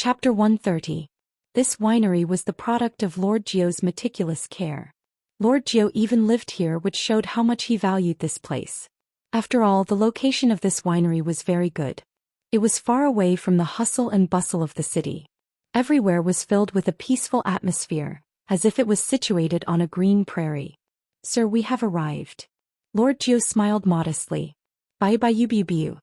Chapter 130. This winery was the product of Lord Zhou's meticulous care. Lord Zhou even lived here, which showed how much he valued this place. After all, the location of this winery was very good. It was far away from the hustle and bustle of the city. Everywhere was filled with a peaceful atmosphere, as if it was situated on a green prairie. "Sir, we have arrived." Lord Zhou smiled modestly. "Bye-bye-you-bu-bu."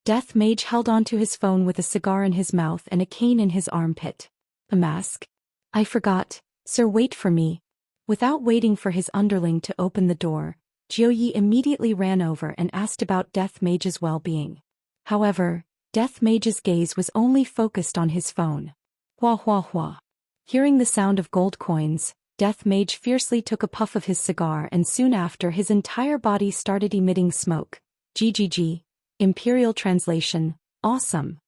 Death Mage held onto his phone with a cigar in his mouth and a cane in his armpit. "A mask? I forgot. Sir, wait for me." Without waiting for his underling to open the door, Jiu Yi immediately ran over and asked about Death Mage's well-being. However, Death Mage's gaze was only focused on his phone. Hua hua hua. Hearing the sound of gold coins, Death Mage fiercely took a puff of his cigar, and soon after his entire body started emitting smoke. GGG. Imperial translation: awesome.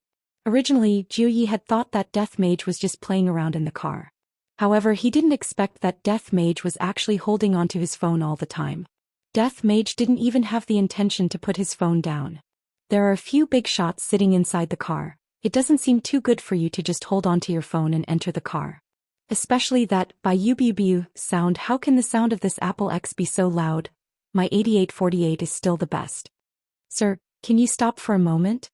Originally, Jiu Yi had thought that Death Mage was just playing around in the car. However, he didn't expect that Death Mage was actually holding onto his phone all the time. Death Mage didn't even have the intention to put his phone down. "There are a few big shots sitting inside the car. It doesn't seem too good for you to just hold onto your phone and enter the car. Especially that "bu-bu-bu" sound. How can the sound of this Apple X be so loud? My 8848 is still the best. Sir, can you stop for a moment?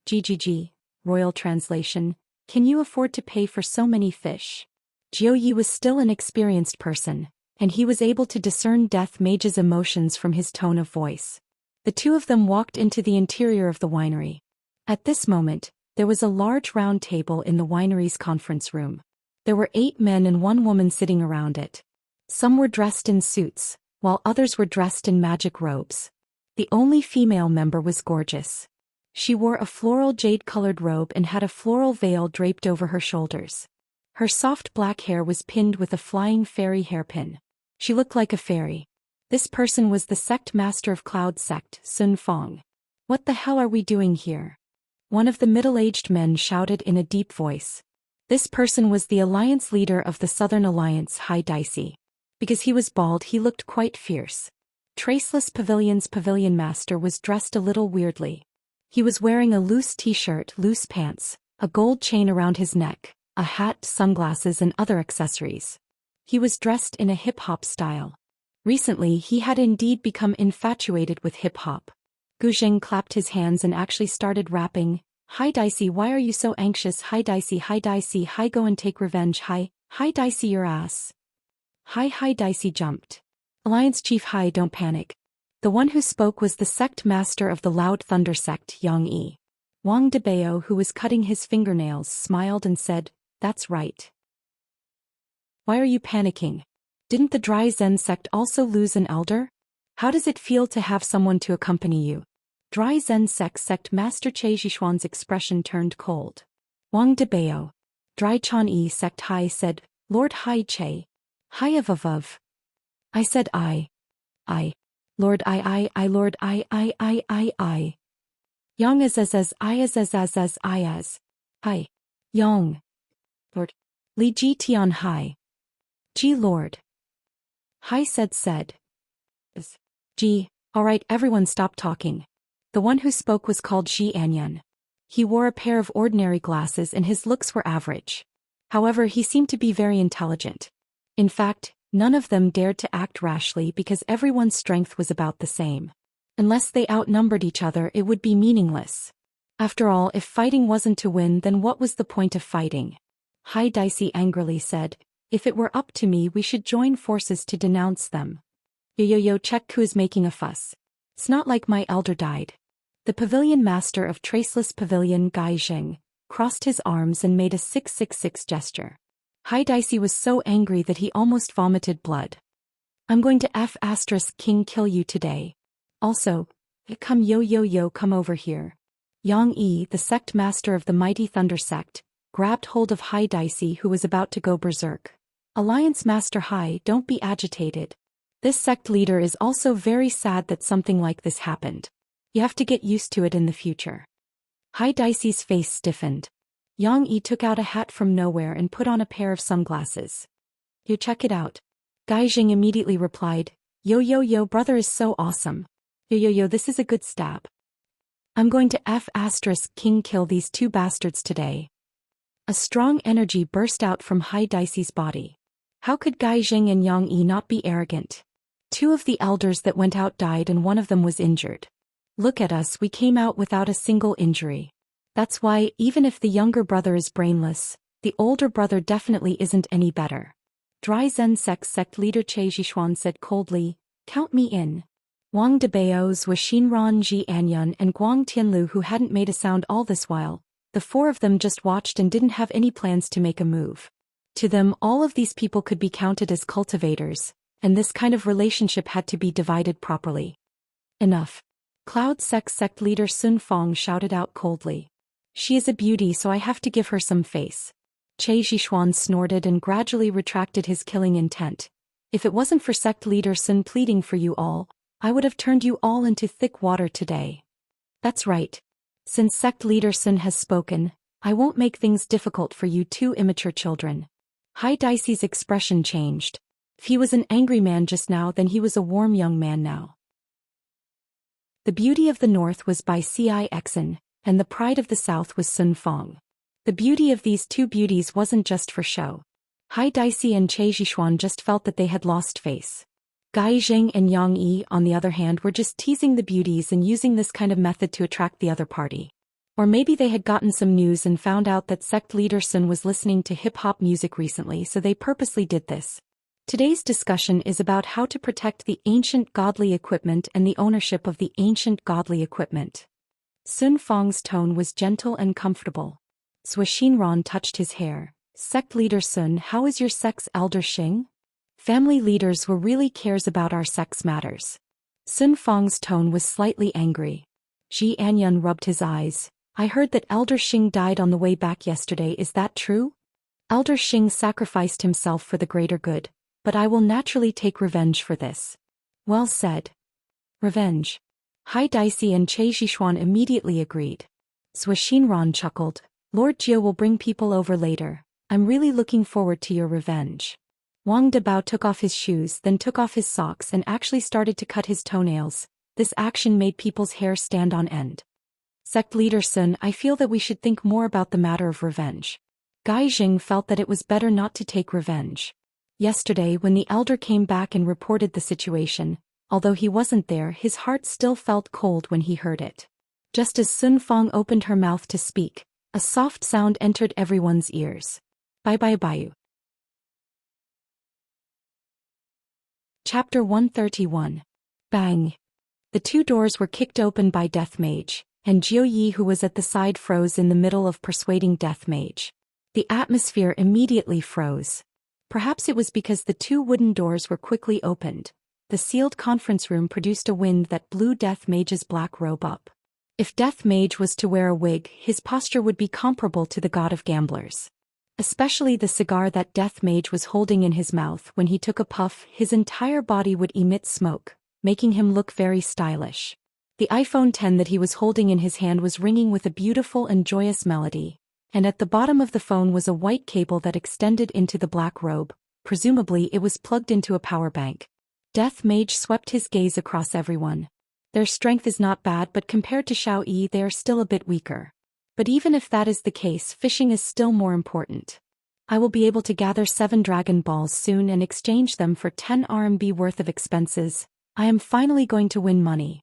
GGG. Royal translation: can you afford to pay for so many fish? Jiu Yi was still an experienced person, and he was able to discern Death Mage's emotions from his tone of voice. The two of them walked into the interior of the winery. At this moment, there was a large round table in the winery's conference room. There were 8 men and 1 woman sitting around it. Some were dressed in suits, while others were dressed in magic robes. The only female member was gorgeous. She wore a floral jade-colored robe and had a floral veil draped over her shoulders. Her soft black hair was pinned with a flying fairy hairpin. She looked like a fairy. This person was the sect master of Cloud Sect, Sun Fong. "What the hell are we doing here?" one of the middle-aged men shouted in a deep voice. This person was the alliance leader of the Southern Alliance, Hai Dicey. Because he was bald, he looked quite fierce. Traceless Pavilion's pavilion master was dressed a little weirdly. He was wearing a loose t-shirt, loose pants, a gold chain around his neck, a hat, sunglasses and other accessories. He was dressed in a hip-hop style. Recently, he had indeed become infatuated with hip-hop. Gu Zheng clapped his hands and actually started rapping. "Hi Dicey, why are you so anxious? Hi Dicey, hi go and take revenge. Hi Dicey, your ass." Hi Dicey jumped. "Alliance Chief, hi, don't panic." The one who spoke was the sect master of the Loud Thunder sect, Yang Yi. Wang Debao, who was cutting his fingernails, smiled and said, "That's right. Why are you panicking? Didn't the Dry Zen sect also lose an elder? How does it feel to have someone to accompany you?" Dry Zen sect master Che Zhishuan's expression turned cold. Wang Debao. Dry Chan Yi sect Hai said, "Lord Hai Che. Hai of. I said I. Lord I, Lord I. Yang as I as. Hai. Yang. Lord. Li Ji Tian Hai. Ji Lord. Hai said. Ji. Alright, everyone stop talking. The one who spoke was called Xianxia. He wore a pair of ordinary glasses and his looks were average. However, he seemed to be very intelligent. In fact, none of them dared to act rashly because everyone's strength was about the same. Unless they outnumbered each other, it would be meaningless. After all, if fighting wasn't to win, then what was the point of fighting? Hai Dicey angrily said, "If it were up to me, we should join forces to denounce them." Yo, check who is making a fuss. It's not like my elder died. The pavilion master of Traceless Pavilion, Gai Zheng, crossed his arms and made a 666 gesture. Hai Dicey was so angry that he almost vomited blood. "I'm going to King kill you today. Also, come come over here." Yang Yi, the sect master of the Mighty Thunder sect, grabbed hold of Hai Dicey, who was about to go berserk. "Alliance Master Hai, don't be agitated. This sect leader is also very sad that something like this happened. You have to get used to it in the future." Hai Dicey's face stiffened. Yang Yi took out a hat from nowhere and put on a pair of sunglasses. "You check it out." Gai Zheng immediately replied, Yo, brother is so awesome. Yo, this is a good stab. I'm going to King kill these 2 bastards today." A strong energy burst out from Hai Dicey's body. How could Gai Jing and Yang Yi not be arrogant? Two of the elders that went out died and one of them was injured. Look at us, we came out without a single injury. That's why, even if the younger brother is brainless, the older brother definitely isn't any better. Dry Zen sect leader Che Zhishuan said coldly, "Count me in." Wang Debao's was Xinran Ji Anyun and Guang Tianlu, who hadn't made a sound all this while. The four of them just watched and didn't have any plans to make a move. To them, all of these people could be counted as cultivators, and this kind of relationship had to be divided properly. Enough. Cloud sect leader Sun Fong shouted out coldly. She is a beauty, so I have to give her some face. Che Zhishuan snorted and gradually retracted his killing intent. If it wasn't for sect leader Sun pleading for you all, I would have turned you all into thick water today. That's right. Since sect leader Sun has spoken, I won't make things difficult for you two immature children. Hai Dicey's expression changed. If he was an angry man just now, then he was a warm young man now. The beauty of the north was by Cixin, and the pride of the south was Sun Fong. The beauty of these two beauties wasn't just for show. Hai Dicey and Che Zhishuan just felt that they had lost face. Gai Jing and Yang Yi, on the other hand, were just teasing the beauties and using this kind of method to attract the other party. Or maybe they had gotten some news and found out that sect leader Sun was listening to hip-hop music recently, so they purposely did this. Today's discussion is about how to protect the ancient godly equipment and the ownership of the ancient godly equipment. Sun Fong's tone was gentle and comfortable. Zhou Xian touched his hair. Sect leader Sun, how is your sect's elder Xing? Family leaders who really cares about our sect's matters. Sun Fong's tone was slightly angry. Ji Anyun rubbed his eyes. I heard that Elder Xing died on the way back yesterday, is that true? Elder Xing sacrificed himself for the greater good, but I will naturally take revenge for this. Well said. Revenge. Hai Dicey and Che Zhishuan immediately agreed. Zhou Xian chuckled. Lord Jio will bring people over later. I'm really looking forward to your revenge. Wang Debao took off his shoes, then took off his socks and actually started to cut his toenails. This action made people's hair stand on end. Sect leader Sun, I feel that we should think more about the matter of revenge. Gai Jing felt that it was better not to take revenge. Yesterday, when the elder came back and reported the situation, although he wasn't there, his heart still felt cold when he heard it. Just as Sun Fong opened her mouth to speak, a soft sound entered everyone's ears. Bye. Chapter 131. Bang. The two doors were kicked open by Death Mage, and Jiu Yi, who was at the side, froze in the middle of persuading Death Mage. The atmosphere immediately froze. Perhaps it was because the two wooden doors were quickly opened. The sealed conference room produced a wind that blew Death Mage's black robe up. If Death Mage was to wear a wig, his posture would be comparable to the god of gamblers. Especially the cigar that Death Mage was holding in his mouth. When he took a puff, his entire body would emit smoke, making him look very stylish. The iPhone 10 that he was holding in his hand was ringing with a beautiful and joyous melody, and at the bottom of the phone was a white cable that extended into the black robe. Presumably it was plugged into a power bank. Death Mage swept his gaze across everyone. Their strength is not bad, but compared to Xiao Yi they are still a bit weaker. But even if that is the case, fishing is still more important. I will be able to gather 7 Dragon Balls soon and exchange them for 10 RMB worth of expenses. I am finally going to win money.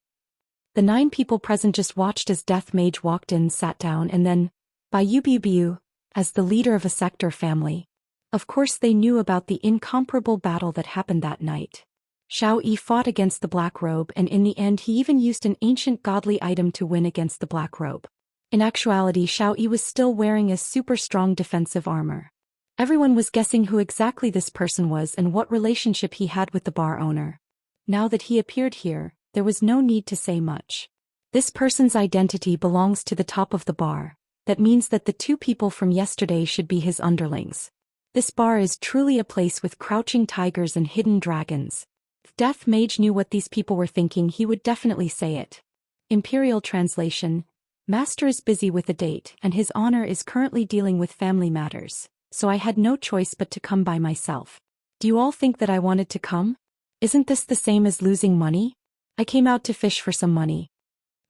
The 9 people present just watched as Death Mage walked in, sat down, and then, Biu, as the leader of a sector family. Of course they knew about the incomparable battle that happened that night. Xiao Yi fought against the Black Robe, and in the end he even used an ancient godly item to win against the Black Robe. In actuality, Xiao Yi was still wearing a super strong defensive armor. Everyone was guessing who exactly this person was and what relationship he had with the bar owner. Now that he appeared here, there was no need to say much. This person's identity belongs to the top of the bar. That means that the 2 people from yesterday should be his underlings. This bar is truly a place with crouching tigers and hidden dragons. If Death Mage knew what these people were thinking, he would definitely say it. Imperial translation: Master is busy with a date, and his honor is currently dealing with family matters, so I had no choice but to come by myself. Do you all think that I wanted to come? Isn't this the same as losing money? I came out to fish for some money.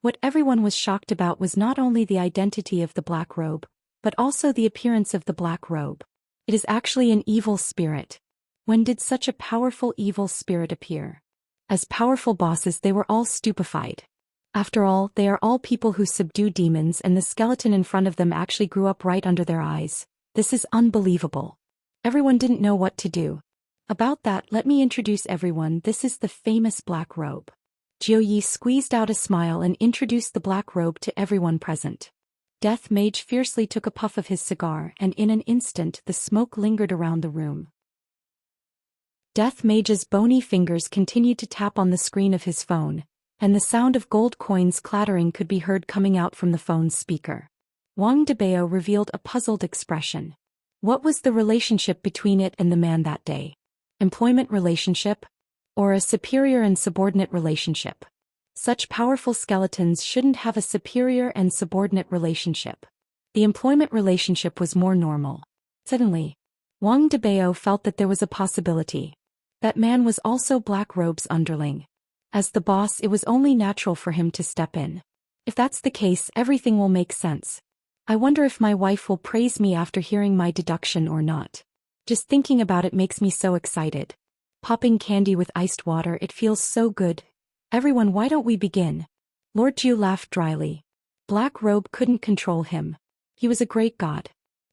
What everyone was shocked about was not only the identity of the Black Robe, but also the appearance of the black robe. It is actually an evil spirit. When did such a powerful evil spirit appear? As powerful bosses, they were all stupefied. After all, they are all people who subdue demons, and the skeleton in front of them actually grew up right under their eyes. This is unbelievable. Everyone didn't know what to do. About that, let me introduce everyone. This is the famous black robe. Zhou Yi squeezed out a smile and introduced the black robe to everyone present. Death Mage fiercely took a puff of his cigar, and in an instant the smoke lingered around the room. Death Mage's bony fingers continued to tap on the screen of his phone, and the sound of gold coins clattering could be heard coming out from the phone's speaker. Wang Debao revealed a puzzled expression. What was the relationship between it and the man that day? Employment relationship? Or a superior and subordinate relationship? Such powerful skeletons shouldn't have a superior and subordinate relationship. The employment relationship was more normal. Suddenly, Wang Debao felt that there was a possibility. That man was also Black Robe's underling. As the boss, it was only natural for him to step in. If that's the case, everything will make sense. I wonder if my wife will praise me after hearing my deduction or not. Just thinking about it makes me so excited. Popping candy with iced water, it feels so good. Everyone, why don't we begin? Lord Jiu laughed dryly. Black Robe couldn't control him. He was a great god.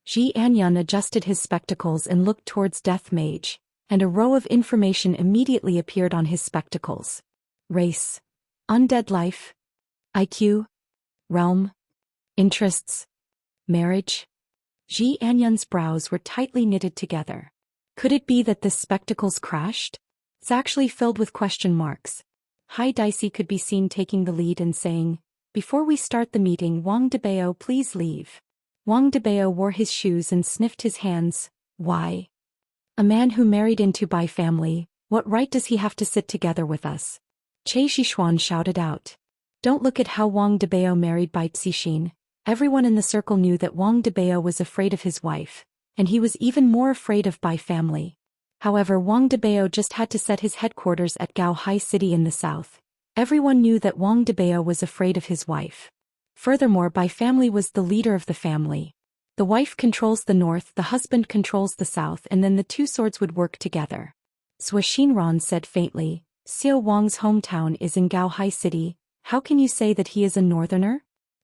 Xianxia adjusted his spectacles and looked towards Death Mage, and a row of information immediately appeared on his spectacles. Race. Undead life. IQ. Realm. Interests. Marriage. Xianxia's brows were tightly knitted together. Could it be that the spectacles crashed? It's actually filled with question marks. Hai Dicey could be seen taking the lead and saying, "Before we start the meeting, Wang Debao, please leave." Wang Debao wore his shoes and sniffed his hands. Why? A man who married into Bai family, what right does he have to sit together with us? Che Shixuan shouted out. Don't look at how Wang Debao married Bai Cixin. Everyone in the circle knew that Wang Debao was afraid of his wife, and he was even more afraid of Bai family. However, Wang Debao just had to set his headquarters at Gao Hai City in the south. Everyone knew that Wang Debao was afraid of his wife. Furthermore, Bai family was the leader of the family. The wife controls the north, the husband controls the south, and then the two swords would work together. Sui Xinran said faintly, Xiao Wang's hometown is in Gao Hai City. How can you say that he is a northerner?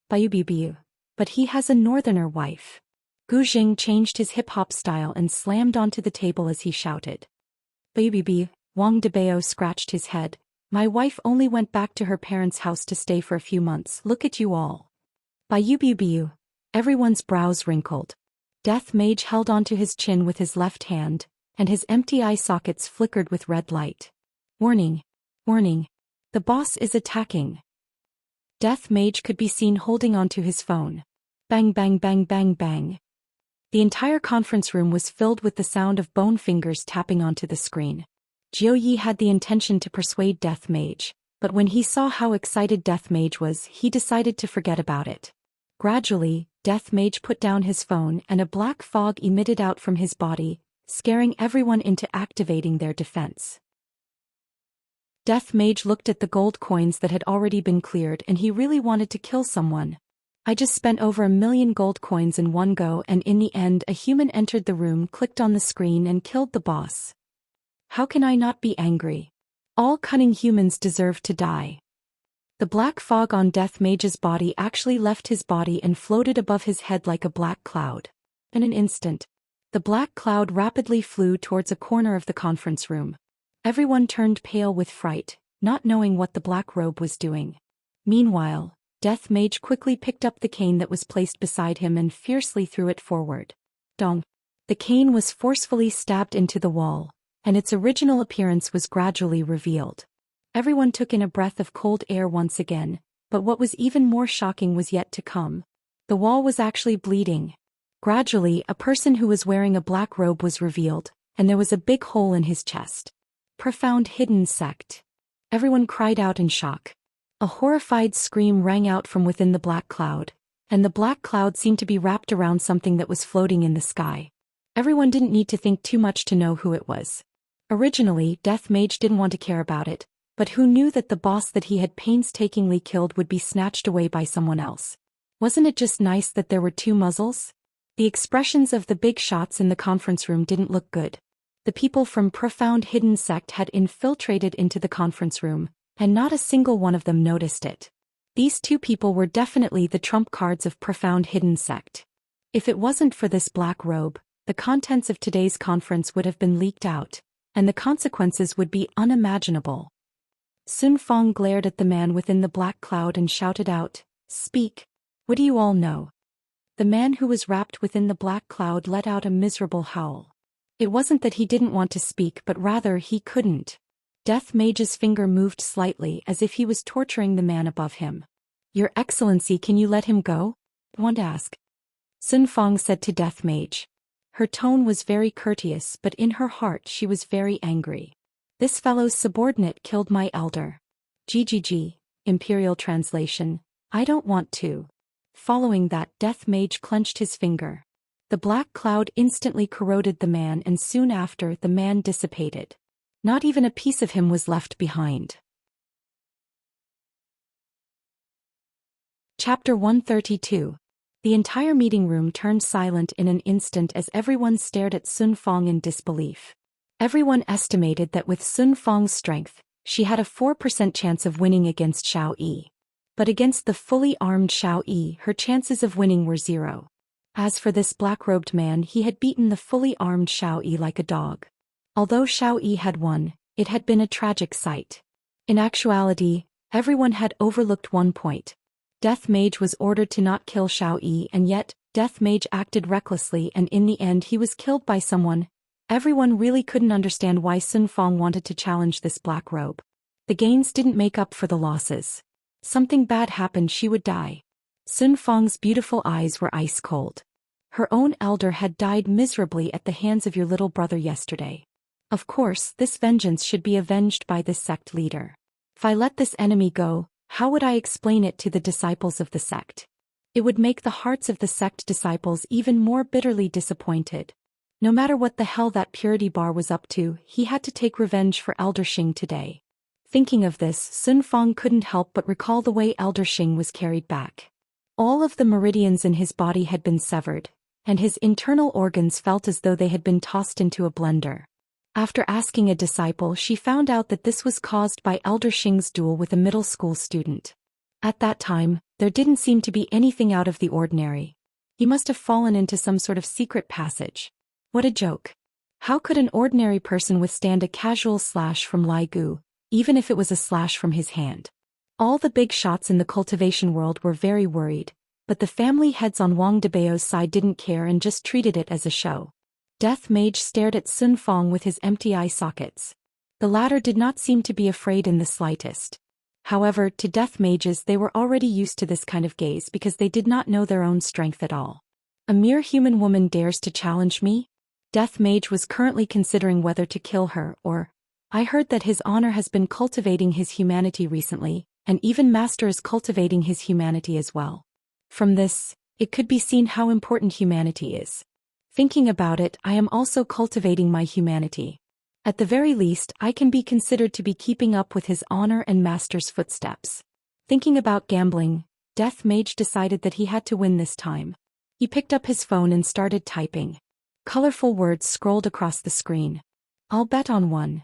Biu. But he has a northerner wife. Gu Jing changed his hip-hop style and slammed onto the table as he shouted. Biu. Wang Debao scratched his head. My wife only went back to her parents' house to stay for a few months. Look at you all. Biu. Everyone's brows wrinkled. Death Mage held onto his chin with his left hand, and his empty eye sockets flickered with red light. Warning. The boss is attacking. Death Mage could be seen holding onto his phone. Bang. The entire conference room was filled with the sound of bone fingers tapping onto the screen. Zhou Yi had the intention to persuade Death Mage, but when he saw how excited Death Mage was, he decided to forget about it. Gradually, Death Mage put down his phone and a black fog emitted out from his body, scaring everyone into activating their defense. Death Mage looked at the gold coins that had already been cleared, and he really wanted to kill someone. I just spent over 1 million gold coins in one go, and in the end a human entered the room, clicked on the screen and killed the boss. How can I not be angry? All cunning humans deserve to die. The black fog on Death Mage's body actually left his body and floated above his head like a black cloud. In an instant, the black cloud rapidly flew towards a corner of the conference room. Everyone turned pale with fright, not knowing what the Black Robe was doing. Meanwhile, Death Mage quickly picked up the cane that was placed beside him and fiercely threw it forward. Dong! The cane was forcefully stabbed into the wall, and its original appearance was gradually revealed. Everyone took in a breath of cold air once again, but what was even more shocking was yet to come. The wall was actually bleeding. Gradually, a person who was wearing a black robe was revealed, and there was a big hole in his chest. Profound hidden sect. Everyone cried out in shock. A horrified scream rang out from within the black cloud, and the black cloud seemed to be wrapped around something that was floating in the sky. Everyone didn't need to think too much to know who it was. Originally, Death Mage didn't want to care about it, but who knew that the boss that he had painstakingly killed would be snatched away by someone else? Wasn't it just nice that there were two muzzles? The expressions of the big shots in the conference room didn't look good. The people from Profound Hidden Sect had infiltrated into the conference room, and not a single one of them noticed it. These two people were definitely the trump cards of Profound Hidden Sect. If it wasn't for this black robe, the contents of today's conference would have been leaked out, and the consequences would be unimaginable. Sun Fong glared at the man within the black cloud and shouted out, "Speak! What do you all know?" The man who was wrapped within the black cloud let out a miserable howl. It wasn't that he didn't want to speak, but rather he couldn't. Death Mage's finger moved slightly as if he was torturing the man above him. "Your Excellency, can you let him go?" one asked. Sun Fong said to Death Mage. Her tone was very courteous, but in her heart she was very angry. "This fellow's subordinate killed my elder." GGG, Imperial Translation, I don't want to. Following that, Death Mage clenched his finger. The black cloud instantly corroded the man, and soon after the man dissipated. Not even a piece of him was left behind. Chapter 132. The entire meeting room turned silent in an instant as everyone stared at Sun Fong in disbelief. Everyone estimated that with Sun Fong's strength, she had a 4% chance of winning against Xiao Yi. But against the fully armed Xiao Yi, her chances of winning were 0. As for this black-robed man, he had beaten the fully armed Xiao Yi like a dog. Although Xiao Yi had won, it had been a tragic sight. In actuality, everyone had overlooked one point. Death Mage was ordered to not kill Xiao Yi, and yet, Death Mage acted recklessly, and in the end he was killed by someone. Everyone really couldn't understand why Sun Fong wanted to challenge this black robe. The gains didn't make up for the losses. Something bad happened, she would die. Sun Fong's beautiful eyes were ice cold. Her own elder had died miserably at the hands of your little brother yesterday. Of course, this vengeance should be avenged by this sect leader. If I let this enemy go, how would I explain it to the disciples of the sect? It would make the hearts of the sect disciples even more bitterly disappointed. No matter what the hell that purity bar was up to, he had to take revenge for Elder Xing today. Thinking of this, Sun Fong couldn't help but recall the way Elder Xing was carried back. All of the meridians in his body had been severed, and his internal organs felt as though they had been tossed into a blender. After asking a disciple, she found out that this was caused by Elder Xing's duel with a middle school student. At that time, there didn't seem to be anything out of the ordinary. He must have fallen into some sort of secret passage. What a joke. How could an ordinary person withstand a casual slash from Lai Gu, even if it was a slash from his hand? All the big shots in the cultivation world were very worried, but the family heads on Wang Debao's side didn't care and just treated it as a show. Death Mage stared at Sun Fong with his empty eye sockets. The latter did not seem to be afraid in the slightest. However, to Death Mages, they were already used to this kind of gaze because they did not know their own strength at all. A mere human woman dares to challenge me? Death Mage was currently considering whether to kill her or... I heard that his honor has been cultivating his humanity recently, and even Master is cultivating his humanity as well. From this, it could be seen how important humanity is. Thinking about it, I am also cultivating my humanity. At the very least, I can be considered to be keeping up with his honor and Master's footsteps. Thinking about gambling, Death Mage decided that he had to win this time. He picked up his phone and started typing. Colorful words scrolled across the screen. "I'll bet on one."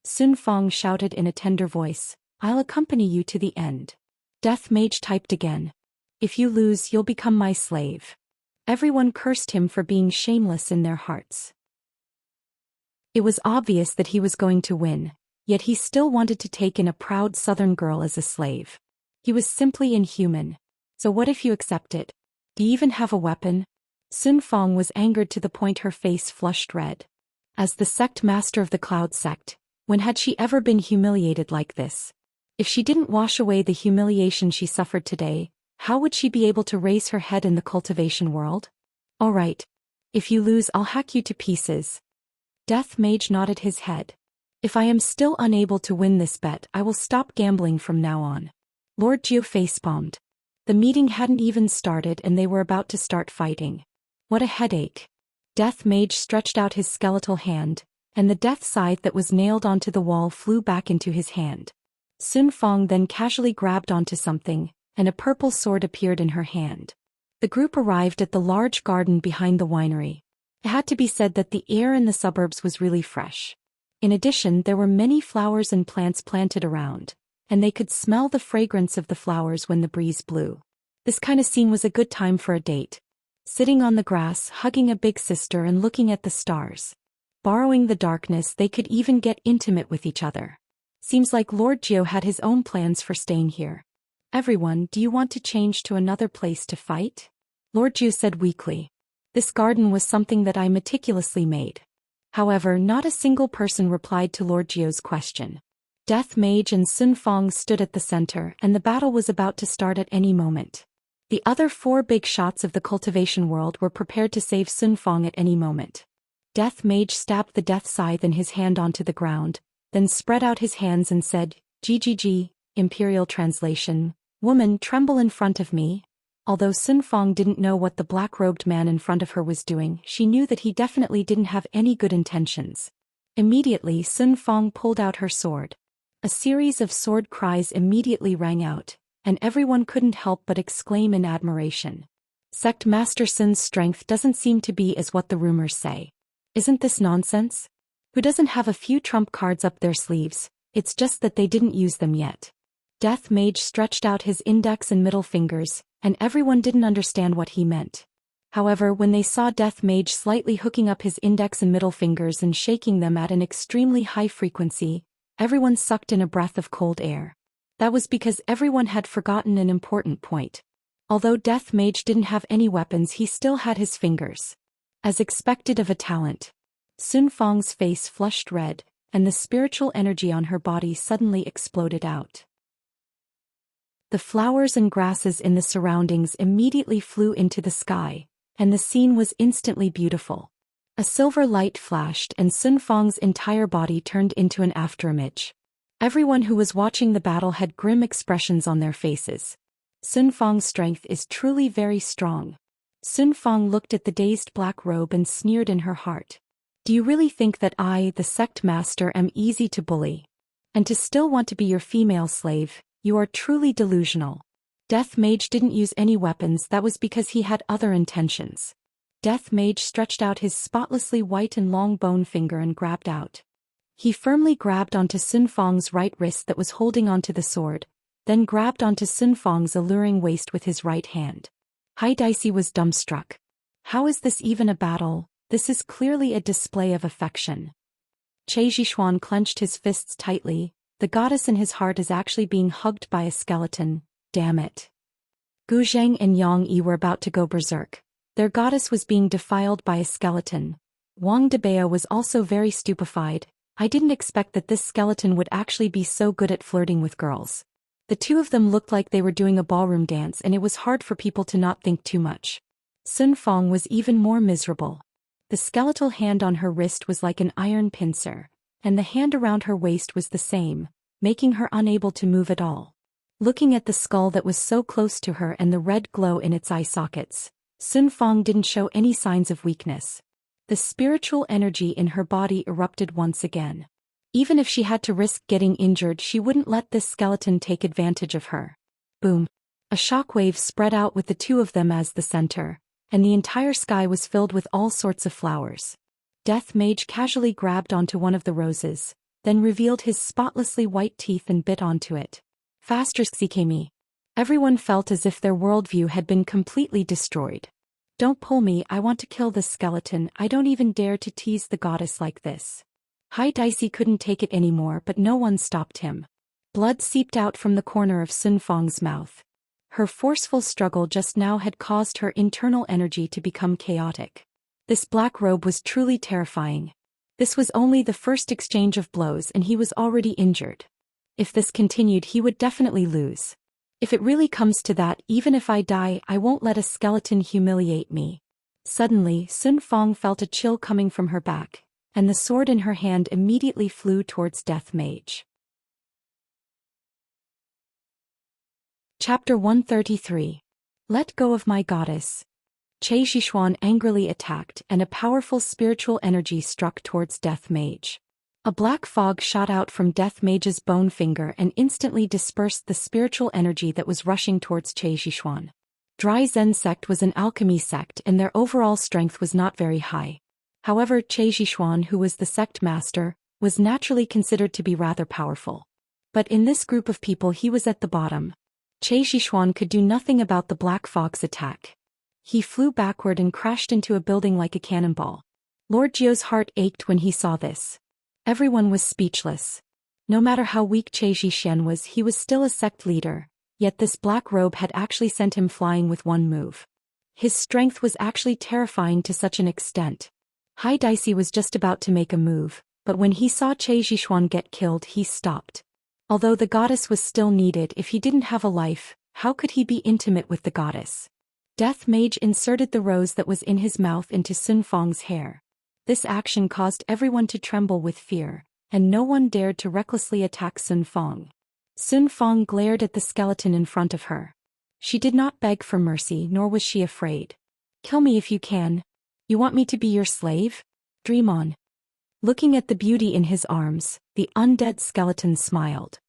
Sun Fong shouted in a tender voice, "I'll accompany you to the end." Death Mage typed again. "If you lose, you'll become my slave." Everyone cursed him for being shameless in their hearts. It was obvious that he was going to win, yet he still wanted to take in a proud southern girl as a slave. He was simply inhuman. So what if you accept it? Do you even have a weapon? Sun Fong was angered to the point her face flushed red. As the sect master of the Cloud sect, when had she ever been humiliated like this? If she didn't wash away the humiliation she suffered today, how would she be able to raise her head in the cultivation world? All right. If you lose, I'll hack you to pieces. Death Mage nodded his head. If I am still unable to win this bet, I will stop gambling from now on. Lord Zhou facepalmed. The meeting hadn't even started and they were about to start fighting. What a headache. Death Mage stretched out his skeletal hand, and the death scythe that was nailed onto the wall flew back into his hand. Sun Fong then casually grabbed onto something, and a purple sword appeared in her hand. The group arrived at the large garden behind the winery. It had to be said that the air in the suburbs was really fresh. In addition, there were many flowers and plants planted around, and they could smell the fragrance of the flowers when the breeze blew. This kind of scene was a good time for a date. Sitting on the grass, hugging a big sister and looking at the stars. Borrowing the darkness, they could even get intimate with each other. Seems like Lord Zhou had his own plans for staying here. Everyone, do you want to change to another place to fight? Lord Zhou said weakly. This garden was something that I meticulously made. However, not a single person replied to Lord Zhou's question. Death Mage and Sun Fong stood at the center, and the battle was about to start at any moment. The other 4 big shots of the cultivation world were prepared to save Sun Fong at any moment. Death Mage stabbed the death scythe in his hand onto the ground, then spread out his hands and said, "GGG, Imperial Translation, woman, tremble in front of me." Although Sun Fong didn't know what the black-robed man in front of her was doing, she knew that he definitely didn't have any good intentions. Immediately, Sun Fong pulled out her sword. A series of sword cries immediately rang out, and everyone couldn't help but exclaim in admiration. Sect Master Sun's strength doesn't seem to be as what the rumors say. Isn't this nonsense? Who doesn't have a few trump cards up their sleeves? It's just that they didn't use them yet. Death Mage stretched out his index and middle fingers, and everyone didn't understand what he meant. However, when they saw Death Mage slightly hooking up his index and middle fingers and shaking them at an extremely high frequency, everyone sucked in a breath of cold air. That was because everyone had forgotten an important point. Although Death Mage didn't have any weapons, he still had his fingers. As expected of a talent. Sun Fong's face flushed red, and the spiritual energy on her body suddenly exploded out. The flowers and grasses in the surroundings immediately flew into the sky, and the scene was instantly beautiful. A silver light flashed and Sun Fong's entire body turned into an afterimage. Everyone who was watching the battle had grim expressions on their faces. Sun Fong's strength is truly very strong. Sun Fong looked at the dazed black robe and sneered in her heart. Do you really think that I, the sect master, am easy to bully? And to still want to be your female slave, you are truly delusional. Death Mage didn't use any weapons, that was because he had other intentions. Death Mage stretched out his spotlessly white and long bone finger and grabbed out. He firmly grabbed onto Sun Fong's right wrist that was holding onto the sword, then grabbed onto Sun Fong's alluring waist with his right hand. Hai Dicey was dumbstruck. How is this even a battle? This is clearly a display of affection. Che Zhishuan clenched his fists tightly. The goddess in his heart is actually being hugged by a skeleton. Damn it. Gu Zheng and Yang Yi were about to go berserk. Their goddess was being defiled by a skeleton. Wang Debao was also very stupefied. I didn't expect that this skeleton would actually be so good at flirting with girls. The two of them looked like they were doing a ballroom dance, and it was hard for people to not think too much. Sun Fong was even more miserable. The skeletal hand on her wrist was like an iron pincer, and the hand around her waist was the same, making her unable to move at all. Looking at the skull that was so close to her and the red glow in its eye sockets, Sun Fong didn't show any signs of weakness. The spiritual energy in her body erupted once again. Even if she had to risk getting injured, she wouldn't let this skeleton take advantage of her. Boom. A shockwave spread out with the two of them as the center, and the entire sky was filled with all sorts of flowers. Death Mage casually grabbed onto one of the roses, then revealed his spotlessly white teeth and bit onto it. Faster, Xikemi. Everyone felt as if their worldview had been completely destroyed. Don't pull me, I want to kill this skeleton, I don't even dare to tease the goddess like this. Hai Dicey couldn't take it anymore, but no one stopped him. Blood seeped out from the corner of Sun Fong's mouth. Her forceful struggle just now had caused her internal energy to become chaotic. This black robe was truly terrifying. This was only the first exchange of blows and he was already injured. If this continued, he would definitely lose. If it really comes to that, even if I die, I won't let a skeleton humiliate me. Suddenly, Sun Fong felt a chill coming from her back, and the sword in her hand immediately flew towards Death Mage. Chapter 133. Let go of my goddess. Che Zhishuan angrily attacked, and a powerful spiritual energy struck towards Death Mage. A black fog shot out from Death Mage's bone finger and instantly dispersed the spiritual energy that was rushing towards Che Zhishuan. Dry Zen sect was an alchemy sect and their overall strength was not very high. However, Zhou Xian, who was the sect master, was naturally considered to be rather powerful. But in this group of people he was at the bottom. Zhou Xian could do nothing about the Black Fog's attack. He flew backward and crashed into a building like a cannonball. Lord Jiu's heart ached when he saw this. Everyone was speechless. No matter how weak Zhou Xian was, he was still a sect leader, yet this black robe had actually sent him flying with one move. His strength was actually terrifying to such an extent. Hai Daisy was just about to make a move, but when he saw Zhou Xian get killed he stopped. Although the goddess was still needed, if he didn't have a life, how could he be intimate with the goddess? Death Mage inserted the rose that was in his mouth into Sun Fang's hair. This action caused everyone to tremble with fear, and no one dared to recklessly attack Sun Fang. Sun Fang glared at the skeleton in front of her. She did not beg for mercy, nor was she afraid. "Kill me if you can. You want me to be your slave? Dream on." Looking at the beauty in his arms, the undead skeleton smiled.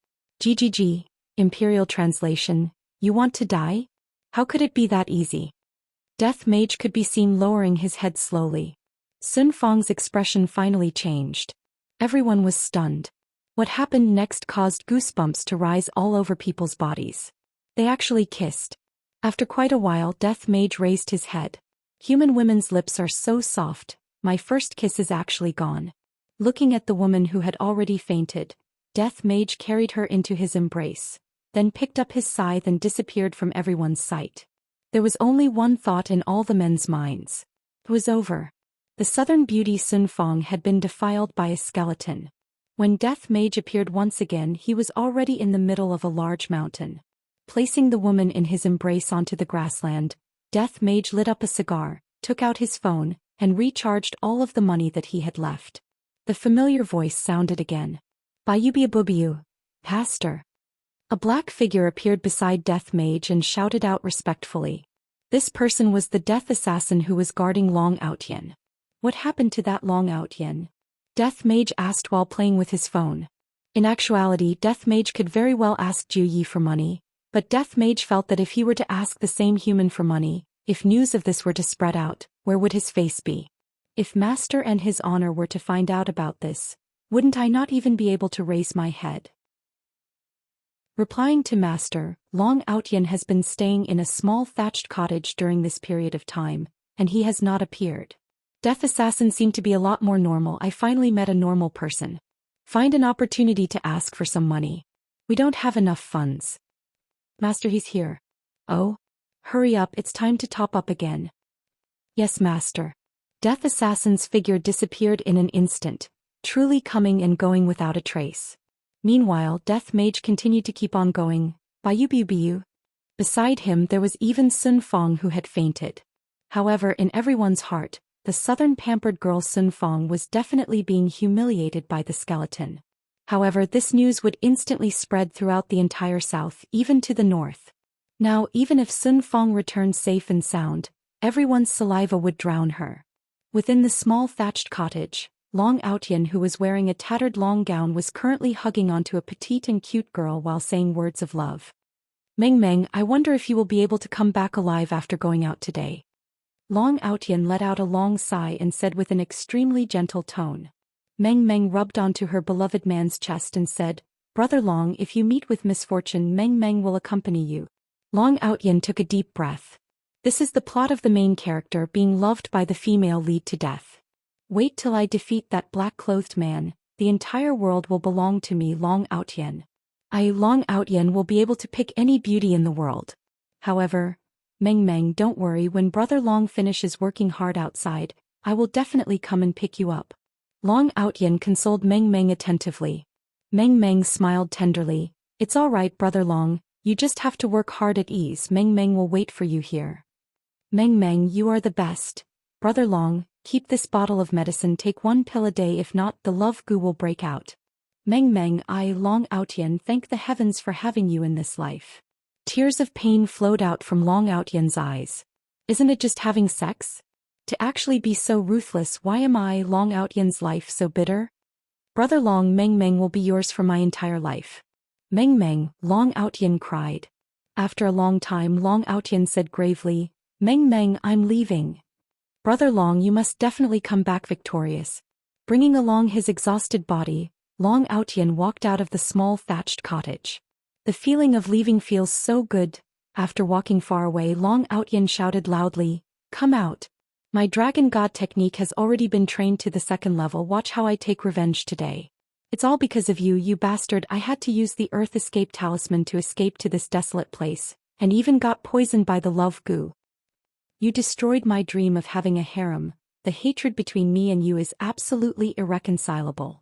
GGG, Imperial Translation, "You want to die? How could it be that easy?" Death Mage could be seen lowering his head slowly. Sun Fang's expression finally changed. Everyone was stunned. What happened next caused goosebumps to rise all over people's bodies. They actually kissed. After quite a while, Death Mage raised his head. "Human women's lips are so soft, my first kiss is actually gone." Looking at the woman who had already fainted, Death Mage carried her into his embrace, then picked up his scythe and disappeared from everyone's sight. There was only one thought in all the men's minds. It was over. The southern beauty Sun Fang had been defiled by a skeleton. When Death Mage appeared once again, he was already in the middle of a large mountain. Placing the woman in his embrace onto the grassland, Death Mage lit up a cigar, took out his phone, and recharged all of the money that he had left. The familiar voice sounded again. "Bayubiabubiu, Pastor." A black figure appeared beside Death Mage and shouted out respectfully. This person was the death assassin who was guarding Long Outyen. "What happened to that Long Outyen?" Death Mage asked while playing with his phone. In actuality, Death Mage could very well ask Ju Yi for money, but Death Mage felt that if he were to ask the same human for money, if news of this were to spread out, where would his face be? If Master and his honor were to find out about this, wouldn't I not even be able to raise my head? Replying to Master, Long Outyen has been staying in a small thatched cottage during this period of time, and he has not appeared. Death Assassin seemed to be a lot more normal. I finally met a normal person. Find an opportunity to ask for some money. We don't have enough funds. Master, he's here. Oh? Hurry up, it's time to top up again. Yes, Master. Death Assassin's figure disappeared in an instant, truly coming and going without a trace. Meanwhile, Death Mage continued to keep on going. Bayubiu. Beside him there was even Sun Fang who had fainted. However, in everyone's heart, the southern pampered girl Sun Fang was definitely being humiliated by the skeleton. However, this news would instantly spread throughout the entire south, even to the north. Now, even if Sun Fang returned safe and sound, everyone's saliva would drown her. Within the small thatched cottage, Long Outyen, who was wearing a tattered long gown, was currently hugging onto a petite and cute girl while saying words of love. "Meng Meng, I wonder if you will be able to come back alive after going out today." Long Outyen let out a long sigh and said with an extremely gentle tone. Meng Meng rubbed onto her beloved man's chest and said, "Brother Long, if you meet with misfortune, Meng Meng will accompany you." Long Outyen took a deep breath. This is the plot of the main character being loved by the female lead to death. "Wait till I defeat that black-clothed man, the entire world will belong to me, Long Outyen. Long Outyen will be able to pick any beauty in the world. However, Meng Meng, don't worry, when Brother Long finishes working hard outside, I will definitely come and pick you up." Long Outyen consoled Meng Meng attentively. Meng Meng smiled tenderly. "It's all right, Brother Long, you just have to work hard at ease. Meng Meng will wait for you here." "Meng Meng, you are the best. Brother Long, keep this bottle of medicine, take one pill a day, if not, the love goo will break out." "Meng Meng, Long Outyen, thank the heavens for having you in this life." Tears of pain flowed out from Long Outyen's eyes. "Isn't it just having sex? To actually be so ruthless, why am I, Long Outyen's life, so bitter? Brother Long, Meng Meng will be yours for my entire life." "Meng Meng," Long Outyen cried. After a long time, Long Aotian said gravely, Meng Meng, I'm leaving. Brother Long, you must definitely come back victorious. Bringing along his exhausted body, Long Aotian walked out of the small thatched cottage. The feeling of leaving feels so good. After walking far away, Long Aotian shouted loudly, come out. My dragon god technique has already been trained to the 2nd level. Watch how I take revenge today. It's all because of you, you bastard. I had to use the Earth Escape Talisman to escape to this desolate place, and even got poisoned by the love goo. You destroyed my dream of having a harem. The hatred between me and you is absolutely irreconcilable.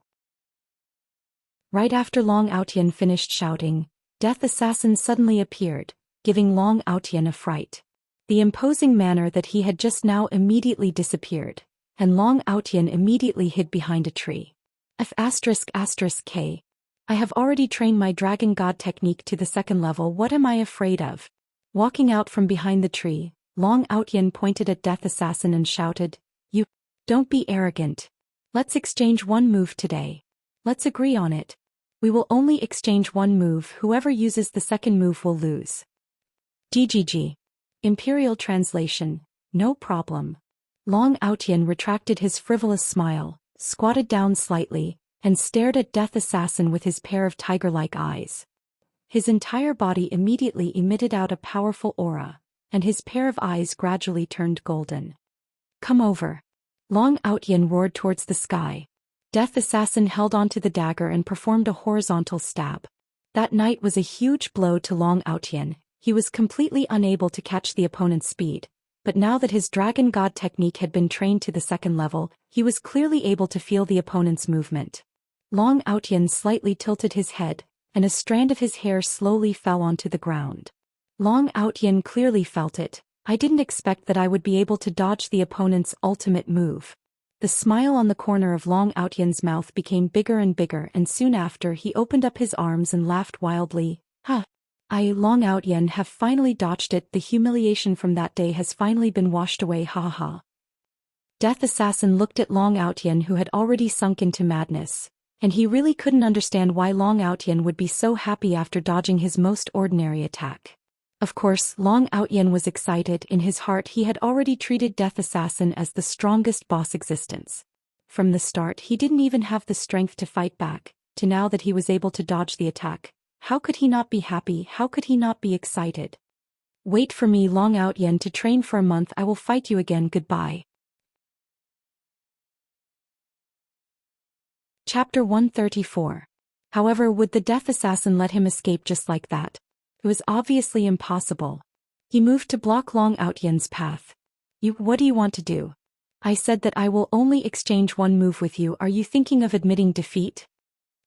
Right after Long Aotian finished shouting, Death Assassin suddenly appeared, giving Long Aotian a fright. The imposing manner that he had just now immediately disappeared, and Long Aotian immediately hid behind a tree. F***K. I have already trained my dragon god technique to the 2nd level. What am I afraid of? Walking out from behind the tree, Long Aotian pointed at Death Assassin and shouted, You, don't be arrogant. Let's exchange one move today. Let's agree on it. We will only exchange one move. Whoever uses the 2nd move will lose. GGG. Imperial translation, no problem. Long Aotian retracted his frivolous smile, squatted down slightly, and stared at Death Assassin with his pair of tiger-like eyes. His entire body immediately emitted out a powerful aura, and his pair of eyes gradually turned golden. Come over. Long Aotian roared towards the sky. Death Assassin held onto the dagger and performed a horizontal stab. That night was a huge blow to Long Aotian. He was completely unable to catch the opponent's speed, but now that his dragon god technique had been trained to the 2nd level, he was clearly able to feel the opponent's movement. Long Aotian slightly tilted his head, and a strand of his hair slowly fell onto the ground. Long Aotian clearly felt it. I didn't expect that I would be able to dodge the opponent's ultimate move. The smile on the corner of Long Aotian's mouth became bigger and bigger, and soon after he opened up his arms and laughed wildly. Ha! Long Aotian have finally dodged it. The humiliation from that day has finally been washed away. Ha ha. Death Assassin looked at Long Aotian, who had already sunk into madness, and he really couldn't understand why Long Aotian would be so happy after dodging his most ordinary attack. Of course, Long Aotian was excited. In his heart he had already treated Death Assassin as the strongest boss existence. From the start he didn't even have the strength to fight back, to now that he was able to dodge the attack. How could he not be happy? How could he not be excited? Wait for me, Long Aotian, to train for a month. I will fight you again. Goodbye. Chapter 134. However, would the Death Assassin let him escape just like that? It was obviously impossible. He moved to block Long Aotian's path. What do you want to do? I said that I will only exchange one move with you. Are you thinking of admitting defeat?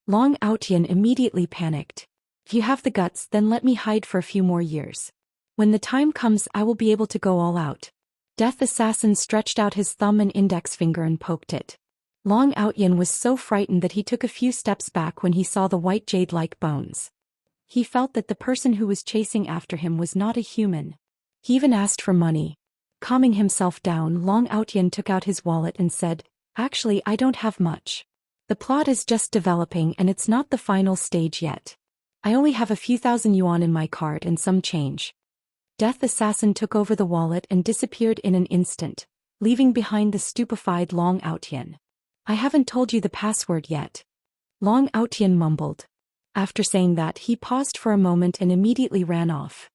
Long Aotian immediately panicked. If you have the guts, then let me hide for a few more years. When the time comes, I will be able to go all out. Death Assassin stretched out his thumb and index finger and poked it. Long Aotian was so frightened that he took a few steps back when he saw the white jade-like bones. He felt that the person who was chasing after him was not a human. He even asked for money. Calming himself down, Long Aotian took out his wallet and said, Actually, I don't have much. The plot is just developing and it's not the final stage yet. I only have a few thousand yuan in my card and some change. Death Assassin took over the wallet and disappeared in an instant, leaving behind the stupefied Long Aotian. I haven't told you the password yet. Long Aotian mumbled. After saying that, he paused for a moment and immediately ran off.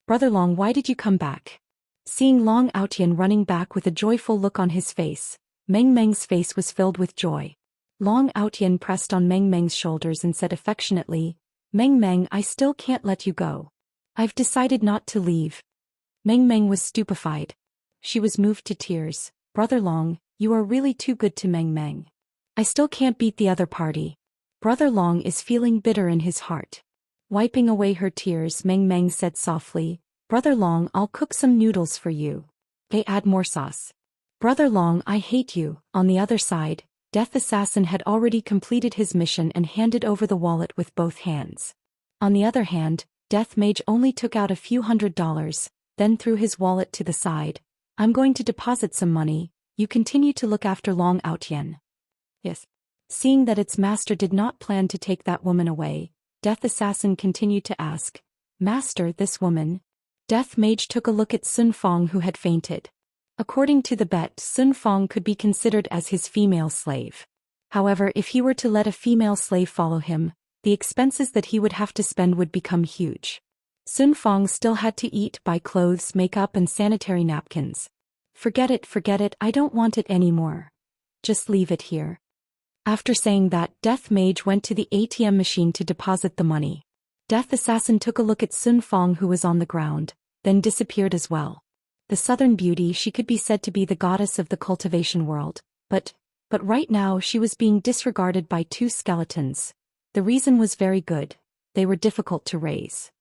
Brother Long, why did you come back? Seeing Long Aotian running back with a joyful look on his face, Meng Meng's face was filled with joy. Long Aotian pressed on Meng Meng's shoulders and said affectionately, Meng Meng, I still can't let you go. I've decided not to leave. Meng Meng was stupefied. She was moved to tears. Brother Long, you are really too good to Meng Meng. I still can't beat the other party. Brother Long is feeling bitter in his heart. Wiping away her tears, Meng Meng said softly, Brother Long, I'll cook some noodles for you. Add more sauce. Brother Long, I hate you. On the other side, Death Assassin had already completed his mission and handed over the wallet with both hands. On the other hand, Death Mage only took out a few $100, then threw his wallet to the side. I'm going to deposit some money. You continue to look after Long Aotian. Yes. Seeing that its master did not plan to take that woman away, Death Assassin continued to ask, Master, this woman. Death Mage took a look at Sun Fong, who had fainted. According to the bet, Sun Fong could be considered as his female slave. However, if he were to let a female slave follow him, the expenses that he would have to spend would become huge. Sun Fong still had to eat, buy clothes, makeup and sanitary napkins. Forget it, I don't want it anymore. Just leave it here. After saying that, Death Mage went to the ATM machine to deposit the money. Death Assassin took a look at Sun Fong, who was on the ground, then disappeared as well. The Southern Beauty, she could be said to be the goddess of the cultivation world, but right now she was being disregarded by two skeletons. The reason was very good. They were difficult to raise.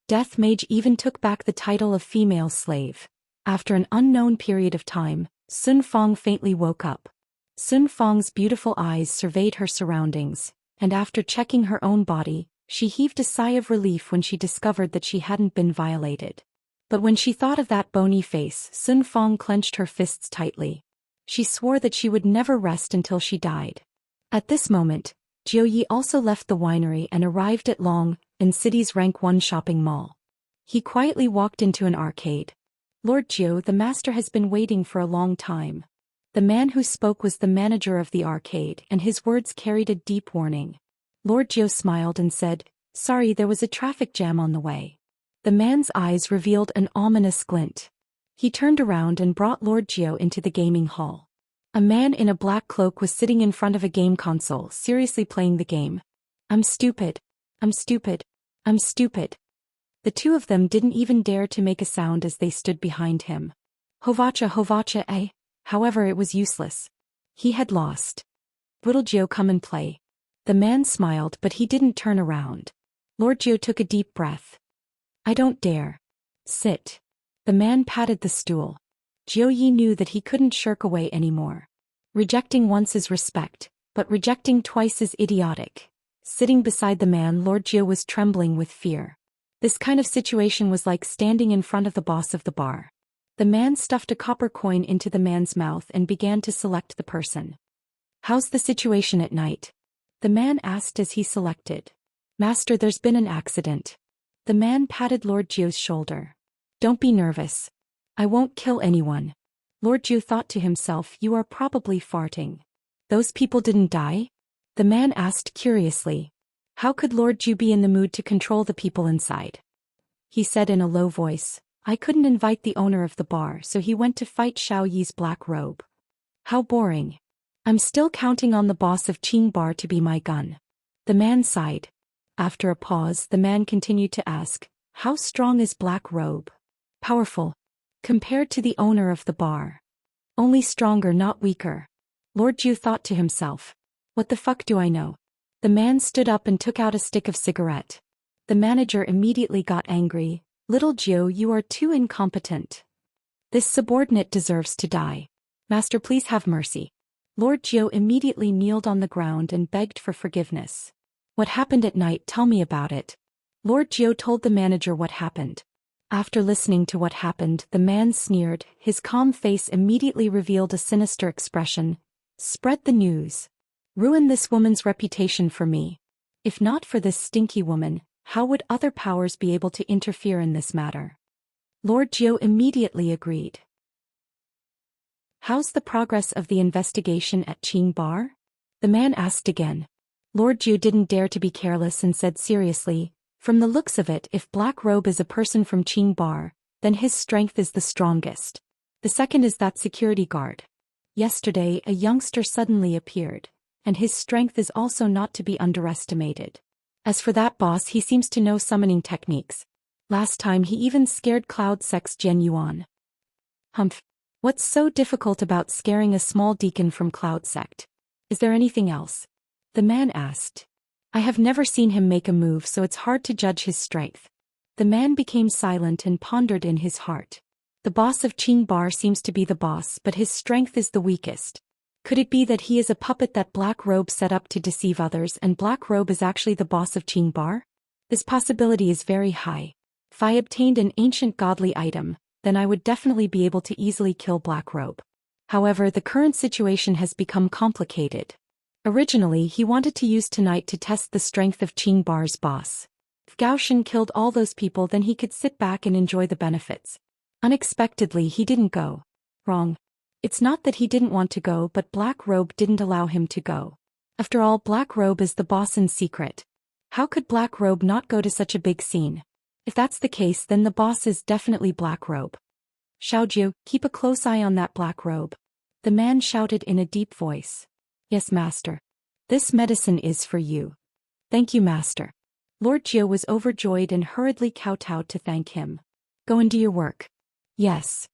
Death Mage even took back the title of female slave. After an unknown period of time, Sun Fong faintly woke up. Sun Fong's beautiful eyes surveyed her surroundings, and after checking her own body, she heaved a sigh of relief when she discovered that she hadn't been violated. But when she thought of that bony face, Sun Fong clenched her fists tightly. She swore that she would never rest until she died. At this moment, Zhou Yi also left the winery and arrived at Long, in city's rank 1 shopping mall. He quietly walked into an arcade. Lord Zhou, the master has been waiting for a long time. The man who spoke was the manager of the arcade, and his words carried a deep warning. Lord Zhou smiled and said, "Sorry, there was a traffic jam on the way." The man's eyes revealed an ominous glint. He turned around and brought Lord Zhou into the gaming hall. A man in a black cloak was sitting in front of a game console, seriously playing the game. I'm stupid. I'm stupid. I'm stupid. The two of them didn't even dare to make a sound as they stood behind him. Hovacha, eh? However, it was useless. He had lost. Will Zhou come and play? The man smiled, but he didn't turn around. Lord Zhou took a deep breath. I don't dare. Sit. The man patted the stool. Zhou Yi knew that he couldn't shirk away anymore. Rejecting once is respect, but rejecting twice is idiotic. Sitting beside the man, Lord Zhou was trembling with fear. This kind of situation was like standing in front of the boss of the bar. The man stuffed a copper coin into the man's mouth and began to select the person. How's the situation at night? The man asked as he selected. Master, there's been an accident. The man patted Lord Zhou's shoulder. Don't be nervous. I won't kill anyone. Lord Zhou thought to himself, you are probably farting. Those people didn't die? The man asked curiously. How could Lord Zhou be in the mood to control the people inside? He said in a low voice, I couldn't invite the owner of the bar, so he went to fight Xiao Yi's black robe. How boring. I'm still counting on the boss of Qing Bar to be my gun. The man sighed. After a pause, the man continued to ask, how strong is black robe? Powerful. Compared to the owner of the bar. Only stronger, not weaker. Lord Zhou thought to himself. What the fuck do I know? The man stood up and took out a stick of cigarette. The manager immediately got angry. Little Zhou, you are too incompetent. This subordinate deserves to die. Master, please have mercy. Lord Zhou immediately kneeled on the ground and begged for forgiveness. What happened at night? Tell me about it. Lord Zhou told the manager what happened. After listening to what happened, the man sneered. His calm face immediately revealed a sinister expression. Spread the news. Ruin this woman's reputation for me. If not for this stinky woman, how would other powers be able to interfere in this matter? Lord Zhou immediately agreed. How's the progress of the investigation at Qing Bar? The man asked again. Lord Zhou didn't dare to be careless and said seriously, from the looks of it, if Black Robe is a person from Qing Bar, then his strength is the strongest. The second is that security guard. Yesterday, a youngster suddenly appeared, and his strength is also not to be underestimated. As for that boss, he seems to know summoning techniques. Last time he even scared Cloud Sect's Jian Yuan. Humph. What's so difficult about scaring a small deacon from Cloud Sect? Is there anything else? The man asked. I have never seen him make a move, so it's hard to judge his strength. The man became silent and pondered in his heart. The boss of Qing Bar seems to be the boss, but his strength is the weakest. Could it be that he is a puppet that Black Robe set up to deceive others and Black Robe is actually the boss of Qing Bar? This possibility is very high. If I obtained an ancient godly item, then I would definitely be able to easily kill Black Robe. However, the current situation has become complicated. Originally, he wanted to use tonight to test the strength of Qing Bar's boss. If Zhou Xian killed all those people, then he could sit back and enjoy the benefits. Unexpectedly, he didn't go. Wrong. It's not that he didn't want to go, but Black Robe didn't allow him to go. After all, Black Robe is the boss in secret. How could Black Robe not go to such a big scene? If that's the case, then the boss is definitely Black Robe. Xiaojiu, keep a close eye on that Black Robe. The man shouted in a deep voice. Yes, master. This medicine is for you. Thank you, master. Lord Jiu was overjoyed and hurriedly kowtowed to thank him. Go and do your work. Yes.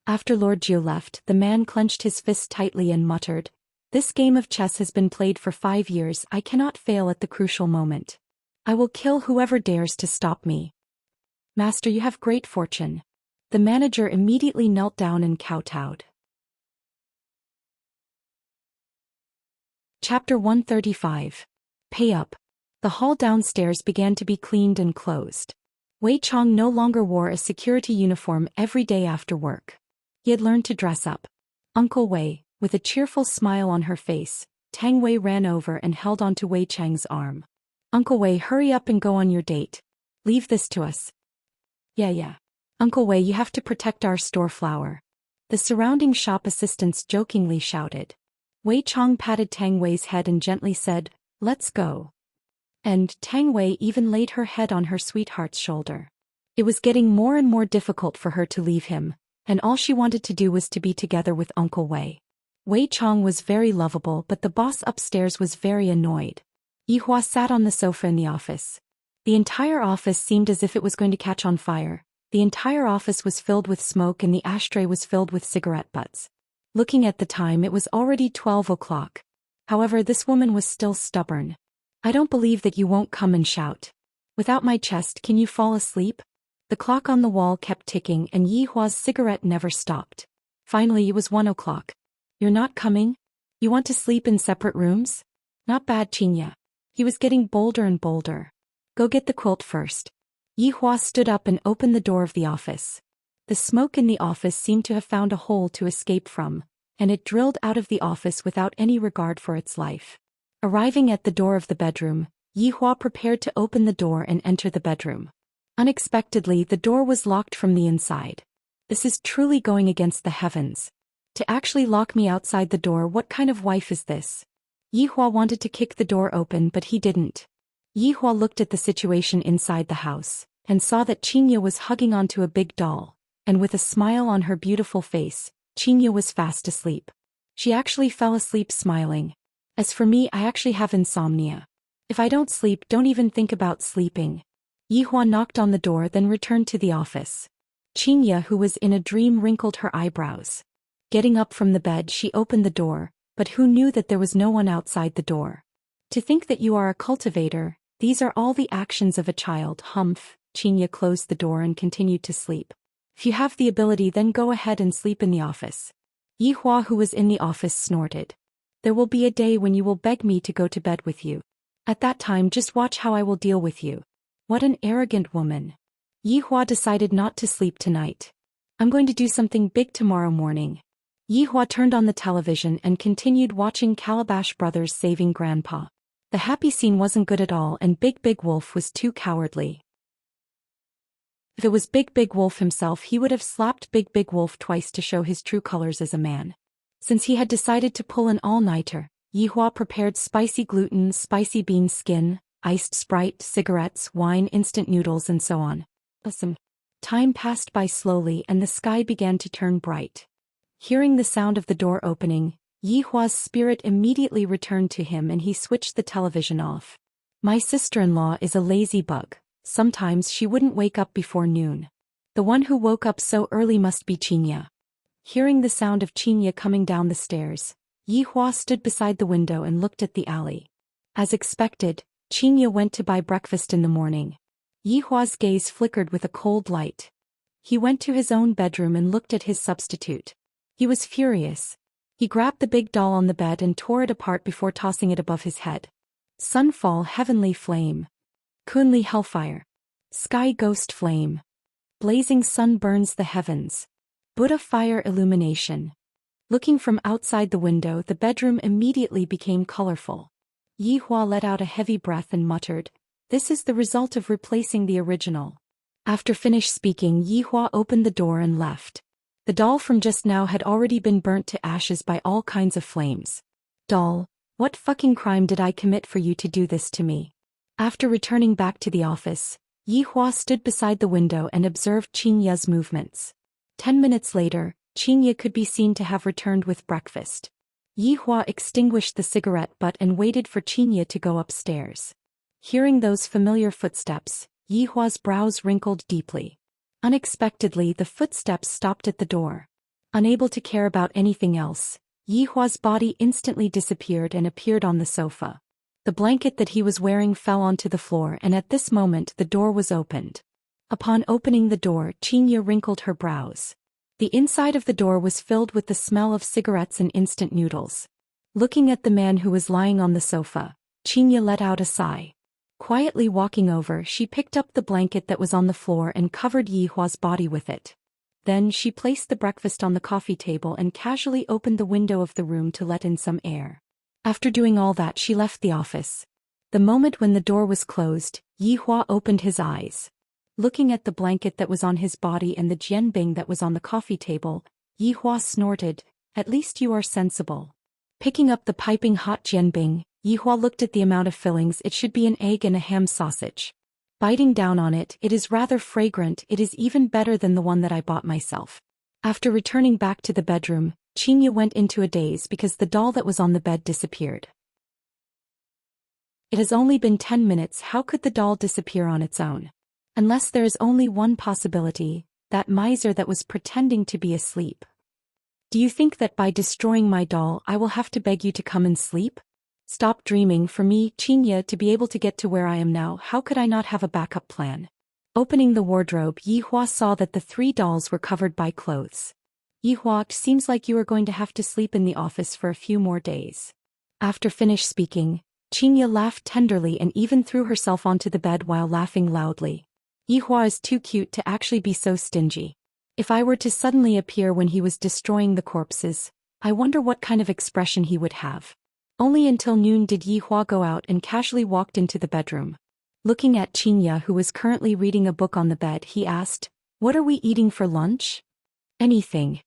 After Lord Jiu left, the man clenched his fist tightly and muttered, This game of chess has been played for 5 years. I cannot fail at the crucial moment. I will kill whoever dares to stop me. Master, you have great fortune. The manager immediately knelt down and kowtowed. Chapter 135. Pay up. The hall downstairs began to be cleaned and closed. Wei Chong no longer wore a security uniform every day after work. He had learned to dress up. Uncle Wei, with a cheerful smile on her face, Tang Wei ran over and held onto Wei Chang's arm. Uncle Wei, hurry up and go on your date. Leave this to us. Yeah. Uncle Wei, you have to protect our store flower. The surrounding shop assistants jokingly shouted. Wei Chong patted Tang Wei's head and gently said, Let's go. And Tang Wei even laid her head on her sweetheart's shoulder. It was getting more and more difficult for her to leave him, and all she wanted to do was to be together with Uncle Wei. Wei Chong was very lovable, but the boss upstairs was very annoyed. Yihua sat on the sofa in the office. The entire office seemed as if it was going to catch on fire. The entire office was filled with smoke and the ashtray was filled with cigarette butts. Looking at the time, it was already 12 o'clock. However, this woman was still stubborn. I don't believe that you won't come and shout. Without my chest, can you fall asleep? The clock on the wall kept ticking and Yihua's cigarette never stopped. Finally, it was 1 o'clock. You're not coming? You want to sleep in separate rooms? Not bad, Xianxia. He was getting bolder and bolder. Go get the quilt first. Yihua stood up and opened the door of the office. The smoke in the office seemed to have found a hole to escape from, and it drilled out of the office without any regard for its life. Arriving at the door of the bedroom, Yihua prepared to open the door and enter the bedroom. Unexpectedly, the door was locked from the inside. This is truly going against the heavens. To actually lock me outside the door, what kind of wife is this? Yihua wanted to kick the door open, but he didn't. Yihua looked at the situation inside the house, and saw that Xianxia was hugging onto a big doll, and with a smile on her beautiful face, Xianxia was fast asleep. She actually fell asleep smiling. As for me, I actually have insomnia. If I don't sleep, don't even think about sleeping. Yihua knocked on the door, then returned to the office. Xianxia, who was in a dream, wrinkled her eyebrows. Getting up from the bed, she opened the door, but who knew that there was no one outside the door? To think that you are a cultivator, these are all the actions of a child. Humph. Xianxia closed the door and continued to sleep. If you have the ability, then go ahead and sleep in the office. Yihua, who was in the office, snorted. There will be a day when you will beg me to go to bed with you. At that time, just watch how I will deal with you. What an arrogant woman. Yihua decided not to sleep tonight. I'm going to do something big tomorrow morning. Yihua turned on the television and continued watching Calabash Brothers saving Grandpa. The happy scene wasn't good at all, and Big Big Wolf was too cowardly. If it was Big Big Wolf himself, he would have slapped Big Big Wolf twice to show his true colors as a man. Since he had decided to pull an all-nighter, Yihua prepared spicy gluten, spicy bean skin, iced Sprite, cigarettes, wine, instant noodles, and so on. Awesome. Time passed by slowly and the sky began to turn bright. Hearing the sound of the door opening, Yihua's spirit immediately returned to him and he switched the television off. My sister-in-law is a lazy bug. Sometimes she wouldn't wake up before noon. The one who woke up so early must be Xianxia. Hearing the sound of Xianxia coming down the stairs, Yihua stood beside the window and looked at the alley. As expected, Xianxia went to buy breakfast in the morning. Yihua's gaze flickered with a cold light. He went to his own bedroom and looked at his substitute. He was furious. He grabbed the big doll on the bed and tore it apart before tossing it above his head. Sunfall, heavenly flame. Kunli, hellfire. Sky, ghost flame. Blazing sun burns the heavens. Buddha, fire, illumination. Looking from outside the window, the bedroom immediately became colorful. Yihua let out a heavy breath and muttered, This is the result of replacing the original. After finished speaking, Yihua opened the door and left. The doll from just now had already been burnt to ashes by all kinds of flames. Doll, what fucking crime did I commit for you to do this to me? After returning back to the office, Yihua stood beside the window and observed Xianxia's movements. 10 minutes later, Xianxia could be seen to have returned with breakfast. Yihua extinguished the cigarette butt and waited for Xianxia to go upstairs. Hearing those familiar footsteps, Yihua's brows wrinkled deeply. Unexpectedly, the footsteps stopped at the door. Unable to care about anything else, Yihua's body instantly disappeared and appeared on the sofa. The blanket that he was wearing fell onto the floor, and at this moment the door was opened. Upon opening the door, Xianxia wrinkled her brows. The inside of the door was filled with the smell of cigarettes and instant noodles. Looking at the man who was lying on the sofa, Xianxia let out a sigh. Quietly walking over, she picked up the blanket that was on the floor and covered Yihua's body with it. Then she placed the breakfast on the coffee table and casually opened the window of the room to let in some air. After doing all that, she left the office. The moment when the door was closed, Yihua opened his eyes. Looking at the blanket that was on his body and the jianbing that was on the coffee table, Yihua snorted, "At least you are sensible." Picking up the piping hot jianbing, Yihua looked at the amount of fillings. It should be an egg and a ham sausage. Biting down on it, it is rather fragrant. It is even better than the one that I bought myself. After returning back to the bedroom, Xianxia went into a daze because the doll that was on the bed disappeared. It has only been 10 minutes. How could the doll disappear on its own? Unless there is only one possibility, that miser that was pretending to be asleep. Do you think that by destroying my doll I will have to beg you to come and sleep? Stop dreaming. For me, Xianxia, to be able to get to where I am now, how could I not have a backup plan? Opening the wardrobe, Yihua saw that the 3 dolls were covered by clothes. Yihua, seems like you are going to have to sleep in the office for a few more days. After finished speaking, Xianxia laughed tenderly and even threw herself onto the bed while laughing loudly. Yihua is too cute to actually be so stingy. If I were to suddenly appear when he was destroying the corpses, I wonder what kind of expression he would have. Only until noon did Yihua go out and casually walked into the bedroom. Looking at Xianxia, who was currently reading a book on the bed, he asked, "What are we eating for lunch?" "Anything."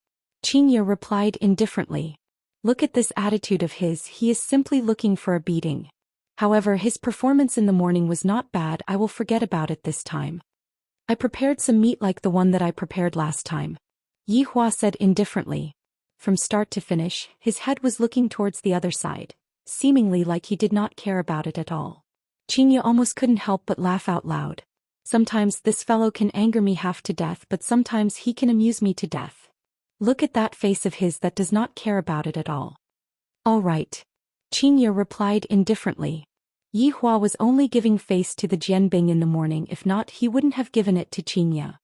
Xianxia replied indifferently. Look at this attitude of his, he is simply looking for a beating. However, his performance in the morning was not bad. I will forget about it this time. I prepared some meat like the one that I prepared last time. Yihua said indifferently. From start to finish, his head was looking towards the other side, seemingly like he did not care about it at all. Xianxia almost couldn't help but laugh out loud. Sometimes this fellow can anger me half to death, but sometimes he can amuse me to death. Look at that face of his that does not care about it at all. All right. Xianxia replied indifferently. Yihua was only giving face to the jianbing in the morning. If not, he wouldn't have given it to Xianxia.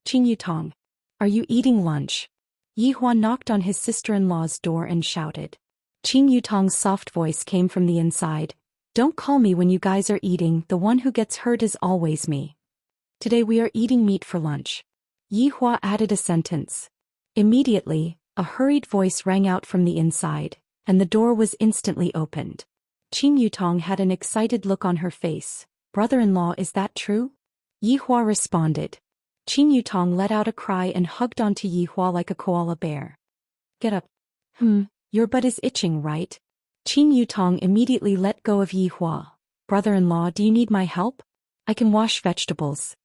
"Qingyutong, are you eating lunch?" Yihua knocked on his sister-in-law's door and shouted. Qingyutong's soft voice came from the inside. "Don't call me when you guys are eating. The one who gets hurt is always me. Today we are eating meat for lunch." Yihua added a sentence. Immediately, a hurried voice rang out from the inside, and the door was instantly opened. Qingyutong had an excited look on her face. "Brother-in-law, is that true?" Yihua responded. Qingyutong let out a cry and hugged onto Yihua like a koala bear. "Get up." Your butt is itching, right?" Qingyutong immediately let go of Yihua. "Brother-in-law, do you need my help? I can wash vegetables."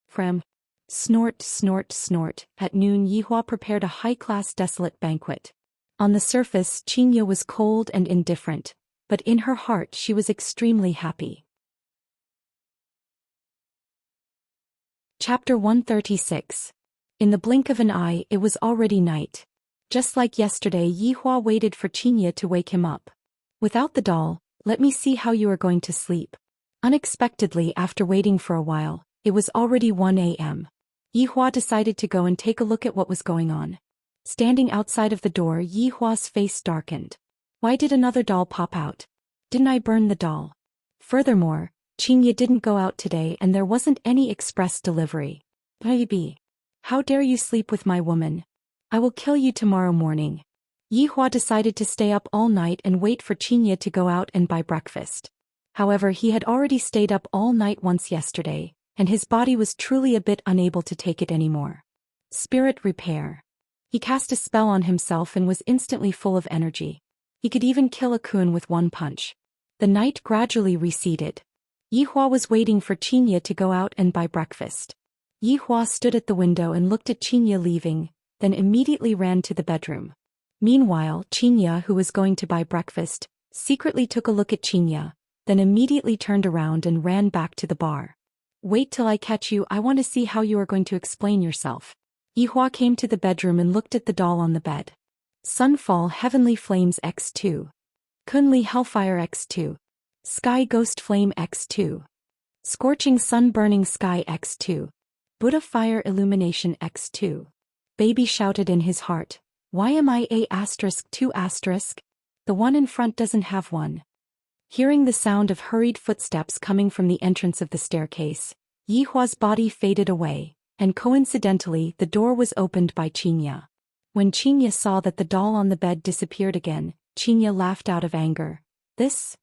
Frem. Snort, snort, snort. At noon, Yihua prepared a high-class desolate banquet. On the surface, Xianxia was cold and indifferent, but in her heart she was extremely happy. Chapter 136. In the blink of an eye, it was already night. Just like yesterday, Yihua waited for Xianxia to wake him up. "Without the doll, let me see how you are going to sleep." Unexpectedly, after waiting for a while, it was already 1 a.m. Yihua decided to go and take a look at what was going on. Standing outside of the door, Yihua's face darkened. Why did another doll pop out? Didn't I burn the doll? Furthermore, Xianxia didn't go out today and there wasn't any express delivery. Baby, how dare you sleep with my woman? I will kill you tomorrow morning. Yihua decided to stay up all night and wait for Xianxia to go out and buy breakfast. However, he had already stayed up all night once yesterday, and his body was truly a bit unable to take it anymore. Spirit repair. He cast a spell on himself and was instantly full of energy. He could even kill a kun with one punch. The night gradually receded. Yihua was waiting for Xianxia to go out and buy breakfast. Yihua stood at the window and looked at Xianxia leaving, then immediately ran to the bedroom. Meanwhile, Xianxia, who was going to buy breakfast, secretly took a look at Xianxia, then immediately turned around and ran back to the bar. Wait till I catch you, I want to see how you are going to explain yourself. Yihua came to the bedroom and looked at the doll on the bed. Sunfall Heavenly Flames X2. Kunli Hellfire X2. Sky Ghost Flame X2. Scorching Sun Burning Sky X2. Buddha Fire Illumination X2. Baby shouted in his heart, why am I A*2*? The one in front doesn't have one. Hearing the sound of hurried footsteps coming from the entrance of the staircase, Yihua's body faded away, and coincidentally the door was opened by Xianxia. When Xianxia saw that the doll on the bed disappeared again, Xianxia laughed out of anger. This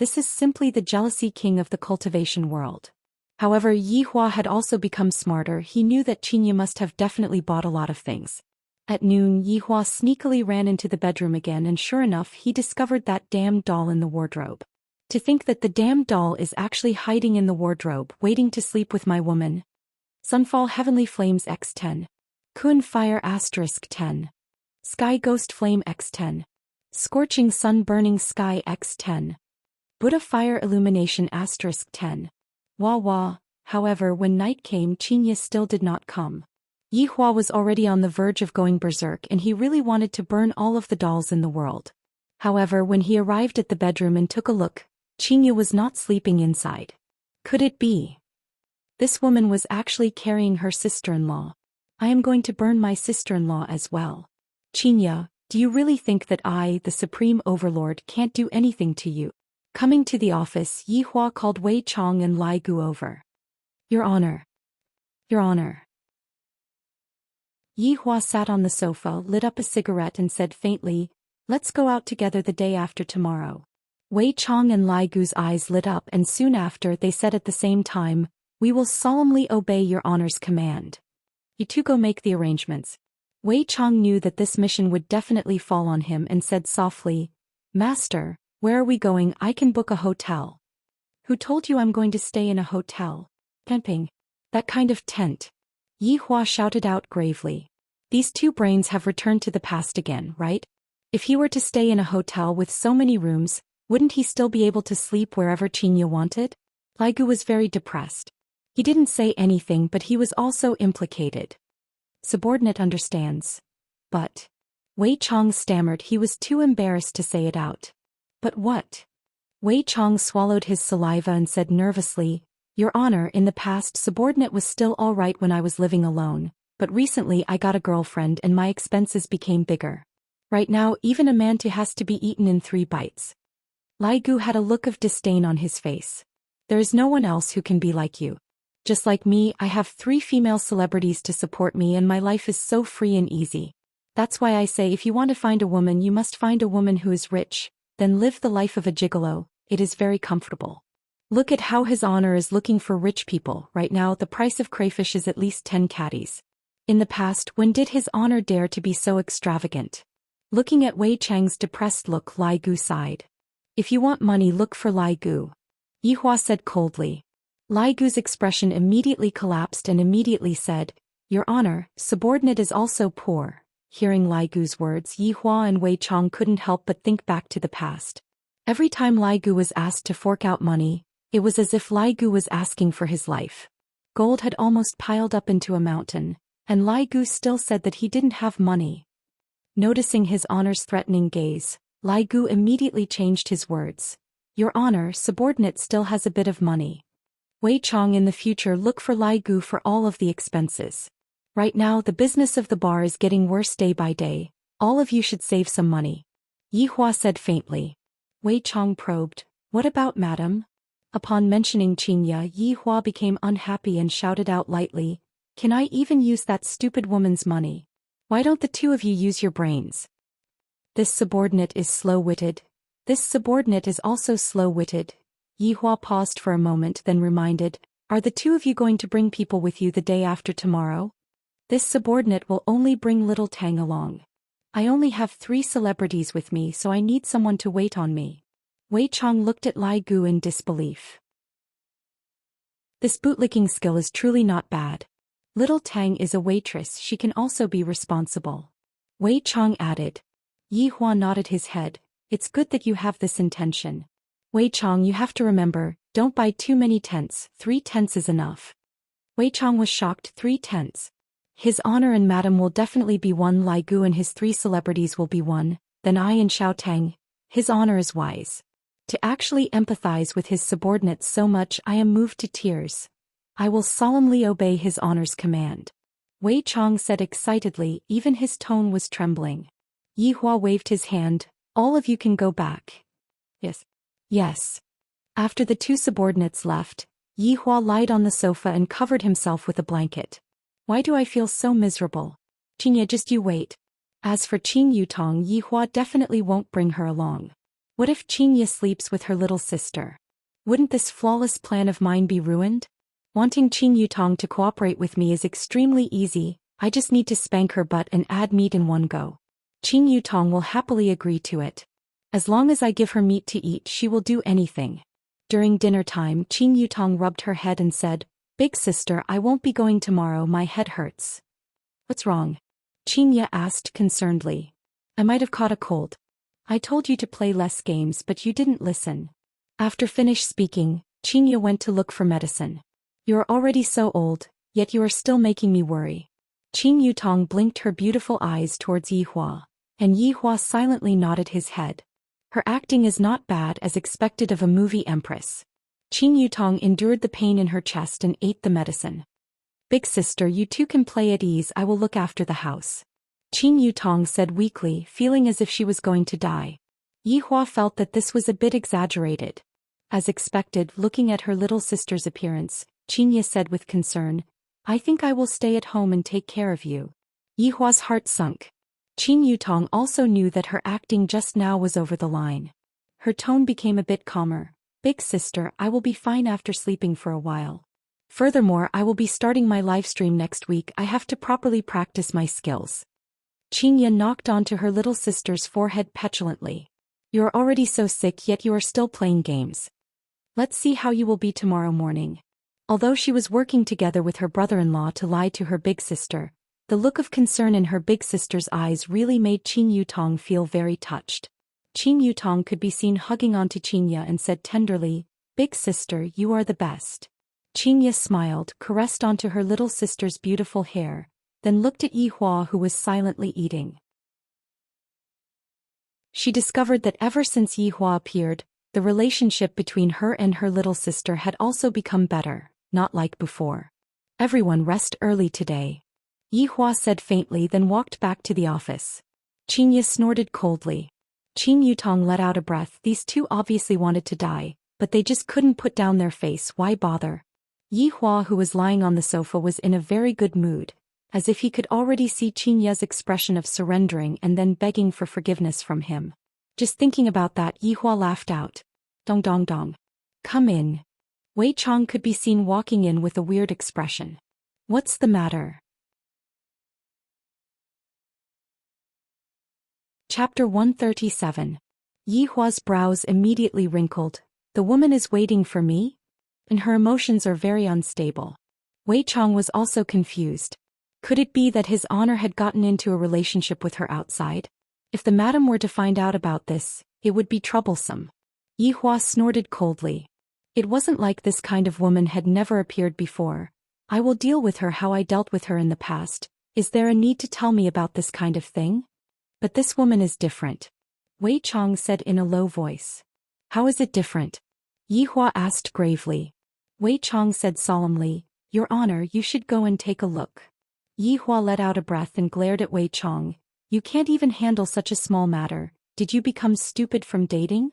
is simply the jealousy king of the cultivation world. However, Yihua had also become smarter. He knew that Xianxia must have definitely bought a lot of things. At noon, Yihua sneakily ran into the bedroom again, and sure enough he discovered that damned doll in the wardrobe. To think that the damned doll is actually hiding in the wardrobe, waiting to sleep with my woman. Sunfall Heavenly Flames X10. Kun Fire *10. Sky Ghost Flame X10. Scorching Sun Burning Sky X10. Buddha Fire Illumination *10. Wah wah. However, when night came, Xianxia still did not come. Yihua was already on the verge of going berserk, and he really wanted to burn all of the dolls in the world. However, when he arrived at the bedroom and took a look, Xianxia was not sleeping inside. Could it be? This woman was actually carrying her sister-in-law. I am going to burn my sister-in-law as well. Xianxia, do you really think that I, the Supreme Overlord, can't do anything to you? Coming to the office, Yihua called Wei Chong and Lai Gu over. Your Honor. Your Honor. Yihua sat on the sofa, lit up a cigarette and said faintly, let's go out together the day after tomorrow. Wei Chong and Lai Gu's eyes lit up, and soon after they said at the same time, we will solemnly obey your Honor's command. You two go make the arrangements. Wei Chong knew that this mission would definitely fall on him and said softly, Master, where are we going? I can book a hotel. Who told you I'm going to stay in a hotel? Camping. That kind of tent. Yihua shouted out gravely. These two brains have returned to the past again, right? If he were to stay in a hotel with so many rooms, wouldn't he still be able to sleep wherever Xianxia wanted? Lai Gu was very depressed. He didn't say anything, but he was also implicated. Subordinate understands. But Wei Chong stammered. He was too embarrassed to say it out. But what? Wei Chong swallowed his saliva and said nervously, Your Honor, in the past subordinate was still all right when I was living alone, but recently I got a girlfriend and my expenses became bigger. Right now even a man too has to be eaten in 3 bites. Lai Gu had a look of disdain on his face. There is no one else who can be like you. Just like me, I have 3 female celebrities to support me and my life is so free and easy. That's why I say if you want to find a woman, you must find a woman who is rich, then live the life of a gigolo. It is very comfortable. Look at how His Honor is looking for rich people. Right now the price of crayfish is at least 10 caddies. In the past, when did His Honor dare to be so extravagant? Looking at Wei Chang's depressed look, Lai Gu sighed. If you want money, look for Lai Gu. Yihua said coldly. Lai Gu's expression immediately collapsed and immediately said, Your Honor, subordinate is also poor. Hearing Lai Gu's words, Yihua and Wei Chong couldn't help but think back to the past. Every time Lai Gu was asked to fork out money, it was as if Lai Gu was asking for his life. Gold had almost piled up into a mountain, and Lai Gu still said that he didn't have money. Noticing His Honor's threatening gaze, Lai Gu immediately changed his words. Your Honor, subordinate still has a bit of money. Wei Chong, in the future look for Lai Gu for all of the expenses. Right now the business of the bar is getting worse day by day. All of you should save some money. Yihua said faintly. Wei Chong probed, What about madam? Upon mentioning Xianxia, Yihua became unhappy and shouted out lightly, Can I even use that stupid woman's money? Why don't the two of you use your brains? This subordinate is slow-witted. This subordinate is also slow-witted. Yi Hua paused for a moment then reminded, "Are the two of you going to bring people with you the day after tomorrow? This subordinate will only bring little Tang along. I only have 3 celebrities with me, so I need someone to wait on me." Wei Chong looked at Lai Gu in disbelief. "This bootlicking skill is truly not bad. Little Tang is a waitress, she can also be responsible." Wei Chong added. Yi Hua nodded his head. "It's good that you have this intention. Wei Chong, you have to remember, don't buy too many tents, 3 tents is enough." Wei Chong was shocked. 3 tents. His honor and madam will definitely be 1, Lai Gu and his 3 celebrities will be 1, then I and Xiao Tang. His honor is wise. To actually empathize with his subordinates so much, I am moved to tears. I will solemnly obey his honor's command." Wei Chong said excitedly, even his tone was trembling. Yi Hua waved his hand. "All of you can go back." "Yes. Yes." After the 2 subordinates left, Yi Hua lied on the sofa and covered himself with a blanket. "Why do I feel so miserable? Qingye, just you wait. As for Qing Yutong, Yi Hua definitely won't bring her along. What if Qingye sleeps with her little sister? Wouldn't this flawless plan of mine be ruined? Wanting Qing Yutong to cooperate with me is extremely easy, I just need to spank her butt and add meat in one go. Qing Yutong will happily agree to it. As long as I give her meat to eat, she will do anything." During dinner time, Qing Yutong rubbed her head and said, "Big sister, I won't be going tomorrow, my head hurts." "What's wrong?" Qingye asked concernedly. "I might have caught a cold. I told you to play less games but you didn't listen." After finished speaking, Qingye went to look for medicine. "You're already so old, yet you are still making me worry." Qing Yutong blinked her beautiful eyes towards Yi Hua, and Yi Hua silently nodded his head. Her acting is not bad as expected of a movie empress. Qing Yutong endured the pain in her chest and ate the medicine. "Big sister, you two can play at ease, I will look after the house." Qing Yutong said weakly, feeling as if she was going to die. Yi Hua felt that this was a bit exaggerated. As expected, looking at her little sister's appearance, Qingye said with concern, "I think I will stay at home and take care of you." Yi Hua's heart sunk. Qing Yutong also knew that her acting just now was over the line. Her tone became a bit calmer. "Big sister, I will be fine after sleeping for a while. Furthermore, I will be starting my livestream next week, I have to properly practice my skills." Qingye knocked onto her little sister's forehead petulantly. "You're already so sick yet you are still playing games. Let's see how you will be tomorrow morning." Although she was working together with her brother-in-law to lie to her big sister, the look of concern in her big sister's eyes really made Qing Yutong feel very touched. Qing Yutong could be seen hugging onto Qingye and said tenderly, "Big sister, you are the best." Qingye smiled, caressed onto her little sister's beautiful hair, then looked at Yi Hua who was silently eating. She discovered that ever since Yi Hua appeared, the relationship between her and her little sister had also become better, not like before. "Everyone rest early today," Yi Hua said faintly, then walked back to the office. Qingye snorted coldly. Qing Yutong let out a breath. These two obviously wanted to die, but they just couldn't put down their face, why bother? Yi Hua, who was lying on the sofa, was in a very good mood, as if he could already see Qingye's expression of surrendering and then begging for forgiveness from him. Just thinking about that, Yi Hua laughed out. "Dong dong dong. Come in." Wei Chong could be seen walking in with a weird expression. "What's the matter?" Chapter 137. Yi Hua's brows immediately wrinkled. "The woman is waiting for me?" And her emotions are very unstable. Wei Chong was also confused. Could it be that his honor had gotten into a relationship with her outside? If the madam were to find out about this, it would be troublesome. Yi Hua snorted coldly. "It wasn't like this kind of woman had never appeared before. I will deal with her how I dealt with her in the past. Is there a need to tell me about this kind of thing? But this woman is different," Wei Chong said in a low voice. "How is it different?" Yi Hua asked gravely. Wei Chong said solemnly, "Your Honor, you should go and take a look." Yi Hua let out a breath and glared at Wei Chong. "You can't even handle such a small matter. Did you become stupid from dating?"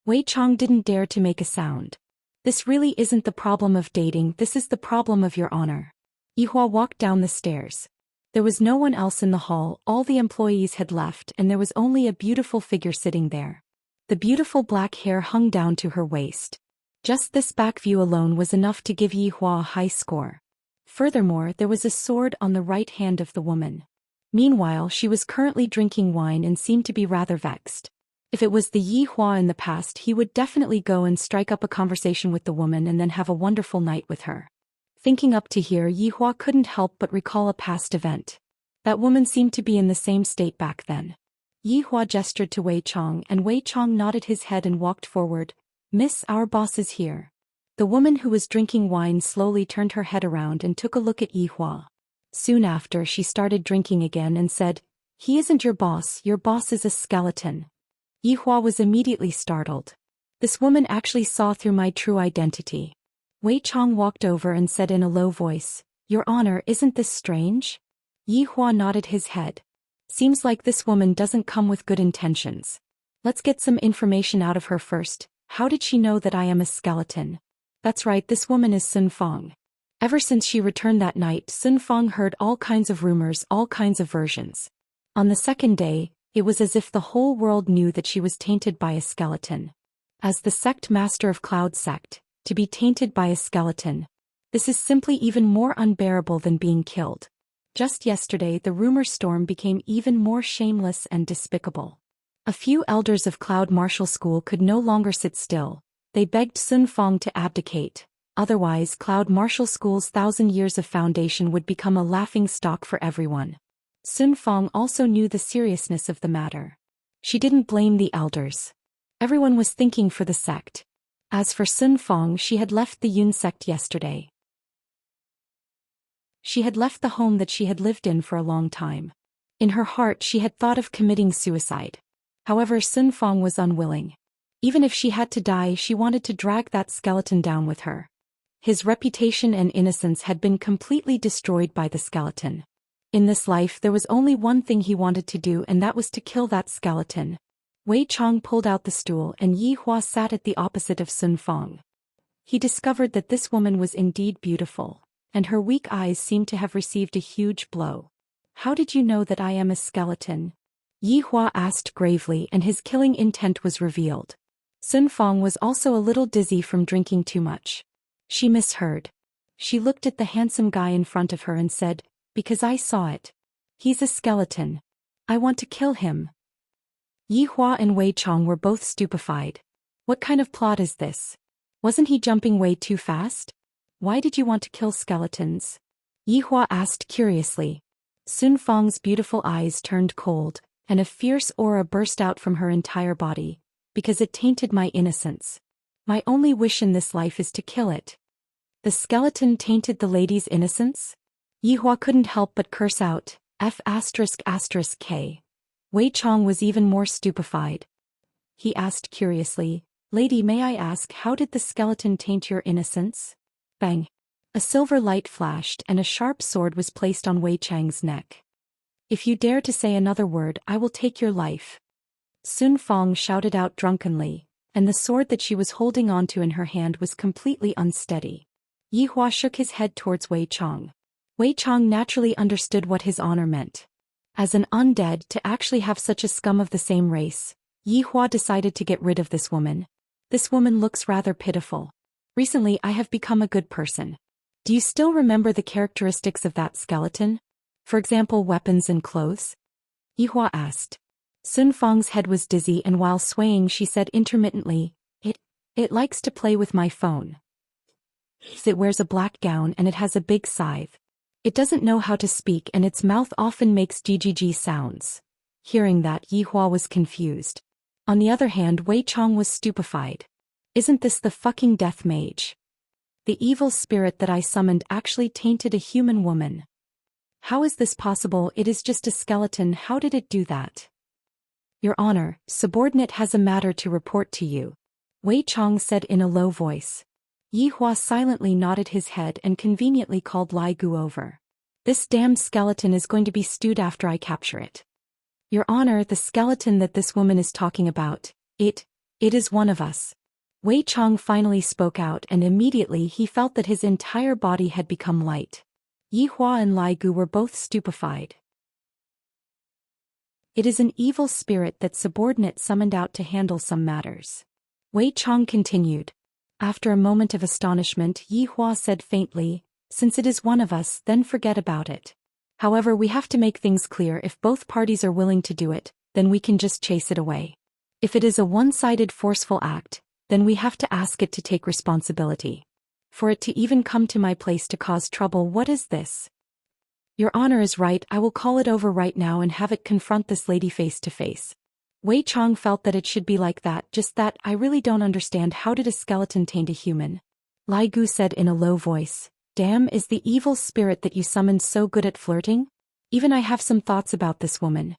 Wei Chong didn't dare to make a sound. "This really isn't the problem of dating, this is the problem of Your Honor." Yi Hua walked down the stairs. There was no one else in the hall, all the employees had left and there was only a beautiful figure sitting there. The beautiful black hair hung down to her waist. Just this back view alone was enough to give Yi Hua a high score. Furthermore, there was a sword on the right hand of the woman. Meanwhile, she was currently drinking wine and seemed to be rather vexed. If it was the Yi Hua in the past, he would definitely go and strike up a conversation with the woman and then have a wonderful night with her. Thinking up to here, Yi Hua couldn't help but recall a past event. That woman seemed to be in the same state back then. Yi Hua gestured to Wei Chong, and Wei Chong nodded his head and walked forward. "Miss, our boss is here." The woman who was drinking wine slowly turned her head around and took a look at Yi Hua. Soon after, she started drinking again and said, "He isn't your boss is a skeleton." Yi Hua was immediately startled. This woman actually saw through my true identity. Wei Chong walked over and said in a low voice, "Your Honor, isn't this strange?" Yi Hua nodded his head. "Seems like this woman doesn't come with good intentions. Let's get some information out of her first. How did she know that I am a skeleton?" "That's right, this woman is Sun Fong." Ever since she returned that night, Sun Fong heard all kinds of rumors, all kinds of versions. On the second day, it was as if the whole world knew that she was tainted by a skeleton. As the sect master of Cloud Sect, to be tainted by a skeleton. This is simply even more unbearable than being killed. Just yesterday, the rumor storm became even more shameless and despicable. A few elders of Cloud Martial School could no longer sit still. They begged Sun Fong to abdicate. Otherwise, Cloud Martial School's 1,000 years of foundation would become a laughingstock for everyone. Sun Fong also knew the seriousness of the matter. She didn't blame the elders. Everyone was thinking for the sect. As for Sun Fong, she had left the Yun sect yesterday. She had left the home that she had lived in for a long time. In her heart, she had thought of committing suicide. However, Sun Fong was unwilling. Even if she had to die, she wanted to drag that skeleton down with her. His reputation and innocence had been completely destroyed by the skeleton. In this life, there was only one thing he wanted to do, and that was to kill that skeleton. Wei Chong pulled out the stool, and Yi Hua sat at the opposite of Sun Fong. He discovered that this woman was indeed beautiful, and her weak eyes seemed to have received a huge blow. "How did you know that I am a skeleton?" Yi Hua asked gravely, and his killing intent was revealed. Sun Fong was also a little dizzy from drinking too much. She misheard. She looked at the handsome guy in front of her and said, "Because I saw it. He's a skeleton. I want to kill him." Yi Hua and Wei Chong were both stupefied. What kind of plot is this? Wasn't he jumping way too fast? Why did you want to kill skeletons? Yi Hua asked curiously. Sun Fong's beautiful eyes turned cold, and a fierce aura burst out from her entire body, because it tainted my innocence. My only wish in this life is to kill it. The skeleton tainted the lady's innocence? Yi Hua couldn't help but curse out, F***K. Wei Chong was even more stupefied. He asked curiously, "Lady, may I ask, how did the skeleton taint your innocence?" Bang! A silver light flashed and a sharp sword was placed on Wei Chang's neck. "If you dare to say another word, I will take your life." Sun Fong shouted out drunkenly, and the sword that she was holding onto in her hand was completely unsteady. Yi Hua shook his head towards Wei Chong. Wei Chong naturally understood what his honor meant. As an undead, to actually have such a scum of the same race, Yi Hua decided to get rid of this woman. This woman looks rather pitiful. Recently I have become a good person. Do you still remember the characteristics of that skeleton? For example, weapons and clothes? Yi Hua asked. Sun Fong's head was dizzy, and while swaying she said intermittently, It likes to play with my phone. It wears a black gown and it has a big scythe. It doesn't know how to speak and its mouth often makes GGG sounds." Hearing that, Yi Hua was confused. On the other hand, Wei Chong was stupefied. "Isn't this the fucking death mage? The evil spirit that I summoned actually tainted a human woman. How is this possible? It is just a skeleton. How did it do that?" "Your Honor, subordinate has a matter to report to you," Wei Chong said in a low voice. Yi Hua silently nodded his head and conveniently called Lai Gu over. "This damned skeleton is going to be stewed after I capture it." "Your Honor, the skeleton that this woman is talking about, it is one of us." Wei Chong finally spoke out, and immediately he felt that his entire body had become light. Yi Hua and Lai Gu were both stupefied. "It is an evil spirit that subordinate summoned out to handle some matters," Wei Chong continued. After a moment of astonishment, Yi Hua said faintly, "Since it is one of us, then forget about it. However, we have to make things clear. If both parties are willing to do it, then we can just chase it away. If it is a one-sided forceful act, then we have to ask it to take responsibility. For it to even come to my place to cause trouble, what is this?" "Your Honor is right. I will call it over right now and have it confront this lady face to face." Wei Chong felt that it should be like that, just that. "I really don't understand, how did a skeleton taint a human?" Lai Gu said in a low voice. "Damn, is the evil spirit that you summoned so good at flirting? Even I have some thoughts about this woman."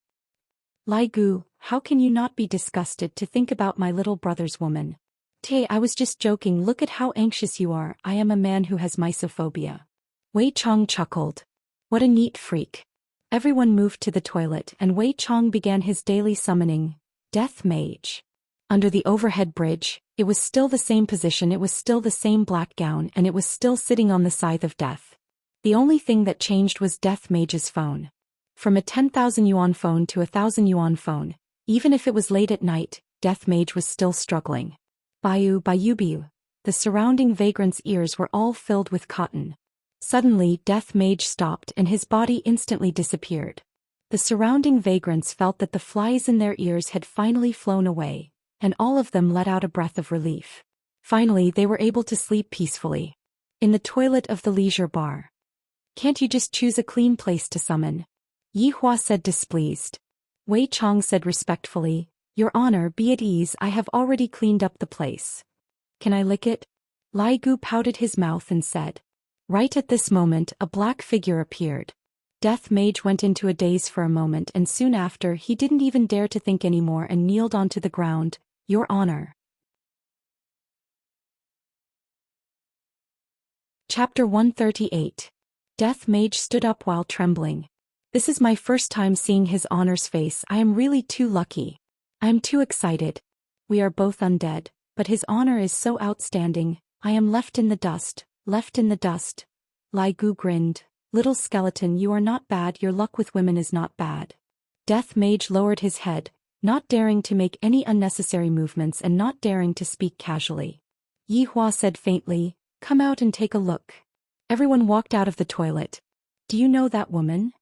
"Lai Gu, how can you not be disgusted to think about my little brother's woman?" "Tay, I was just joking. Look at how anxious you are. I am a man who has mysophobia." Wei Chong chuckled. What a neat freak. Everyone moved to the toilet and Wei Chong began his daily summoning. Death Mage. Under the overhead bridge, it was still the same position, it was still the same black gown, and it was still sitting on the scythe of death. The only thing that changed was Death Mage's phone. From a 10,000 yuan phone to a 1,000 yuan phone, even if it was late at night, Death Mage was still struggling. Bayu Biu. The surrounding vagrant's ears were all filled with cotton. Suddenly, Death Mage stopped and his body instantly disappeared. The surrounding vagrants felt that the flies in their ears had finally flown away, and all of them let out a breath of relief. Finally, they were able to sleep peacefully. In the toilet of the leisure bar. "Can't you just choose a clean place to summon?" Yi Hua said displeased. Wei Chong said respectfully, "Your Honor, be at ease, I have already cleaned up the place." "Can I lick it?" Lai Gu pouted his mouth and said. Right at this moment, a black figure appeared. Death Mage went into a daze for a moment and soon after he didn't even dare to think anymore and kneeled onto the ground. "Your Honor." Chapter 138. Death Mage stood up while trembling. "This is my first time seeing His Honor's face. I am really too lucky. I am too excited. We are both undead, but His Honor is so outstanding. I am left in the dust. Left in the dust." Lai Gu grinned. "Little skeleton, you are not bad, your luck with women is not bad." Death Mage lowered his head, not daring to make any unnecessary movements and not daring to speak casually. Yi Hua said faintly, "Come out and take a look." Everyone walked out of the toilet. "Do you know that woman?"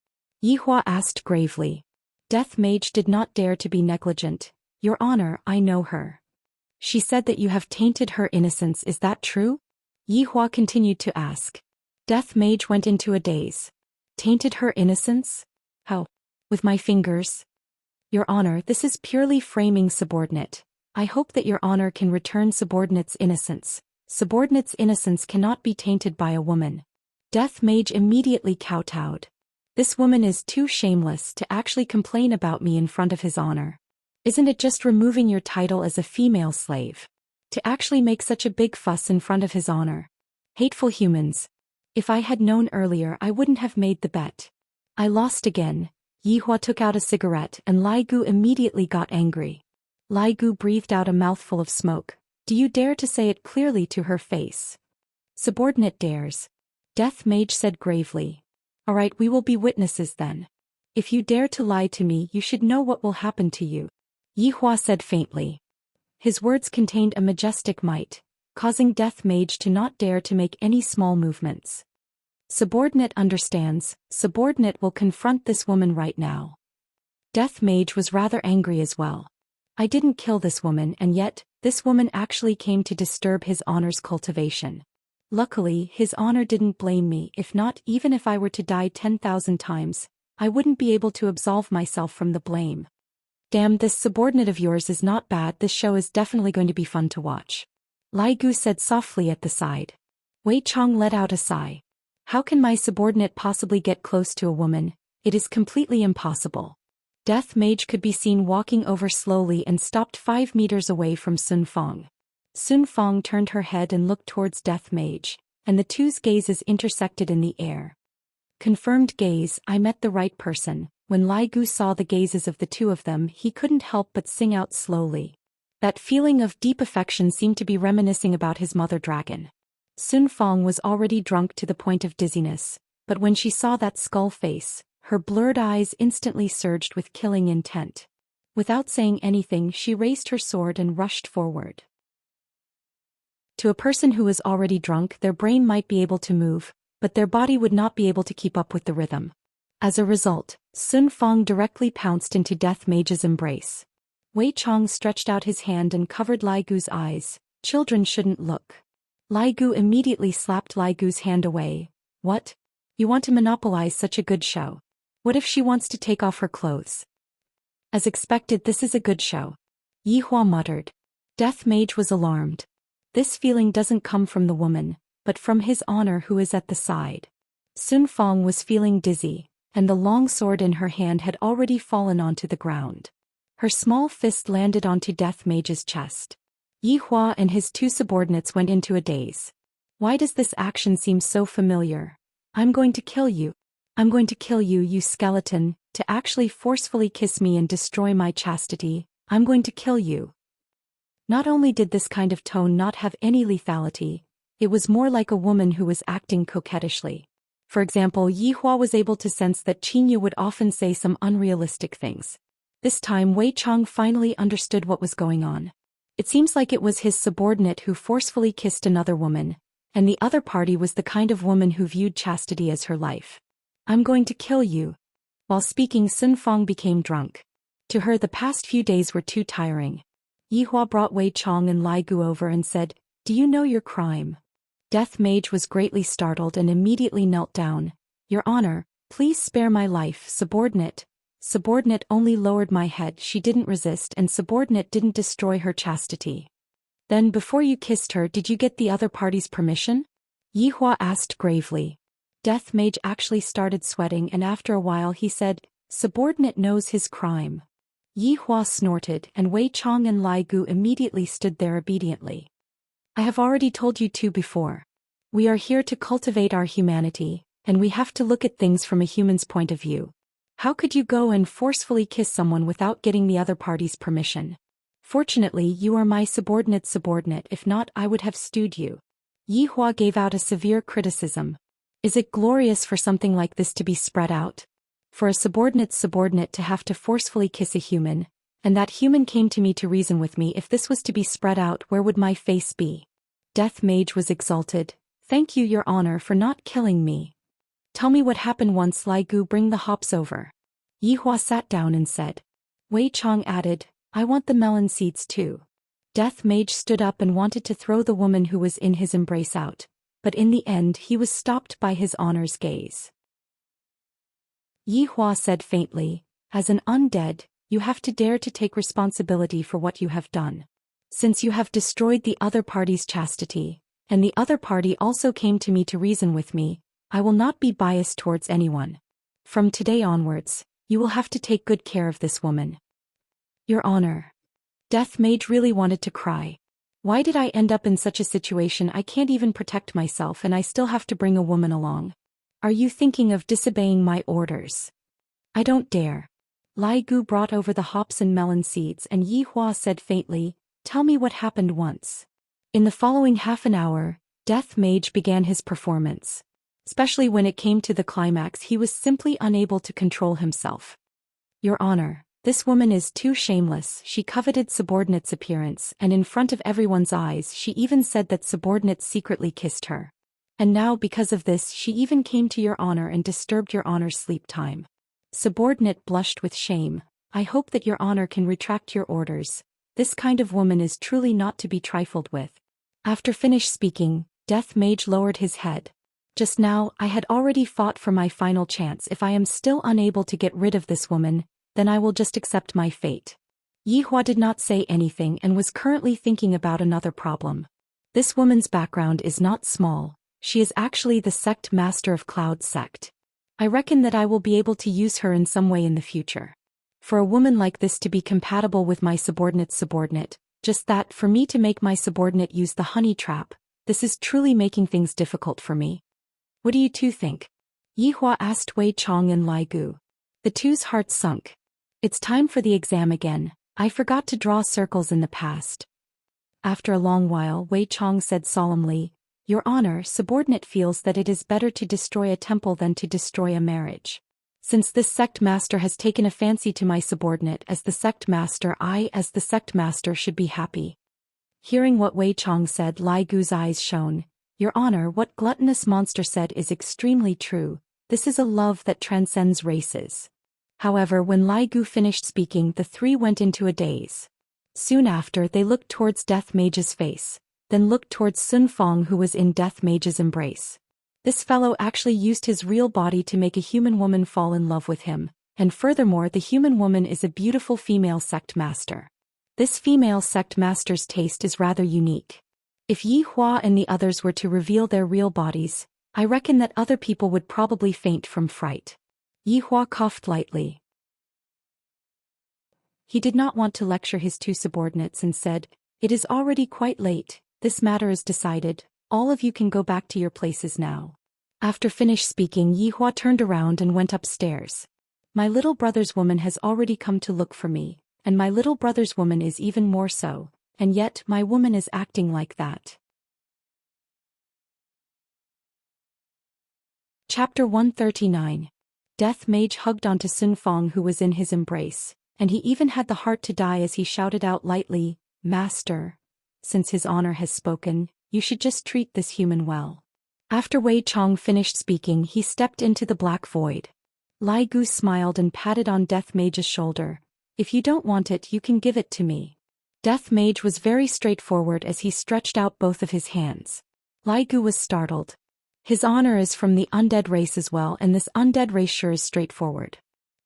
Yi Hua asked gravely. Death Mage did not dare to be negligent. "Your Honor, I know her. She said that you have tainted her innocence, is that true?" Yi Hua continued to ask. Death Mage went into a daze. "Tainted her innocence? How? With my fingers?" "Your Honor, this is purely framing subordinate. I hope that Your Honor can return subordinate's innocence. Subordinate's innocence cannot be tainted by a woman." Death Mage immediately kowtowed. "This woman is too shameless to actually complain about me in front of His Honor. Isn't it just removing your title as a female slave? To actually make such a big fuss in front of His Honor. Hateful humans. If I had known earlier, I wouldn't have made the bet. I lost again." Yi Hua took out a cigarette and Lai Gu immediately got angry. Lai Gu breathed out a mouthful of smoke. "Do you dare to say it clearly to her face?" "Subordinate dares." Death Mage said gravely. "All right, we will be witnesses then. If you dare to lie to me, you should know what will happen to you." Yi Hua said faintly. His words contained a majestic might, causing Death Mage to not dare to make any small movements. "Subordinate understands, subordinate will confront this woman right now." Death Mage was rather angry as well. "I didn't kill this woman, and yet, this woman actually came to disturb His Honor's cultivation. Luckily, His Honor didn't blame me. If not, even if I were to die 10,000 times, I wouldn't be able to absolve myself from the blame. Damn, this subordinate of yours is not bad. This show is definitely going to be fun to watch." Lai Gu said softly at the side. Wei Chong let out a sigh. "How can my subordinate possibly get close to a woman? It is completely impossible." Death Mage could be seen walking over slowly and stopped 5 meters away from Sun Fong. Sun Fong turned her head and looked towards Death Mage, and the two's gazes intersected in the air. Confirmed gaze, I met the right person. When Lai Gu saw the gazes of the two of them, he couldn't help but sing out slowly. That feeling of deep affection seemed to be reminiscing about his mother dragon. Sun Fong was already drunk to the point of dizziness, but when she saw that skull face, her blurred eyes instantly surged with killing intent. Without saying anything, she raised her sword and rushed forward. To a person who is already drunk, their brain might be able to move, but their body would not be able to keep up with the rhythm. As a result, Sun Fang directly pounced into Death Mage's embrace. Wei Chong stretched out his hand and covered Lai Gu's eyes. Children shouldn't look. Lai Gu immediately slapped Lai Gu's hand away. What? You want to monopolize such a good show? What if she wants to take off her clothes? As expected, this is a good show. Yi Hua muttered. Death Mage was alarmed. This feeling doesn't come from the woman, but from his honor who is at the side. Sun Fang was feeling dizzy, and the long sword in her hand had already fallen onto the ground. Her small fist landed onto Death Mage's chest. Yi Hua and his two subordinates went into a daze. Why does this action seem so familiar? I'm going to kill you. I'm going to kill you, you skeleton, to actually forcefully kiss me and destroy my chastity. I'm going to kill you. Not only did this kind of tone not have any lethality, it was more like a woman who was acting coquettishly. For example, Yi Hua was able to sense that Qingyu would often say some unrealistic things. This time Wei Chong finally understood what was going on. It seems like it was his subordinate who forcefully kissed another woman, and the other party was the kind of woman who viewed chastity as her life. I'm going to kill you. While speaking, Sun Fang became drunk. To her, the past few days were too tiring. Yi Hua brought Wei Chong and Lai Gu over and said, Do you know your crime? Death Mage was greatly startled and immediately knelt down. Your Honor, please spare my life, subordinate. Subordinate only lowered my head, she didn't resist, and subordinate didn't destroy her chastity. Then before you kissed her, did you get the other party's permission? Yi Hua asked gravely. Death Mage actually started sweating, and after a while he said, Subordinate knows his crime. Yi Hua snorted, and Wei Chong and Lai Gu immediately stood there obediently. I have already told you two before. We are here to cultivate our humanity, and we have to look at things from a human's point of view. How could you go and forcefully kiss someone without getting the other party's permission? Fortunately, you are my subordinate. If not, I would have stewed you. Yi Hua gave out a severe criticism. Is it glorious for something like this to be spread out? For a subordinate's subordinate to have to forcefully kiss a human, and that human came to me to reason with me. If this was to be spread out, where would my face be? Death Mage was exalted. Thank you, Your Honor, for not killing me. Tell me what happened once. Lai Gu, bring the hops over. Yi Hua sat down and said. Wei Chong added, I want the melon seeds too. Death Mage stood up and wanted to throw the woman who was in his embrace out, but in the end he was stopped by his Honor's gaze. Yi Hua said faintly, As an undead, you have to dare to take responsibility for what you have done. Since you have destroyed the other party's chastity, and the other party also came to me to reason with me, I will not be biased towards anyone. From today onwards, you will have to take good care of this woman. Your Honor. Death Mage really wanted to cry. Why did I end up in such a situation? I can't even protect myself and I still have to bring a woman along. Are you thinking of disobeying my orders? I don't dare. Lai Gu brought over the hops and melon seeds, and Yi Hua said faintly, Tell me what happened once. In the following half an hour, Death Mage began his performance. Especially when it came to the climax, he was simply unable to control himself. Your Honor, this woman is too shameless. She coveted subordinate's appearance, and in front of everyone's eyes she even said that subordinate secretly kissed her. And now because of this she even came to Your Honor and disturbed Your Honor's sleep time. Subordinate blushed with shame. I hope that Your Honor can retract your orders. This kind of woman is truly not to be trifled with. After finished speaking, Death Mage lowered his head. Just now, I had already fought for my final chance. If I am still unable to get rid of this woman, then I will just accept my fate. Yi Hua did not say anything and was currently thinking about another problem. This woman's background is not small. She is actually the sect master of Cloud Sect. I reckon that I will be able to use her in some way in the future. For a woman like this to be compatible with my subordinate's subordinate, just that for me to make my subordinate use the honey trap, this is truly making things difficult for me. What do you two think? Yi Hua asked Wei Chong and Lai Gu. The two's hearts sunk. It's time for the exam again. I forgot to draw circles in the past. After a long while, Wei Chong said solemnly, Your Honor, subordinate feels that it is better to destroy a temple than to destroy a marriage. Since this sect master has taken a fancy to my subordinate as the sect master, I as the sect master should be happy. Hearing what Wei Chong said, Lai Gu's eyes shone. Your Honor, what gluttonous monster said is extremely true. This is a love that transcends races. However, when Lai Gu finished speaking, the three went into a daze. Soon after, they looked towards Death Mage's face, then looked towards Sun Fong, who was in Death Mage's embrace. This fellow actually used his real body to make a human woman fall in love with him, and furthermore, the human woman is a beautiful female sect master. This female sect master's taste is rather unique. If Yi Hua and the others were to reveal their real bodies, I reckon that other people would probably faint from fright. Yi Hua coughed lightly. He did not want to lecture his two subordinates and said, "It is already quite late, this matter is decided, all of you can go back to your places now." After finished speaking, Yi Hua turned around and went upstairs. My little brother's woman has already come to look for me, and my little brother's woman is even more so, and yet my woman is acting like that. Chapter 139. Death Mage hugged onto Sun Fong, who was in his embrace, and he even had the heart to die as he shouted out lightly, "Master, since his honor has spoken, you should just treat this human well." After Wei Chong finished speaking, he stepped into the black void. Lai Gu smiled and patted on Death Mage's shoulder. "If you don't want it, you can give it to me." Death Mage was very straightforward as he stretched out both of his hands. Lai Gu was startled. His honor is from the undead race as well, and this undead race sure is straightforward.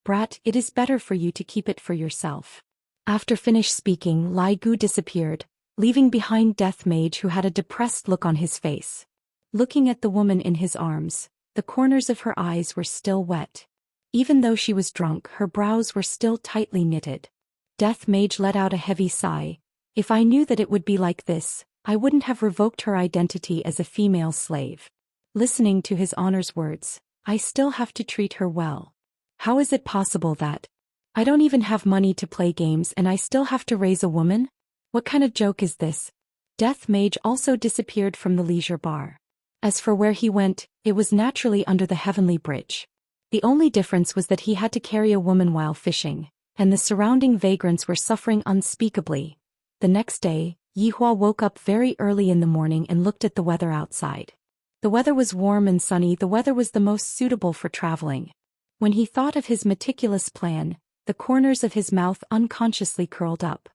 "Brat, it is better for you to keep it for yourself." After finished speaking, Lai Gu disappeared, leaving behind Death Mage, who had a depressed look on his face. Looking at the woman in his arms, the corners of her eyes were still wet. Even though she was drunk, her brows were still tightly knitted. Death Mage let out a heavy sigh. "If I knew that it would be like this, I wouldn't have revoked her identity as a female slave." Listening to his honor's words, "I still have to treat her well. How is it possible that I don't even have money to play games and I still have to raise a woman? What kind of joke is this?" Death Mage also disappeared from the leisure bar. As for where he went, it was naturally under the Heavenly Bridge. The only difference was that he had to carry a woman while fishing, and the surrounding vagrants were suffering unspeakably. The next day, Yi Hua woke up very early in the morning and looked at the weather outside. The weather was warm and sunny. The weather was the most suitable for traveling. When he thought of his meticulous plan, the corners of his mouth unconsciously curled up.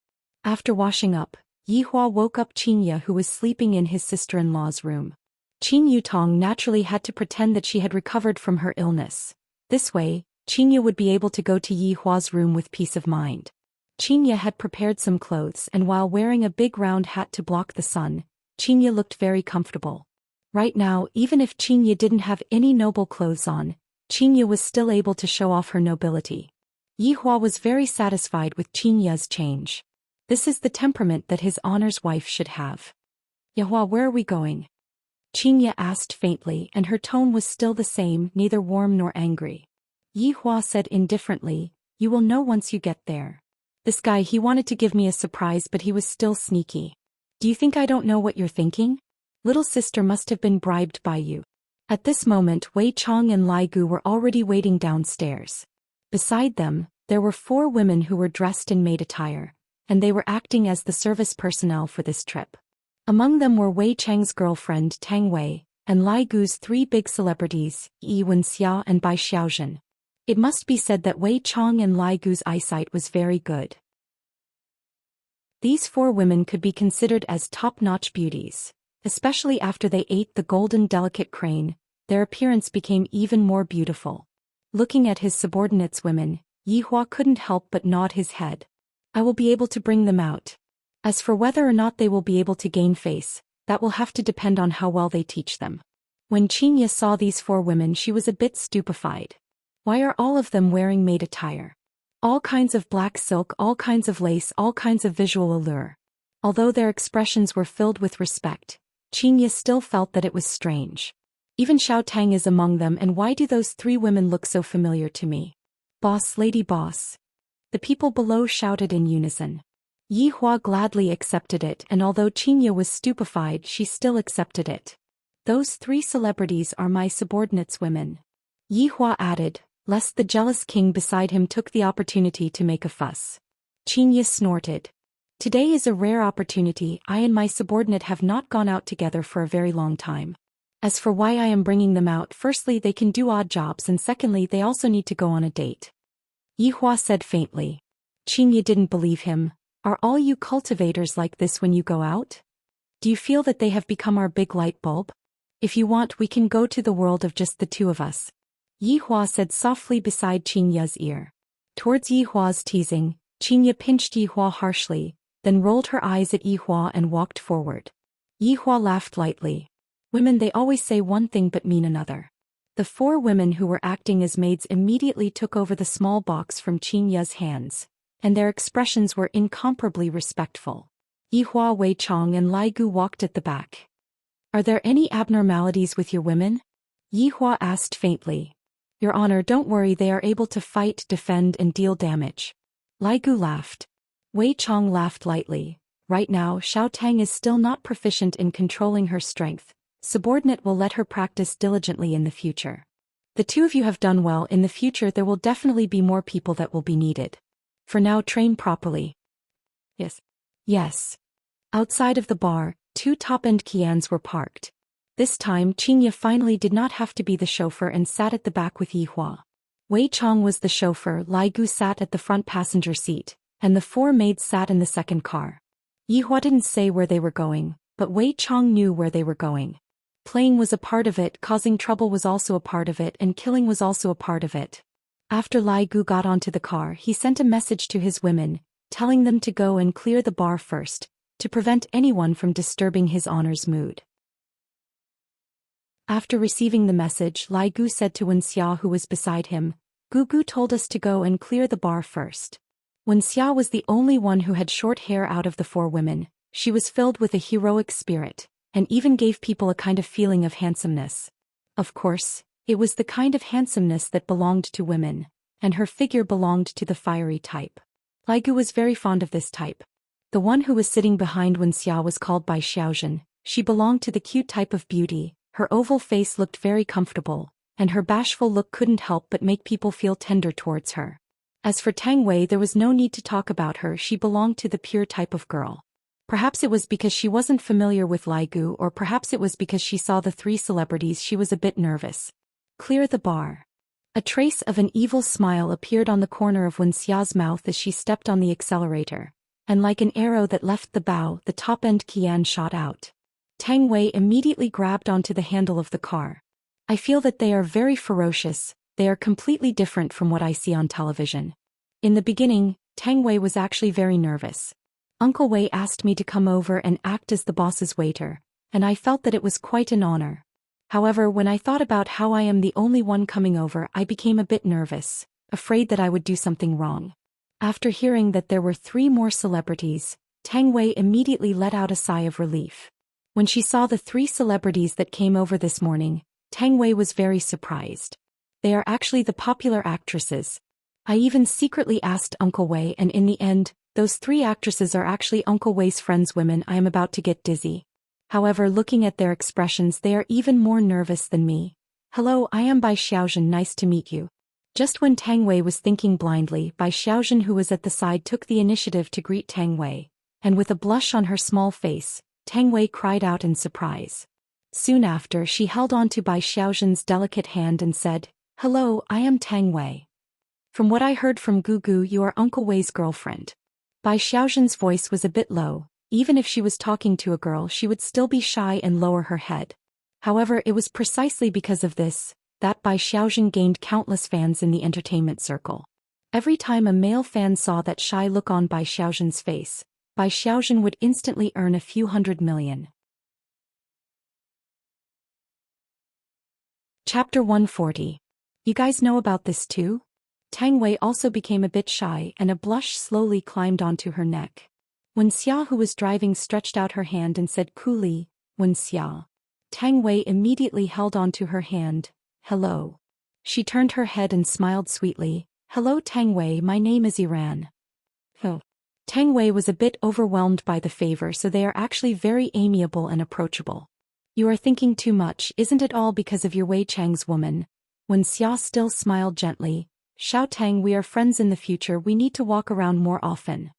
After washing up, Yi Hua woke up Xianxia, who was sleeping in his sister-in-law's room. Qin Yutong naturally had to pretend that she had recovered from her illness. This way, Xianxia would be able to go to Yi Hua's room with peace of mind. Xianxia had prepared some clothes, and while wearing a big round hat to block the sun, Xianxia looked very comfortable. Right now, even if Xianxia didn't have any noble clothes on, Xianxia was still able to show off her nobility. Yi Hua was very satisfied with Xianxia's change. This is the temperament that his honor's wife should have. "Yi Hua, where are we going?" Xianxia asked faintly, and her tone was still the same, neither warm nor angry. Yi Hua said indifferently, "You will know once you get there. This guy, he wanted to give me a surprise, but he was still sneaky. Do you think I don't know what you're thinking? Little sister must have been bribed by you." At this moment, Wei Chong and Lai Gu were already waiting downstairs. Beside them, there were 4 women who were dressed in maid attire, and they were acting as the service personnel for this trip. Among them were Wei Cheng's girlfriend Tang Wei, and Lai Gu's 3 big celebrities, Yi Wenxia and Bai Xiaozhen. It must be said that Wei Chong and Lai Gu's eyesight was very good. These 4 women could be considered as top-notch beauties. Especially after they ate the golden delicate crane, their appearance became even more beautiful. Looking at his subordinates' women, Yi Hua couldn't help but nod his head. "I will be able to bring them out. As for whether or not they will be able to gain face, that will have to depend on how well they teach them." When Xianxia saw these 4 women, she was a bit stupefied. Why are all of them wearing maid attire? All kinds of black silk, all kinds of lace, all kinds of visual allure. Although their expressions were filled with respect, Xianxia still felt that it was strange. Even Xiao Tang is among them, and why do those 3 women look so familiar to me? "Boss, lady boss." The people below shouted in unison. Yi Hua gladly accepted it, and although Xianxia was stupefied, she still accepted it. "Those 3 celebrities are my subordinates' women," Yi Hua added, lest the jealous king beside him took the opportunity to make a fuss. Xianxia snorted. Today is a rare opportunity. I and my subordinate have not gone out together for a very long time. As for why I am bringing them out, firstly they can do odd jobs and secondly they also need to go on a date. Yihua said faintly. Xianxia didn't believe him. Are all you cultivators like this when you go out? Do you feel that they have become our big light bulb? If you want we can go to the world of just the two of us. Yihua said softly beside Xianxia's ear. Towards Yihua's teasing, Xianxia pinched Yihua harshly, then rolled her eyes at Yihua and walked forward. Yihua laughed lightly. Women, they always say one thing but mean another. The four women who were acting as maids immediately took over the small box from Xianxia's hands, and their expressions were incomparably respectful. Yihua, Wei Chong and Lai Gu walked at the back. Are there any abnormalities with your women? Yihua asked faintly. Your Honor, don't worry, they are able to fight, defend and deal damage. Lai Gu laughed. Wei Chong laughed lightly. Right now Xiao Tang is still not proficient in controlling her strength. Subordinate will let her practice diligently in the future. The two of you have done well. In the future there will definitely be more people that will be needed. For now train properly. Yes. Yes. Outside of the bar, two top-end Qians were parked. This time Xianxia finally did not have to be the chauffeur and sat at the back with Yihua. Wei Chong was the chauffeur, Lai Gu sat at the front passenger seat, and the four maids sat in the second car. Yihua didn't say where they were going, but Wei Chong knew where they were going. Playing was a part of it, causing trouble was also a part of it, and killing was also a part of it. After Lai Gu got onto the car, he sent a message to his women, telling them to go and clear the bar first, to prevent anyone from disturbing his honor's mood. After receiving the message, Lai Gu said to Wuxia, who was beside him, Gugu told us to go and clear the bar first. Wuxia was the only one who had short hair out of the four women. She was filled with a heroic spirit, and even gave people a kind of feeling of handsomeness. Of course, it was the kind of handsomeness that belonged to women, and her figure belonged to the fiery type. Lai Gu was very fond of this type. The one who was sitting behind Wuxia was called by Xiaozhen. She belonged to the cute type of beauty. Her oval face looked very comfortable, and her bashful look couldn't help but make people feel tender towards her. As for Tang Wei, there was no need to talk about her. She belonged to the pure type of girl. Perhaps it was because she wasn't familiar with Lai Gu, or perhaps it was because she saw the three celebrities she was a bit nervous. Clear the bar. A trace of an evil smile appeared on the corner of Wuxia's mouth as she stepped on the accelerator, and like an arrow that left the bow, the top-end Qian shot out. Tang Wei immediately grabbed onto the handle of the car. I feel that they are very ferocious. They are completely different from what I see on television. In the beginning, Tang Wei was actually very nervous. Uncle Wei asked me to come over and act as the boss's waiter, and I felt that it was quite an honor. However, when I thought about how I am the only one coming over, I became a bit nervous, afraid that I would do something wrong. After hearing that there were 3 more celebrities, Tang Wei immediately let out a sigh of relief. When she saw the 3 celebrities that came over this morning, Tang Wei was very surprised. They are actually the popular actresses. I even secretly asked Uncle Wei, and in the end, those 3 actresses are actually Uncle Wei's friends' women. I am about to get dizzy. However, looking at their expressions, they are even more nervous than me. Hello, I am Bai Xiaozhen, nice to meet you. Just when Tang Wei was thinking blindly, Bai Xiaozhen, who was at the side, took the initiative to greet Tang Wei, and with a blush on her small face, Tang Wei cried out in surprise. Soon after, she held on to Bai Xiaozhen's delicate hand and said, "Hello, I am Tang Wei. From what I heard from Gugu, you are Uncle Wei's girlfriend." Bai Xiaozhen's voice was a bit low. Even if she was talking to a girl, she would still be shy and lower her head. However, it was precisely because of this that Bai Xiaozhen gained countless fans in the entertainment circle. Every time a male fan saw that shy look on Bai Xiaozhen's face, Bai Xiaozhen would instantly earn a few hundred million. Chapter 140. You guys know about this too? Tang Wei also became a bit shy, and a blush slowly climbed onto her neck. Wuxia, who was driving, stretched out her hand and said coolly, "Wuxia." Tang Wei immediately held onto her hand. "Hello." She turned her head and smiled sweetly. "Hello Tang Wei, my name is Iran." Oh. Tang Wei was a bit overwhelmed by the favor, so they are actually very amiable and approachable. "You are thinking too much, isn't it all because of your Wei Chang's woman?" Wuxia still smiled gently. "Xiao Tang, we are friends in the future, we need to walk around more often."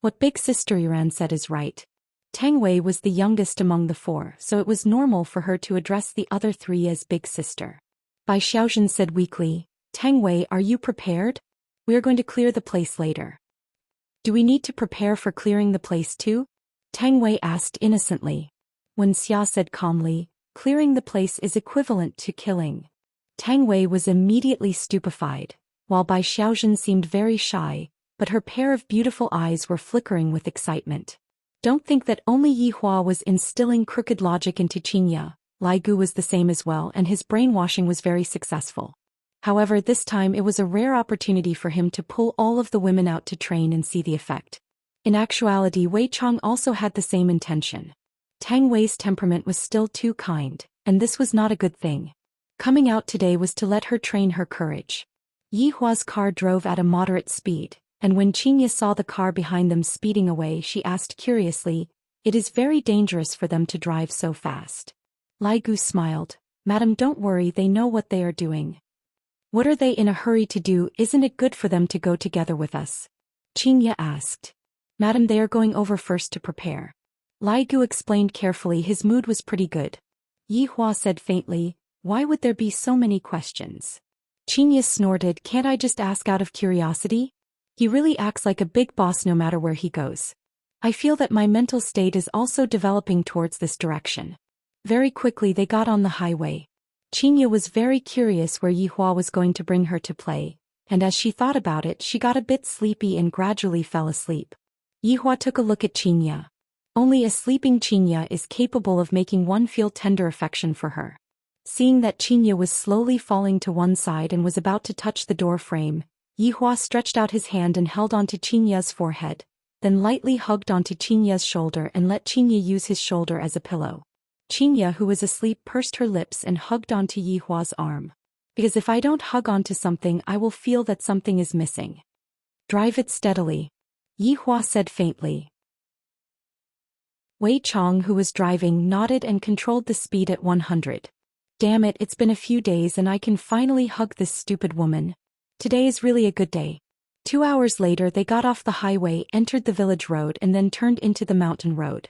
What big sister Yuan said is right. Tang Wei was the youngest among the four, so it was normal for her to address the other three as big sister. Bai Xiaozhen said weakly, Tang Wei, are you prepared? We are going to clear the place later. Do we need to prepare for clearing the place too? Tang Wei asked innocently. When Xia said calmly, clearing the place is equivalent to killing. Tang Wei was immediately stupefied, while Bai Xiaozhen seemed very shy, but her pair of beautiful eyes were flickering with excitement. Don't think that only Yi Hua was instilling crooked logic into Xianxia. Lai Gu was the same as well, and his brainwashing was very successful. However, this time it was a rare opportunity for him to pull all of the women out to train and see the effect. In actuality, Wei Chong also had the same intention. Tang Wei's temperament was still too kind, and this was not a good thing. Coming out today was to let her train her courage. Yi Hua's car drove at a moderate speed, and when Xianxia saw the car behind them speeding away, she asked curiously, "It is very dangerous for them to drive so fast." Lai Gu smiled, "Madam, don't worry, they know what they are doing." "What are they in a hurry to do? Isn't it good for them to go together with us?" Xianxia asked. "Madam, they are going over first to prepare." Lai Gu explained carefully. His mood was pretty good. Yi Hua said faintly, "Why would there be so many questions?" Xianxia snorted, "Can't I just ask out of curiosity? He really acts like a big boss no matter where he goes. I feel that my mental state is also developing towards this direction." Very quickly they got on the highway. Xianxia was very curious where Yi Hua was going to bring her to play, and as she thought about it, she got a bit sleepy and gradually fell asleep. Yi Hua took a look at Xianxia. Only a sleeping Xianxia is capable of making one feel tender affection for her. Seeing that Xianxia was slowly falling to one side and was about to touch the door frame, Yi Hua stretched out his hand and held onto Xianxia's forehead, then lightly hugged onto Xianxia's shoulder and let Xianxia use his shoulder as a pillow. Xianxia, who was asleep, pursed her lips and hugged onto Yi Hua's arm. "Because if I don't hug onto something, I will feel that something is missing." "Drive it steadily," Yi Hua said faintly. Wei Chong, who was driving, nodded and controlled the speed at 100. "Damn it, it's been a few days and I can finally hug this stupid woman. Today is really a good day." 2 hours later they got off the highway, entered the village road and then turned into the mountain road.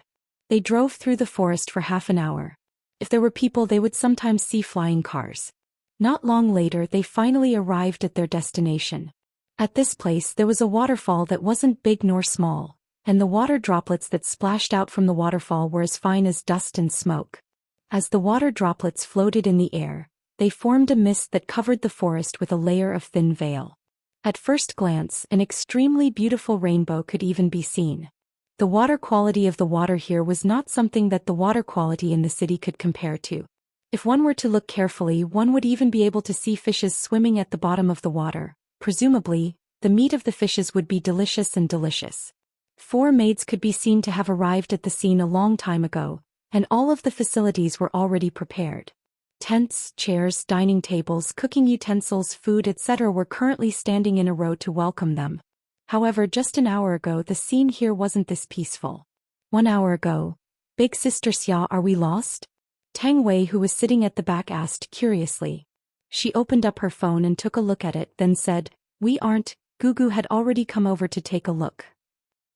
They drove through the forest for half an hour. If there were people, they would sometimes see flying cars. Not long later they finally arrived at their destination. At this place there was a waterfall that wasn't big nor small, and the water droplets that splashed out from the waterfall were as fine as dust and smoke. As the water droplets floated in the air, they formed a mist that covered the forest with a layer of thin veil. At first glance, an extremely beautiful rainbow could even be seen. The water quality of the water here was not something that the water quality in the city could compare to. If one were to look carefully, one would even be able to see fishes swimming at the bottom of the water. Presumably, the meat of the fishes would be delicious and delicious. 4 maids could be seen to have arrived at the scene a long time ago, and all of the facilities were already prepared. Tents, chairs, dining tables, cooking utensils, food, etc. were currently standing in a row to welcome them. However, just an hour ago the scene here wasn't this peaceful. 1 hour ago. "Big Sister Xia, are we lost?" Tang Wei, who was sitting at the back, asked curiously. She opened up her phone and took a look at it, then said, "We aren't." Gugu had already come over to take a look.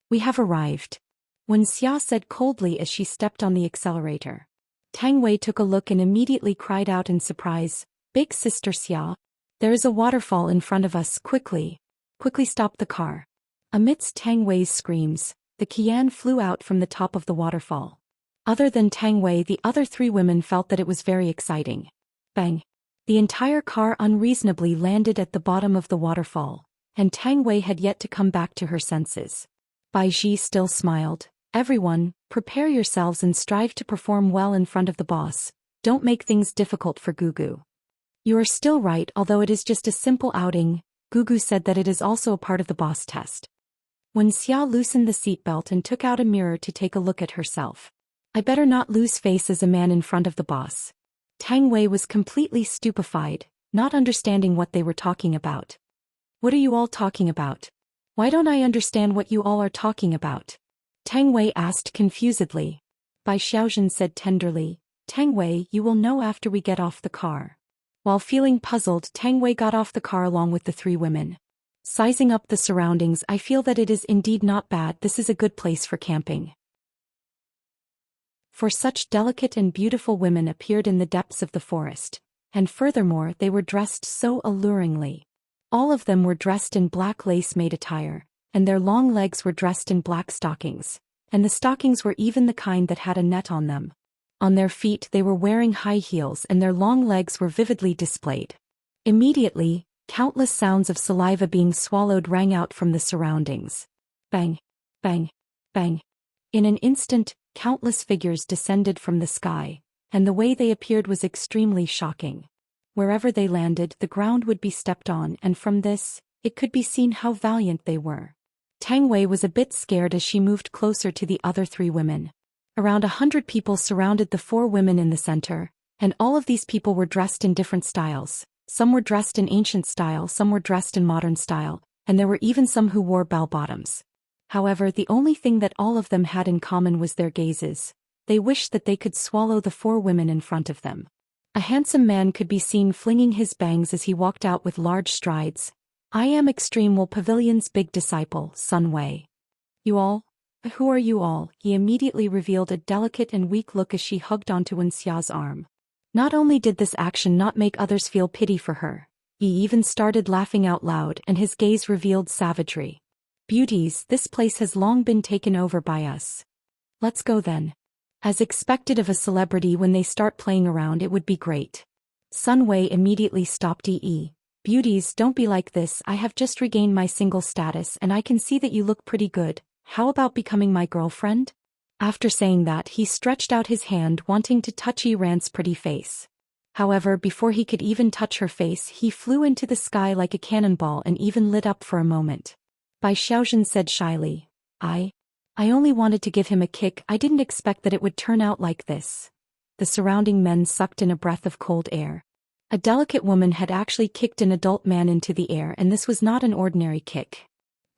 "We have arrived," When Xia said coldly as she stepped on the accelerator. Tang Wei took a look and immediately cried out in surprise, "Big Sister Xia! There is a waterfall in front of us, quickly! Quickly stop the car!" Amidst Tang Wei's screams, the Qian flew out from the top of the waterfall. Other than Tang Wei, the other 3 women felt that it was very exciting. Bang! The entire car unreasonably landed at the bottom of the waterfall, and Tang Wei had yet to come back to her senses. Bai Ji still smiled. "Everyone, prepare yourselves and strive to perform well in front of the boss. Don't make things difficult for Gugu." "You are still right, although it is just a simple outing." Gugu said that it is also a part of the boss test. When Xia loosened the seatbelt and took out a mirror to take a look at herself. "I better not lose face as a man in front of the boss." Tang Wei was completely stupefied, not understanding what they were talking about. "What are you all talking about? Why don't I understand what you all are talking about?" Tang Wei asked confusedly. Bai Xiaozhen said tenderly, "Tang Wei, you will know after we get off the car." While feeling puzzled, Tang Wei got off the car along with the 3 women. Sizing up the surroundings, I feel that it is indeed not bad. This is a good place for camping. For such delicate and beautiful women appeared in the depths of the forest, and furthermore they were dressed so alluringly. All of them were dressed in black lace-made attire, and their long legs were dressed in black stockings, and the stockings were even the kind that had a net on them. On their feet they were wearing high heels and their long legs were vividly displayed. Immediately, countless sounds of saliva being swallowed rang out from the surroundings. Bang! Bang! Bang! In an instant, countless figures descended from the sky, and the way they appeared was extremely shocking. Wherever they landed, the ground would be stepped on, and from this, it could be seen how valiant they were. Tang Wei was a bit scared as she moved closer to the other 3 women. Around 100 people surrounded the 4 women in the center, and all of these people were dressed in different styles. Some were dressed in ancient style, some were dressed in modern style, and there were even some who wore bell-bottoms. However, the only thing that all of them had in common was their gazes. They wished that they could swallow the 4 women in front of them. A handsome man could be seen flinging his bangs as he walked out with large strides. I am Extreme Wool Pavilion's big disciple, Sun Wei. You all? Who are you all? He immediately revealed a delicate and weak look as she hugged onto Wuxia's arm. Not only did this action not make others feel pity for her, he even started laughing out loud and his gaze revealed savagery. Beauties, this place has long been taken over by us. Let's go then. As expected of a celebrity, when they start playing around it would be great. Sun Wei immediately stopped. Beauties, don't be like this. I have just regained my single status and I can see that you look pretty good. How about becoming my girlfriend? After saying that, he stretched out his hand wanting to touch Ran's pretty face. However, before he could even touch her face, he flew into the sky like a cannonball and even lit up for a moment. Bai Xiaozhen said shyly, I only wanted to give him a kick. I didn't expect that it would turn out like this. The surrounding men sucked in a breath of cold air. A delicate woman had actually kicked an adult man into the air, and this was not an ordinary kick.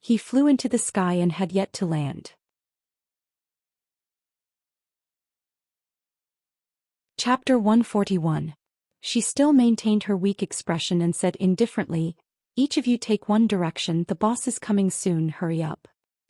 He flew into the sky and had yet to land. Chapter 141. She still maintained her weak expression and said indifferently, each of you take one direction, the boss is coming soon, hurry up.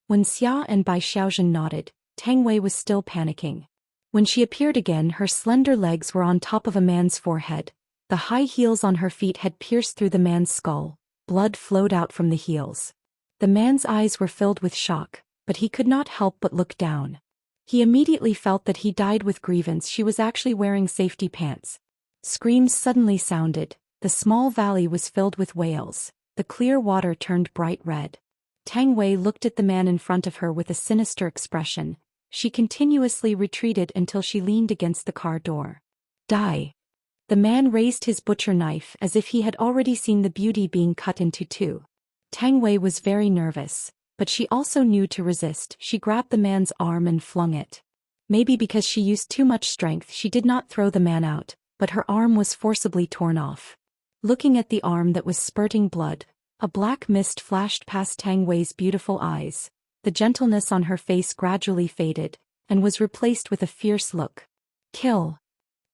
When Xia and Bai Xiaozhen nodded, Tang Wei was still panicking. When she appeared again, her slender legs were on top of a man's forehead. The high heels on her feet had pierced through the man's skull. Blood flowed out from the heels. The man's eyes were filled with shock, but he could not help but look down. He immediately felt that he died with grievance. She was actually wearing safety pants. Screams suddenly sounded. The small valley was filled with wails. The clear water turned bright red. Tang Wei looked at the man in front of her with a sinister expression. She continuously retreated until she leaned against the car door. Die. The man raised his butcher knife as if he had already seen the beauty being cut into 2. Tang Wei was very nervous, but she also knew to resist. She grabbed the man's arm and flung it. Maybe because she used too much strength, she did not throw the man out, but her arm was forcibly torn off. Looking at the arm that was spurting blood, a black mist flashed past Tang Wei's beautiful eyes. The gentleness on her face gradually faded, and was replaced with a fierce look. Kill.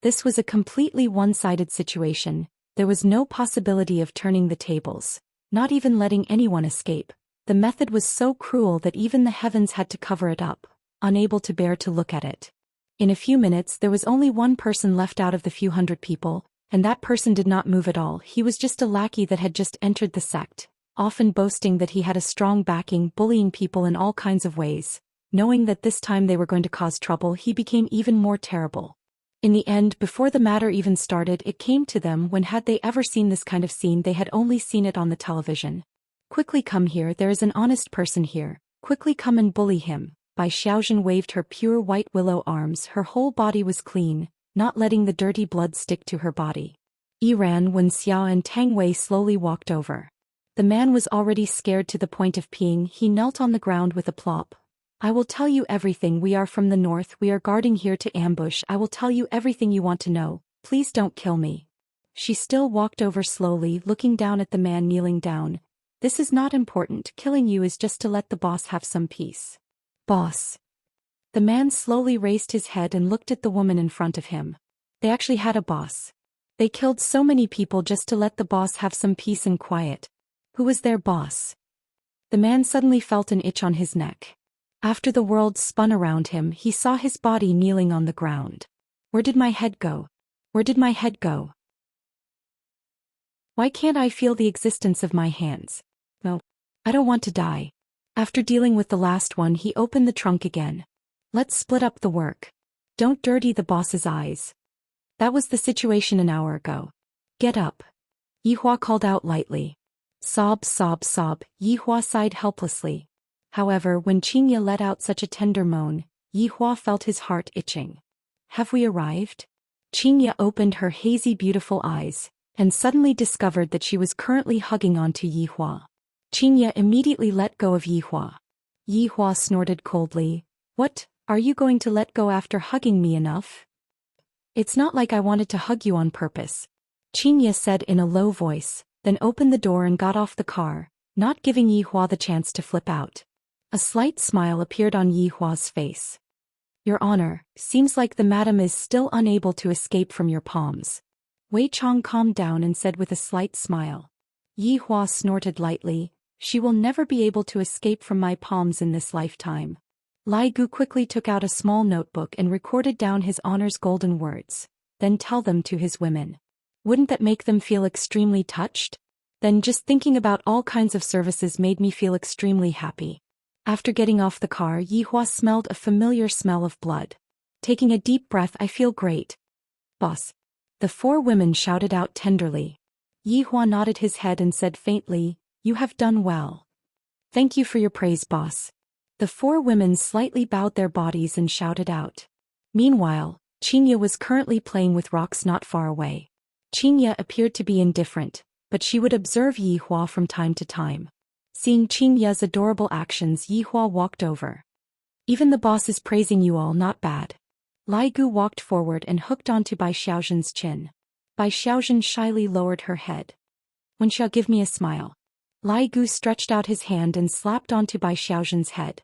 This was a completely one-sided situation. There was no possibility of turning the tables, not even letting anyone escape. The method was so cruel that even the heavens had to cover it up, unable to bear to look at it. In a few minutes there was only one person left out of the few hundred people, and that person did not move at all. He was just a lackey that had just entered the sect, often boasting that he had a strong backing, bullying people in all kinds of ways. Knowing that this time they were going to cause trouble, he became even more terrible. In the end, before the matter even started, it came to them. When had they ever seen this kind of scene? They had only seen it on the television. Quickly come here, there is an honest person here. Quickly come and bully him. Bai Xiaozhen waved her pure white willow arms. Her whole body was clean, not letting the dirty blood stick to her body. Ran, when Xia and Tang Wei slowly walked over. The man was already scared to the point of peeing. He knelt on the ground with a plop. I will tell you everything. We are from the north. We are guarding here to ambush. I will tell you everything you want to know. Please don't kill me. She still walked over slowly, looking down at the man kneeling down. This is not important. Killing you is just to let the boss have some peace. Boss. The man slowly raised his head and looked at the woman in front of him. They actually had a boss. They killed so many people just to let the boss have some peace and quiet. Who was their boss? The man suddenly felt an itch on his neck. After the world spun around him, he saw his body kneeling on the ground. Where did my head go? Where did my head go? Why can't I feel the existence of my hands? No. I don't want to die. After dealing with the last one, he opened the trunk again. Let's split up the work. Don't dirty the boss's eyes. That was the situation an hour ago. Get up. Yihua called out lightly. Sob, sob, sob. Yihua sighed helplessly. However, when Xianxia let out such a tender moan, Yihua felt his heart itching. Have we arrived? Xianxia opened her hazy beautiful eyes, and suddenly discovered that she was currently hugging onto Yihua. Xianxia immediately let go of Yihua. Yihua snorted coldly. What, are you going to let go after hugging me enough? It's not like I wanted to hug you on purpose, Xianxia said in a low voice, then opened the door and got off the car, not giving Yihua the chance to flip out. A slight smile appeared on Yihua's face. Your Honor, seems like the madam is still unable to escape from your palms. Wei Chong calmed down and said with a slight smile. Yihua snorted lightly. She will never be able to escape from my palms in this lifetime. Lai Gu quickly took out a small notebook and recorded down his Honor's golden words. Then tell them to his women. Wouldn't that make them feel extremely touched? Then just thinking about all kinds of services made me feel extremely happy. After getting off the car, Yihua smelled a familiar smell of blood. Taking a deep breath, I feel great. Boss. The four women shouted out tenderly. Yihua nodded his head and said faintly, You have done well. Thank you for your praise, boss. The four women slightly bowed their bodies and shouted out. Meanwhile, Xianxia was currently playing with rocks not far away. Xianxia appeared to be indifferent, but she would observe Yihua from time to time. Seeing Xianxia's adorable actions, Yihua walked over. Even the boss is praising you all, not bad. Lai Gu walked forward and hooked onto Bai Xiaozhen's chin. Bai Xiaozhen shyly lowered her head. When shall give me a smile? Lai Gu stretched out his hand and slapped onto Bai Xiaozhen's head.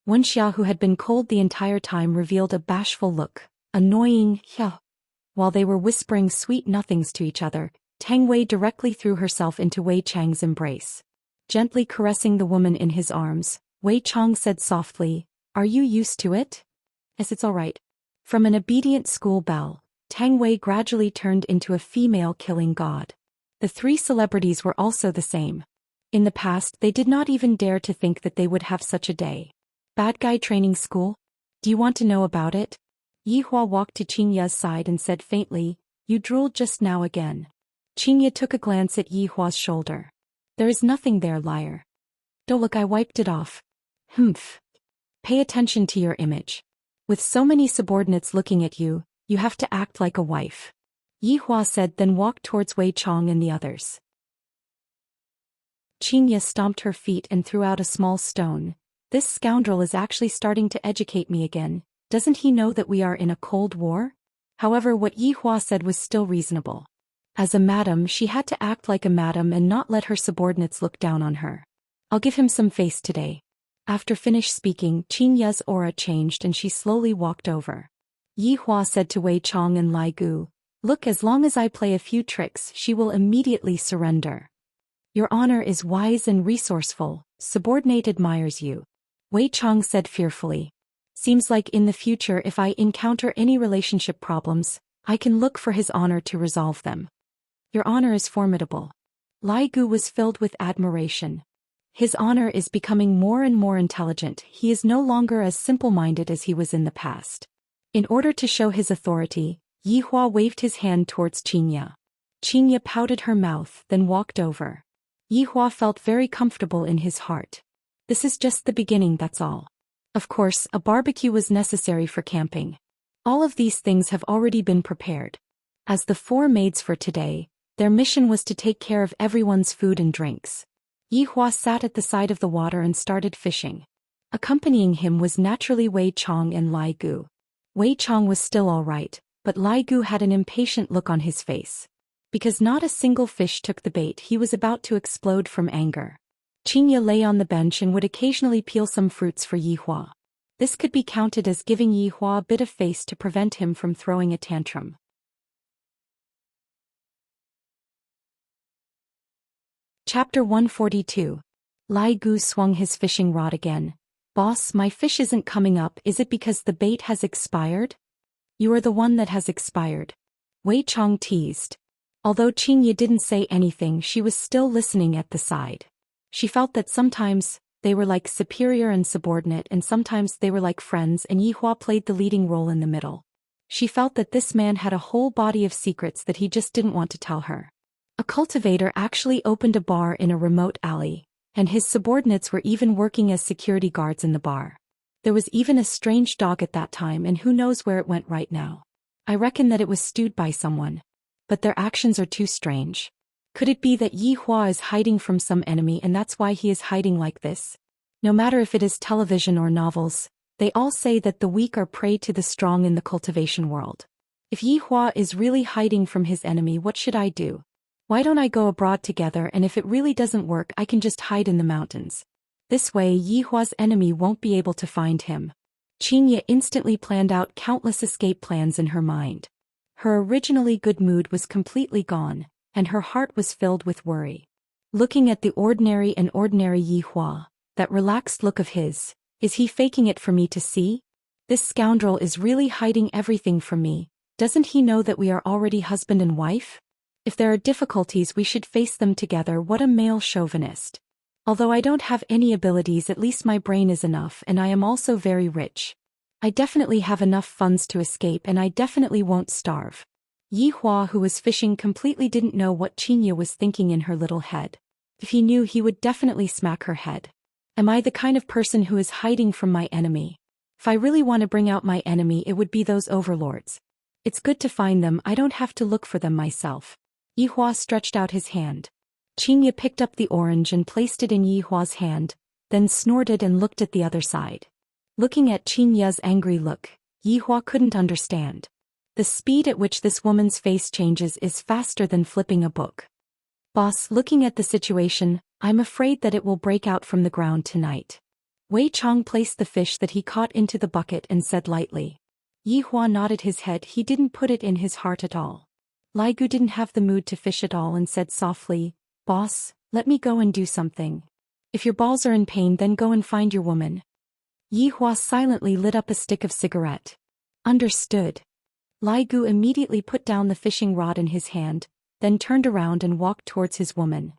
Wen Xia, who had been cold the entire time, revealed a bashful look. Annoying, yeah. While they were whispering sweet nothings to each other, Tang Wei directly threw herself into Wei Chang's embrace. Gently caressing the woman in his arms, Wei Chang said softly, Are you used to it? Yes, it's all right. From an obedient school belle, Tang Wei gradually turned into a female-killing god. The three celebrities were also the same. In the past, they did not even dare to think that they would have such a day. Bad guy training school? Do you want to know about it? Yihua walked to Xianxia's side and said faintly, You drooled just now again. Xianxia took a glance at Yihua's shoulder. There is nothing there, liar. Don't look, I wiped it off. Humph. Pay attention to your image. With so many subordinates looking at you, you have to act like a wife. Yihua said, then walked towards Wei Chong and the others. Xianxia stomped her feet and threw out a small stone. This scoundrel is actually starting to educate me again. Doesn't he know that we are in a cold war? However, what Yihua said was still reasonable. As a madam, she had to act like a madam and not let her subordinates look down on her. I'll give him some face today. After finished speaking, Xianxia's aura changed and she slowly walked over. Yihua said to Wei Chong and Lai Gu, Look, as long as I play a few tricks, she will immediately surrender. Your Honor is wise and resourceful, subordinate admires you. Wei Chong said fearfully. Seems like in the future if I encounter any relationship problems, I can look for His Honor to resolve them. Your Honor is formidable. Lai Gu was filled with admiration. His Honor is becoming more and more intelligent. He is no longer as simple-minded as he was in the past. In order to show his authority, Yihua waved his hand towards Xianxia. Xianxia pouted her mouth, then walked over. Yihua felt very comfortable in his heart. This is just the beginning, that's all. Of course, a barbecue was necessary for camping. All of these things have already been prepared. As the four maids for today, their mission was to take care of everyone's food and drinks. Yihua sat at the side of the water and started fishing. Accompanying him was naturally Wei Chong and Lai Gu. Wei Chong was still all right, but Lai Gu had an impatient look on his face. Because not a single fish took the bait, he was about to explode from anger. Xianxia lay on the bench and would occasionally peel some fruits for Yihua. This could be counted as giving Yihua a bit of face to prevent him from throwing a tantrum. Chapter 142. Lai Gu swung his fishing rod again. Boss, my fish isn't coming up. Is it because the bait has expired? You are the one that has expired. Wei Chong teased. Although Xianxia didn't say anything, she was still listening at the side. She felt that sometimes they were like superior and subordinate, and sometimes they were like friends, and Yihua played the leading role in the middle. She felt that this man had a whole body of secrets that he just didn't want to tell her. A cultivator actually opened a bar in a remote alley, and his subordinates were even working as security guards in the bar. There was even a strange dog at that time, and who knows where it went right now. I reckon that it was stewed by someone. But their actions are too strange. Could it be that Yihua is hiding from some enemy, and that's why he is hiding like this? No matter if it is television or novels, they all say that the weak are prey to the strong in the cultivation world. If Yihua is really hiding from his enemy, what should I do? Why don't I go abroad together, and if it really doesn't work, I can just hide in the mountains. This way Yihua's enemy won't be able to find him. Xianxia instantly planned out countless escape plans in her mind. Her originally good mood was completely gone, and her heart was filled with worry. Looking at the ordinary Yihua, that relaxed look of his, is he faking it for me to see? This scoundrel is really hiding everything from me. Doesn't he know that we are already husband and wife? If there are difficulties, we should face them together. What a male chauvinist. Although I don't have any abilities, at least my brain is enough, and I am also very rich. I definitely have enough funds to escape, and I definitely won't starve. Yihua, who was fishing, completely didn't know what Xianxia was thinking in her little head. If he knew, he would definitely smack her head. Am I the kind of person who is hiding from my enemy? If I really want to bring out my enemy, it would be those overlords. It's good to find them. I don't have to look for them myself. Yihua stretched out his hand. Xianxia picked up the orange and placed it in Yihua's hand, then snorted and looked at the other side. Looking at Xianxia's angry look, Yihua couldn't understand. The speed at which this woman's face changes is faster than flipping a book. Boss, looking at the situation, I'm afraid that it will break out from the ground tonight. Wei Chong placed the fish that he caught into the bucket and said lightly. Yihua nodded his head. He didn't put it in his heart at all. Lai Gu didn't have the mood to fish at all and said softly, Boss, let me go and do something. If your balls are in pain, then go and find your woman. Yihua silently lit up a stick of cigarette. Understood. Lai Gu immediately put down the fishing rod in his hand, then turned around and walked towards his woman.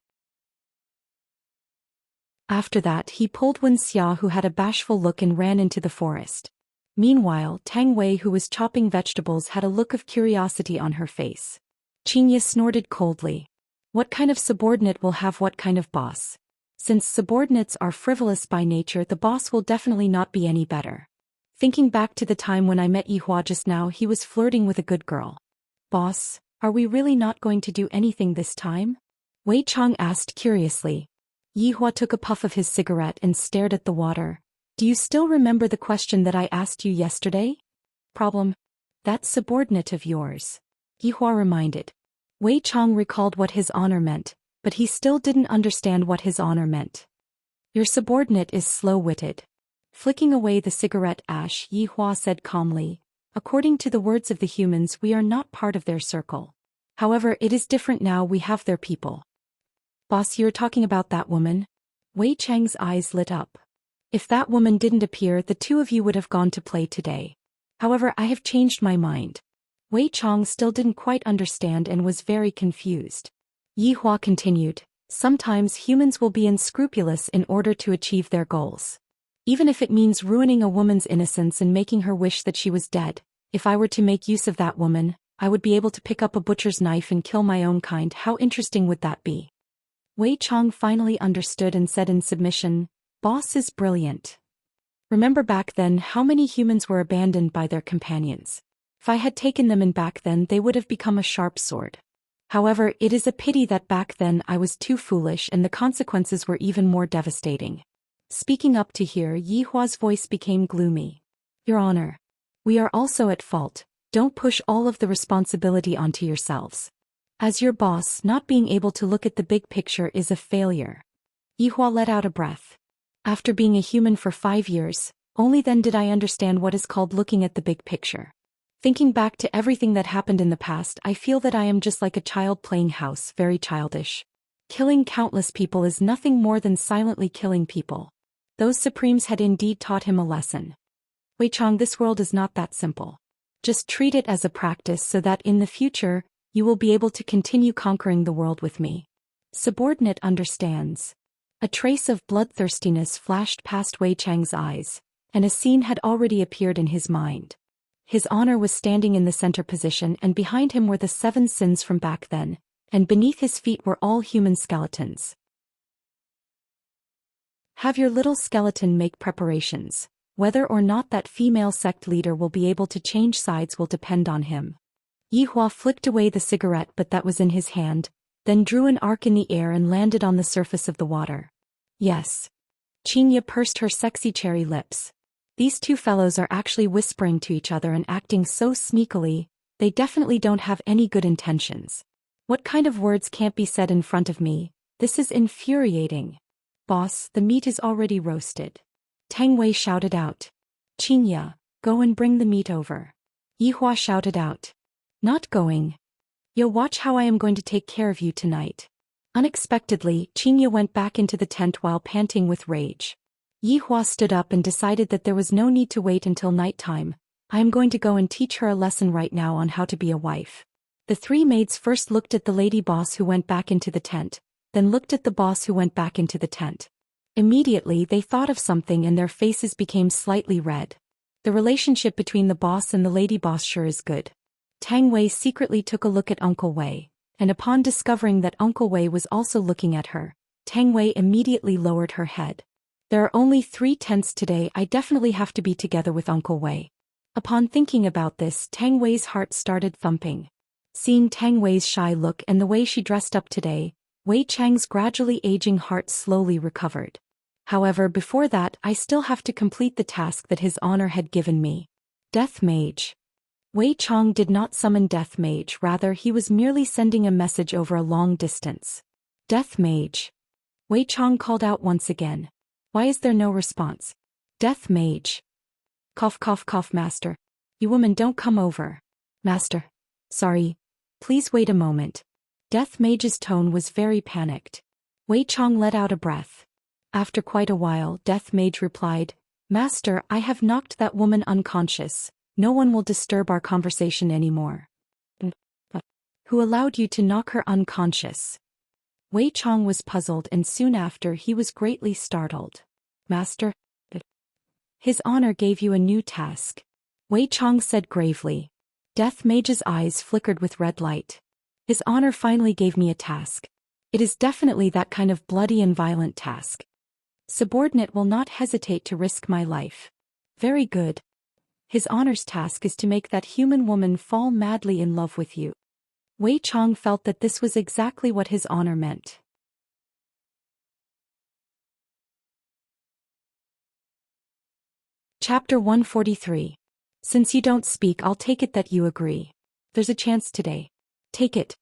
After that, he pulled Wuxia, who had a bashful look, and ran into the forest. Meanwhile, Tang Wei, who was chopping vegetables, had a look of curiosity on her face. Xianxia snorted coldly. What kind of subordinate will have what kind of boss? Since subordinates are frivolous by nature, the boss will definitely not be any better. Thinking back to the time when I met Yihua just now, he was flirting with a good girl. Boss, are we really not going to do anything this time? Wei Chong asked curiously. Yihua took a puff of his cigarette and stared at the water. Do you still remember the question that I asked you yesterday? Problem? That subordinate of yours. Yihua reminded. Wei Chong recalled what his honor meant, but he still didn't understand what his honor meant. Your subordinate is slow-witted. Flicking away the cigarette ash, Yihua said calmly, according to the words of the humans, we are not part of their circle. However, it is different now. We have their people. Boss, you're talking about that woman? Wei Chang's eyes lit up. If that woman didn't appear, the two of you would have gone to play today. However, I have changed my mind. Wei Chong still didn't quite understand and was very confused. Yihua continued, sometimes humans will be unscrupulous in order to achieve their goals. Even if it means ruining a woman's innocence and making her wish that she was dead, if I were to make use of that woman, I would be able to pick up a butcher's knife and kill my own kind. How interesting would that be? Wei Chong finally understood and said in submission, Boss is brilliant. Remember back then how many humans were abandoned by their companions? If I had taken them in back then, they would have become a sharp sword. However, it is a pity that back then I was too foolish and the consequences were even more devastating. Speaking up to here, Yihua's voice became gloomy. Your Honor, we are also at fault. Don't push all of the responsibility onto yourselves. As your boss, not being able to look at the big picture is a failure. Yihua let out a breath. After being a human for 5 years, only then did I understand what is called looking at the big picture. Thinking back to everything that happened in the past, I feel that I am just like a child playing house, very childish. Killing countless people is nothing more than silently killing people. Those supremes had indeed taught him a lesson. Wei Chang, this world is not that simple. Just treat it as a practice so that in the future, you will be able to continue conquering the world with me. Subordinate understands. A trace of bloodthirstiness flashed past Wei Chang's eyes, and a scene had already appeared in his mind. His honor was standing in the center position, and behind him were the 7 sins from back then, and beneath his feet were all human skeletons. Have your little skeleton make preparations. Whether or not that female sect leader will be able to change sides will depend on him. Yi Hua flicked away the cigarette but that was in his hand, then drew an arc in the air and landed on the surface of the water. Yes. Xianxia pursed her sexy cherry lips. These two fellows are actually whispering to each other and acting so sneakily, they definitely don't have any good intentions. What kind of words can't be said in front of me? This is infuriating. Boss, the meat is already roasted. Tang Wei shouted out. Xianxia, go and bring the meat over. Yi Hua shouted out. Not going. Yo, watch how I am going to take care of you tonight. Unexpectedly, Xianxia went back into the tent while panting with rage. Yi Hua stood up and decided that there was no need to wait until nighttime. I am going to go and teach her a lesson right now on how to be a wife. The 3 maids first looked at the lady boss who went back into the tent, then looked at the boss who went back into the tent. Immediately they thought of something and their faces became slightly red. The relationship between the boss and the lady boss sure is good. Tang Wei secretly took a look at Uncle Wei, and upon discovering that Uncle Wei was also looking at her, Tang Wei immediately lowered her head. There are only 3 tents today, I definitely have to be together with Uncle Wei. Upon thinking about this, Tang Wei's heart started thumping. Seeing Tang Wei's shy look and the way she dressed up today, Wei Chang's gradually aging heart slowly recovered. However, before that, I still have to complete the task that his honor had given me. Death Mage. Wei Chang did not summon Death Mage, rather he was merely sending a message over a long distance. Death Mage. Wei Chang called out once again. Why is there no response? Death Mage. Cough cough cough, master. You woman, don't come over. Master. Sorry. Please wait a moment. Death Mage's tone was very panicked. Wei Chang let out a breath. After quite a while, Death Mage replied, Master, I have knocked that woman unconscious. No one will disturb our conversation anymore. Who allowed you to knock her unconscious? Wei Chang was puzzled and soon after he was greatly startled. Master? His honor gave you a new task. Wei Chang said gravely. Death Mage's eyes flickered with red light. His honor finally gave me a task. It is definitely that kind of bloody and violent task. Subordinate will not hesitate to risk my life. Very good. His honor's task is to make that human woman fall madly in love with you. Wei Chang felt that this was exactly what his honor meant. Chapter 143. Since you don't speak, I'll take it that you agree. There's a chance today. Take it.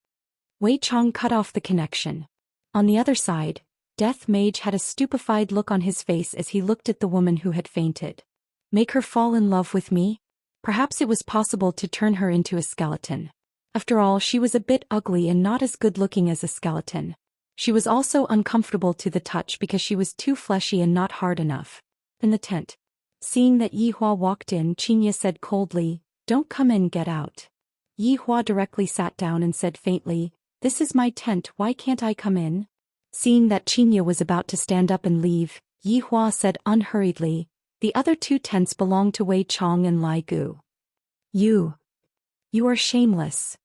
Wei Chang cut off the connection. On the other side, Death Mage had a stupefied look on his face as he looked at the woman who had fainted. Make her fall in love with me? Perhaps it was possible to turn her into a skeleton. After all, she was a bit ugly and not as good-looking as a skeleton. She was also uncomfortable to the touch because she was too fleshy and not hard enough. In the tent. Seeing that Yi Hua walked in, Xianxia said coldly, Don't come in, get out. Yi Hua directly sat down and said faintly, This is my tent, why can't I come in? Seeing that Xianxia was about to stand up and leave, Yi Hua said unhurriedly, The other 2 tents belong to Wei Chang and Lai Gu. You are shameless.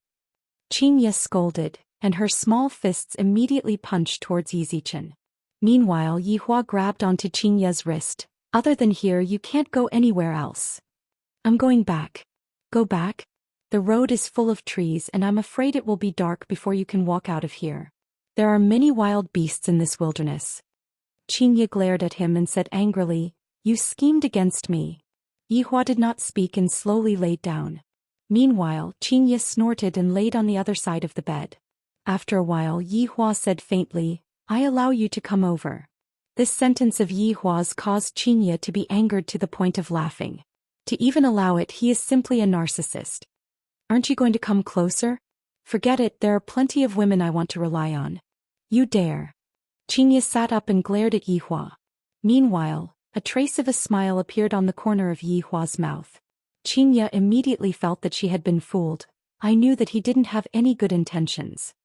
Xianxia scolded, and her small fists immediately punched towards Yi Zichen. Meanwhile, Yi Hua grabbed onto Xianxia's wrist. Other than here, you can't go anywhere else. I'm going back. Go back? The road is full of trees and I'm afraid it will be dark before you can walk out of here. There are many wild beasts in this wilderness. Xianxia glared at him and said angrily, You schemed against me. Yi Hua did not speak and slowly laid down. Meanwhile, Xianxia snorted and laid on the other side of the bed. After a while, Yi Hua said faintly, I allow you to come over. This sentence of Yi Hua's caused Xianxia to be angered to the point of laughing. To even allow it, he is simply a narcissist. Aren't you going to come closer? Forget it, there are plenty of women I want to rely on. You dare. Xianxia sat up and glared at Yihua. Meanwhile, a trace of a smile appeared on the corner of Yihua's mouth. Xianxia immediately felt that she had been fooled. I knew that he didn't have any good intentions.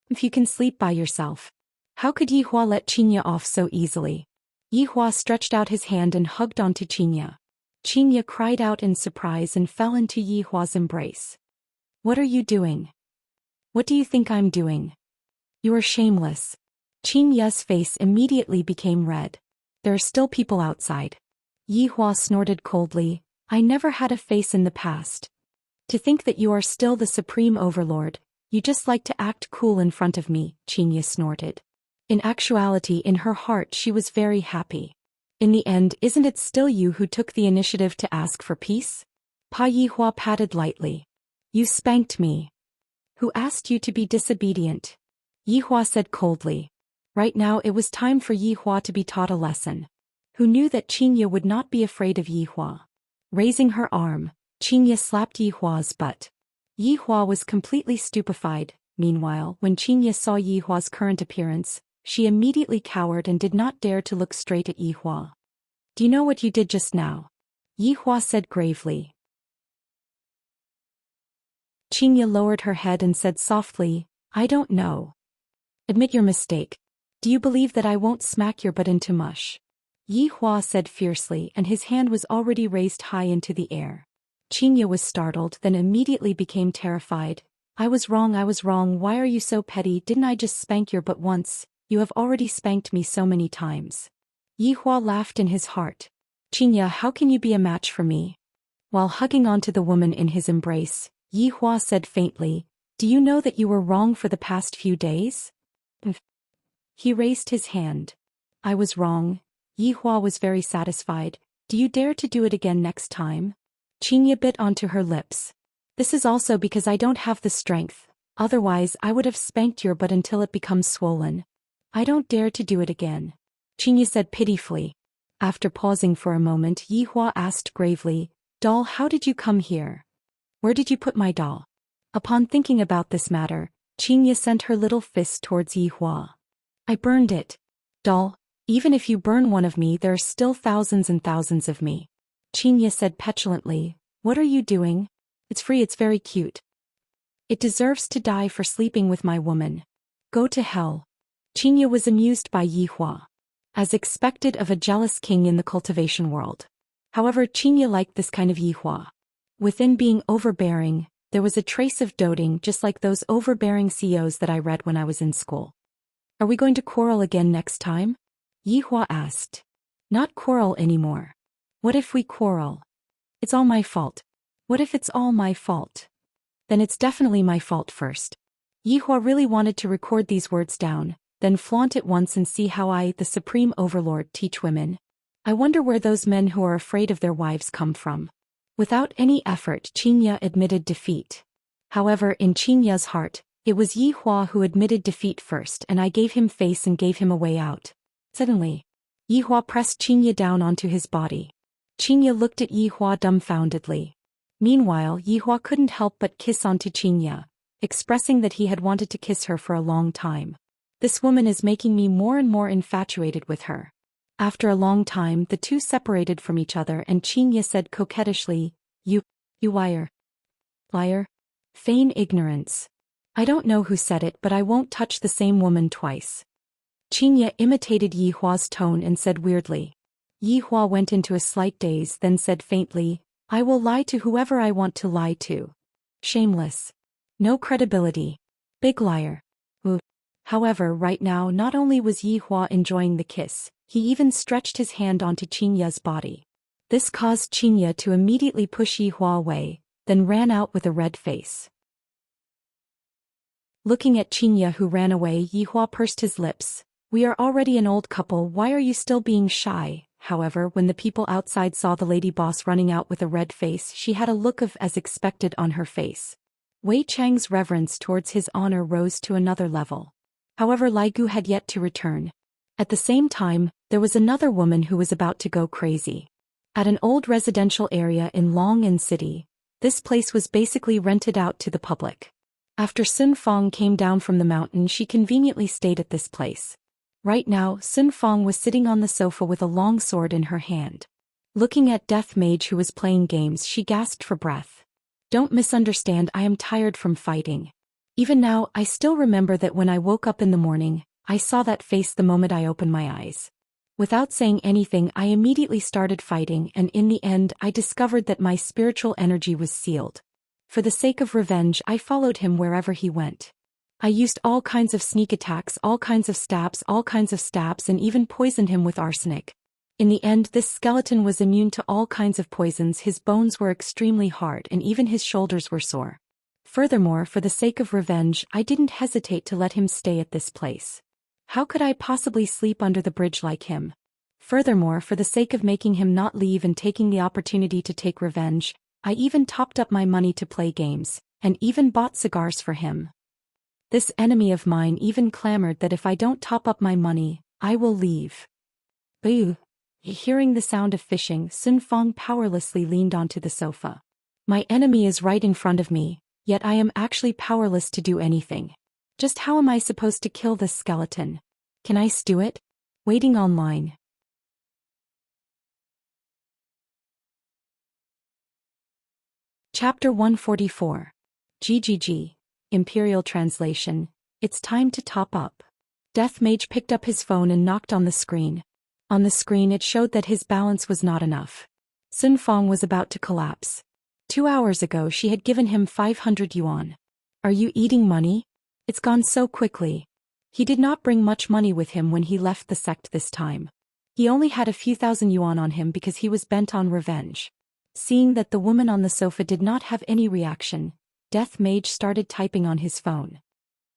If you can sleep by yourself. How could Yihua let Xianxia off so easily? Yihua stretched out his hand and hugged onto Xianxia. Xianxia cried out in surprise and fell into Yihua's embrace. What are you doing? What do you think I'm doing? You are shameless. Xianxia's face immediately became red. There are still people outside. Yihua snorted coldly. I never had a face in the past. To think that you are still the supreme overlord. You just like to act cool in front of me, Xianxia snorted. In actuality, in her heart she was very happy. In the end, isn't it still you who took the initiative to ask for peace? Pa Yihua patted lightly. You spanked me. Who asked you to be disobedient? Yihua said coldly. Right now it was time for Yihua to be taught a lesson. Who knew that Xianxia would not be afraid of Yihua? Raising her arm, Xianxia slapped Yihua's butt. Yihua was completely stupefied. Meanwhile, when Xianxia saw Yihua's current appearance, she immediately cowered and did not dare to look straight at Yihua. Do you know what you did just now? Yihua said gravely. Xianxia lowered her head and said softly, I don't know. Admit your mistake. Do you believe that I won't smack your butt into mush? Yihua said fiercely, and his hand was already raised high into the air. Xianxia was startled, then immediately became terrified. I was wrong, why are you so petty? Didn't I just spank your butt once? You have already spanked me so many times. Yihua laughed in his heart. Xianxia, how can you be a match for me? While hugging onto the woman in his embrace, Yihua said faintly, do you know that you were wrong for the past few days? He raised his hand. I was wrong. Yihua was very satisfied. Do you dare to do it again next time? Xianxia bit onto her lips. This is also because I don't have the strength. Otherwise I would have spanked your butt until it becomes swollen. I don't dare to do it again. Xianxia said pitifully. After pausing for a moment, Yihua asked gravely, Doll, how did you come here? Where did you put my doll? Upon thinking about this matter, Xianxia sent her little fist towards Yihua. I burned it. Doll, even if you burn one of me, there are still thousands and thousands of me. Xianxia said petulantly, what are you doing? It's free, it's very cute. It deserves to die for sleeping with my woman. Go to hell. Xianxia was amused by Yihua. As expected of a jealous king in the cultivation world. However, Xianxia liked this kind of Yihua. Within being overbearing, there was a trace of doting, just like those overbearing CEOs that I read when I was in school. Are we going to quarrel again next time? Yihua asked. Not quarrel anymore. What if we quarrel? It's all my fault. What if it's all my fault? Then it's definitely my fault first. Yihua really wanted to record these words down, then flaunt it once and see how I, the supreme overlord, teach women. I wonder where those men who are afraid of their wives come from. Without any effort, Xianxia admitted defeat. However, in Xianxia's heart, it was Yihua who admitted defeat first, and I gave him face and gave him a way out. Suddenly, Yihua pressed Xianxia down onto his body. Xianxia looked at Yihua dumbfoundedly. Meanwhile, Yihua couldn't help but kiss onto Xianxia, expressing that he had wanted to kiss her for a long time. This woman is making me more and more infatuated with her. After a long time, the two separated from each other and Xianxia said coquettishly, You liar. Liar? Feign ignorance. I don't know who said it, but I won't touch the same woman twice. Xianxia imitated Yihua's tone and said weirdly. Yihua went into a slight daze, then said faintly, I will lie to whoever I want to lie to. Shameless. No credibility. Big liar. Ooh. However, right now not only was Yihua enjoying the kiss, he even stretched his hand onto Xianxia's body. This caused Xianxia to immediately push Yihua away, then ran out with a red face. Looking at Xianxia who ran away, Yihua pursed his lips. We are already an old couple, why are you still being shy? However, when the people outside saw the lady boss running out with a red face, she had a look of as expected on her face. Wei Chang's reverence towards his honor rose to another level. However, Lai Gu had yet to return. At the same time, there was another woman who was about to go crazy. At an old residential area in Long'an City, this place was basically rented out to the public. After Sun Fong came down from the mountain, she conveniently stayed at this place. Right now, Sun Fong was sitting on the sofa with a long sword in her hand. Looking at Death Mage who was playing games, she gasped for breath. Don't misunderstand, I am tired from fighting. Even now, I still remember that when I woke up in the morning, I saw that face the moment I opened my eyes. Without saying anything, I immediately started fighting, and in the end, I discovered that my spiritual energy was sealed. For the sake of revenge, I followed him wherever he went. I used all kinds of sneak attacks, all kinds of stabs, and even poisoned him with arsenic. In the end, this skeleton was immune to all kinds of poisons, his bones were extremely hard, and even his shoulders were sore. Furthermore, for the sake of revenge, I didn't hesitate to let him stay at this place. How could I possibly sleep under the bridge like him? Furthermore, for the sake of making him not leave and taking the opportunity to take revenge, I even topped up my money to play games, and even bought cigars for him. This enemy of mine even clamored that if I don't top up my money, I will leave. Boo! Hearing the sound of fishing, Sun Fong powerlessly leaned onto the sofa. My enemy is right in front of me, yet I am actually powerless to do anything. Just how am I supposed to kill this skeleton? Can I stew it? Waiting online. Chapter 144. GGG. Imperial Translation. It's time to top up. Death Mage picked up his phone and knocked on the screen. On the screen it showed that his balance was not enough. Sun Fong was about to collapse. 2 hours ago she had given him 500 yuan. Are you eating money? It's gone so quickly. He did not bring much money with him when he left the sect this time. He only had a few thousand yuan on him because he was bent on revenge. Seeing that the woman on the sofa did not have any reaction, Death Mage started typing on his phone.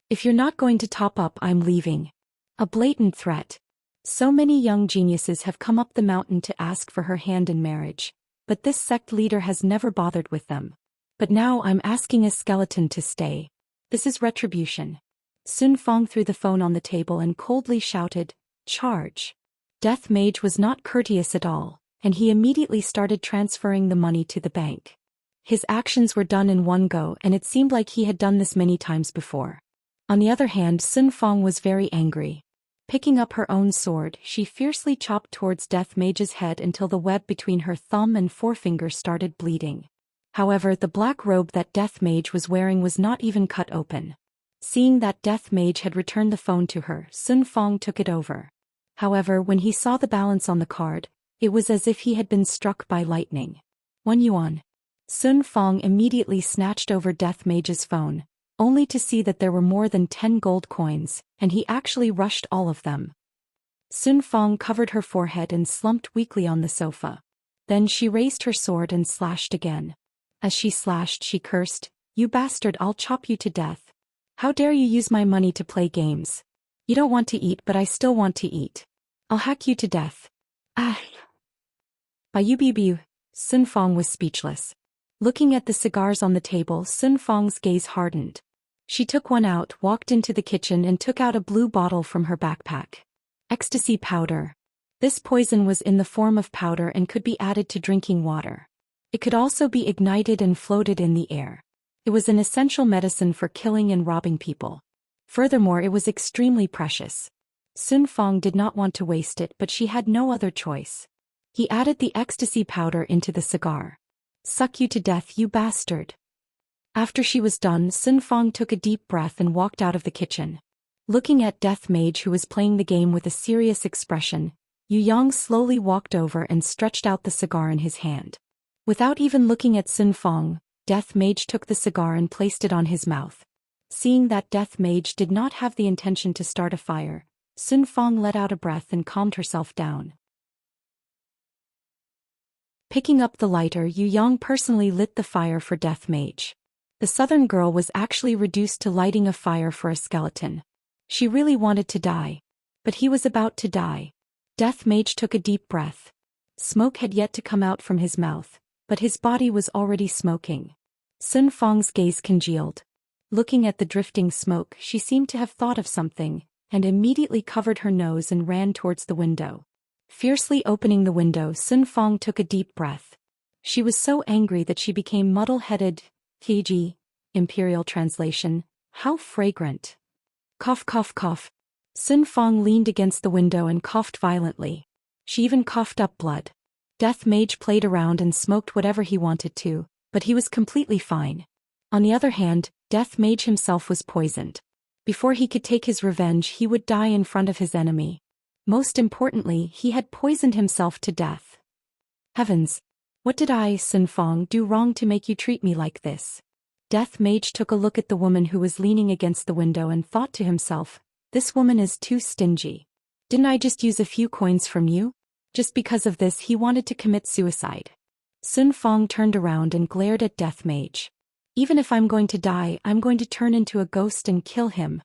If you're not going to top up, I'm leaving. A blatant threat. So many young geniuses have come up the mountain to ask for her hand in marriage, but this sect leader has never bothered with them. But now I'm asking a skeleton to stay. This is retribution. Sun Fong threw the phone on the table and coldly shouted, "Charge." Death Mage was not courteous at all, and he immediately started transferring the money to the bank. His actions were done in one go, and it seemed like he had done this many times before. On the other hand, Sun Fong was very angry. Picking up her own sword, she fiercely chopped towards Death Mage's head until the web between her thumb and forefinger started bleeding. However, the black robe that Death Mage was wearing was not even cut open. Seeing that Death Mage had returned the phone to her, Sun Fong took it over. However, when he saw the balance on the card, it was as if he had been struck by lightning. 1 yuan. Sun Fong immediately snatched over Death Mage's phone, only to see that there were more than 10 gold coins, and he actually rushed all of them. Sun Fong covered her forehead and slumped weakly on the sofa. Then she raised her sword and slashed again. As she slashed, she cursed, "You bastard, I'll chop you to death. How dare you use my money to play games? You don't want to eat, but I still want to eat. I'll hack you to death." Ah! Bayubibu. Sun Fong was speechless. Looking at the cigars on the table, Sun Fong's gaze hardened. She took one out, walked into the kitchen and took out a blue bottle from her backpack. Ecstasy powder. This poison was in the form of powder and could be added to drinking water. It could also be ignited and floated in the air. It was an essential medicine for killing and robbing people. Furthermore, it was extremely precious. Sun Fong did not want to waste it, but she had no other choice. He added the ecstasy powder into the cigar. "Suck you to death, you bastard." After she was done, Sun Fong took a deep breath and walked out of the kitchen. Looking at Death Mage who was playing the game with a serious expression, Yu Yang slowly walked over and stretched out the cigar in his hand. Without even looking at Sun Fong, Death Mage took the cigar and placed it on his mouth. Seeing that Death Mage did not have the intention to start a fire, Sun Fong let out a breath and calmed herself down. Picking up the lighter, Yu Yang personally lit the fire for Death Mage. The southern girl was actually reduced to lighting a fire for a skeleton. She really wanted to die. But he was about to die. Death Mage took a deep breath. Smoke had yet to come out from his mouth, but his body was already smoking. Sun Fong's gaze congealed. Looking at the drifting smoke, she seemed to have thought of something, and immediately covered her nose and ran towards the window. Fiercely opening the window, Sun Fong took a deep breath. She was so angry that she became muddle-headed. KG. Imperial Translation. How fragrant. Cough, cough, cough. Sun Fong leaned against the window and coughed violently. She even coughed up blood. Death Mage played around and smoked whatever he wanted to, but he was completely fine. On the other hand, Death Mage himself was poisoned. Before he could take his revenge, he would die in front of his enemy. Most importantly, he had poisoned himself to death. Heavens! What did I, Sun Fong, do wrong to make you treat me like this? Death Mage took a look at the woman who was leaning against the window and thought to himself, this woman is too stingy. Didn't I just use a few coins from you? Just because of this he wanted to commit suicide. Sun Fong turned around and glared at Death Mage. Even if I'm going to die, I'm going to turn into a ghost and kill him.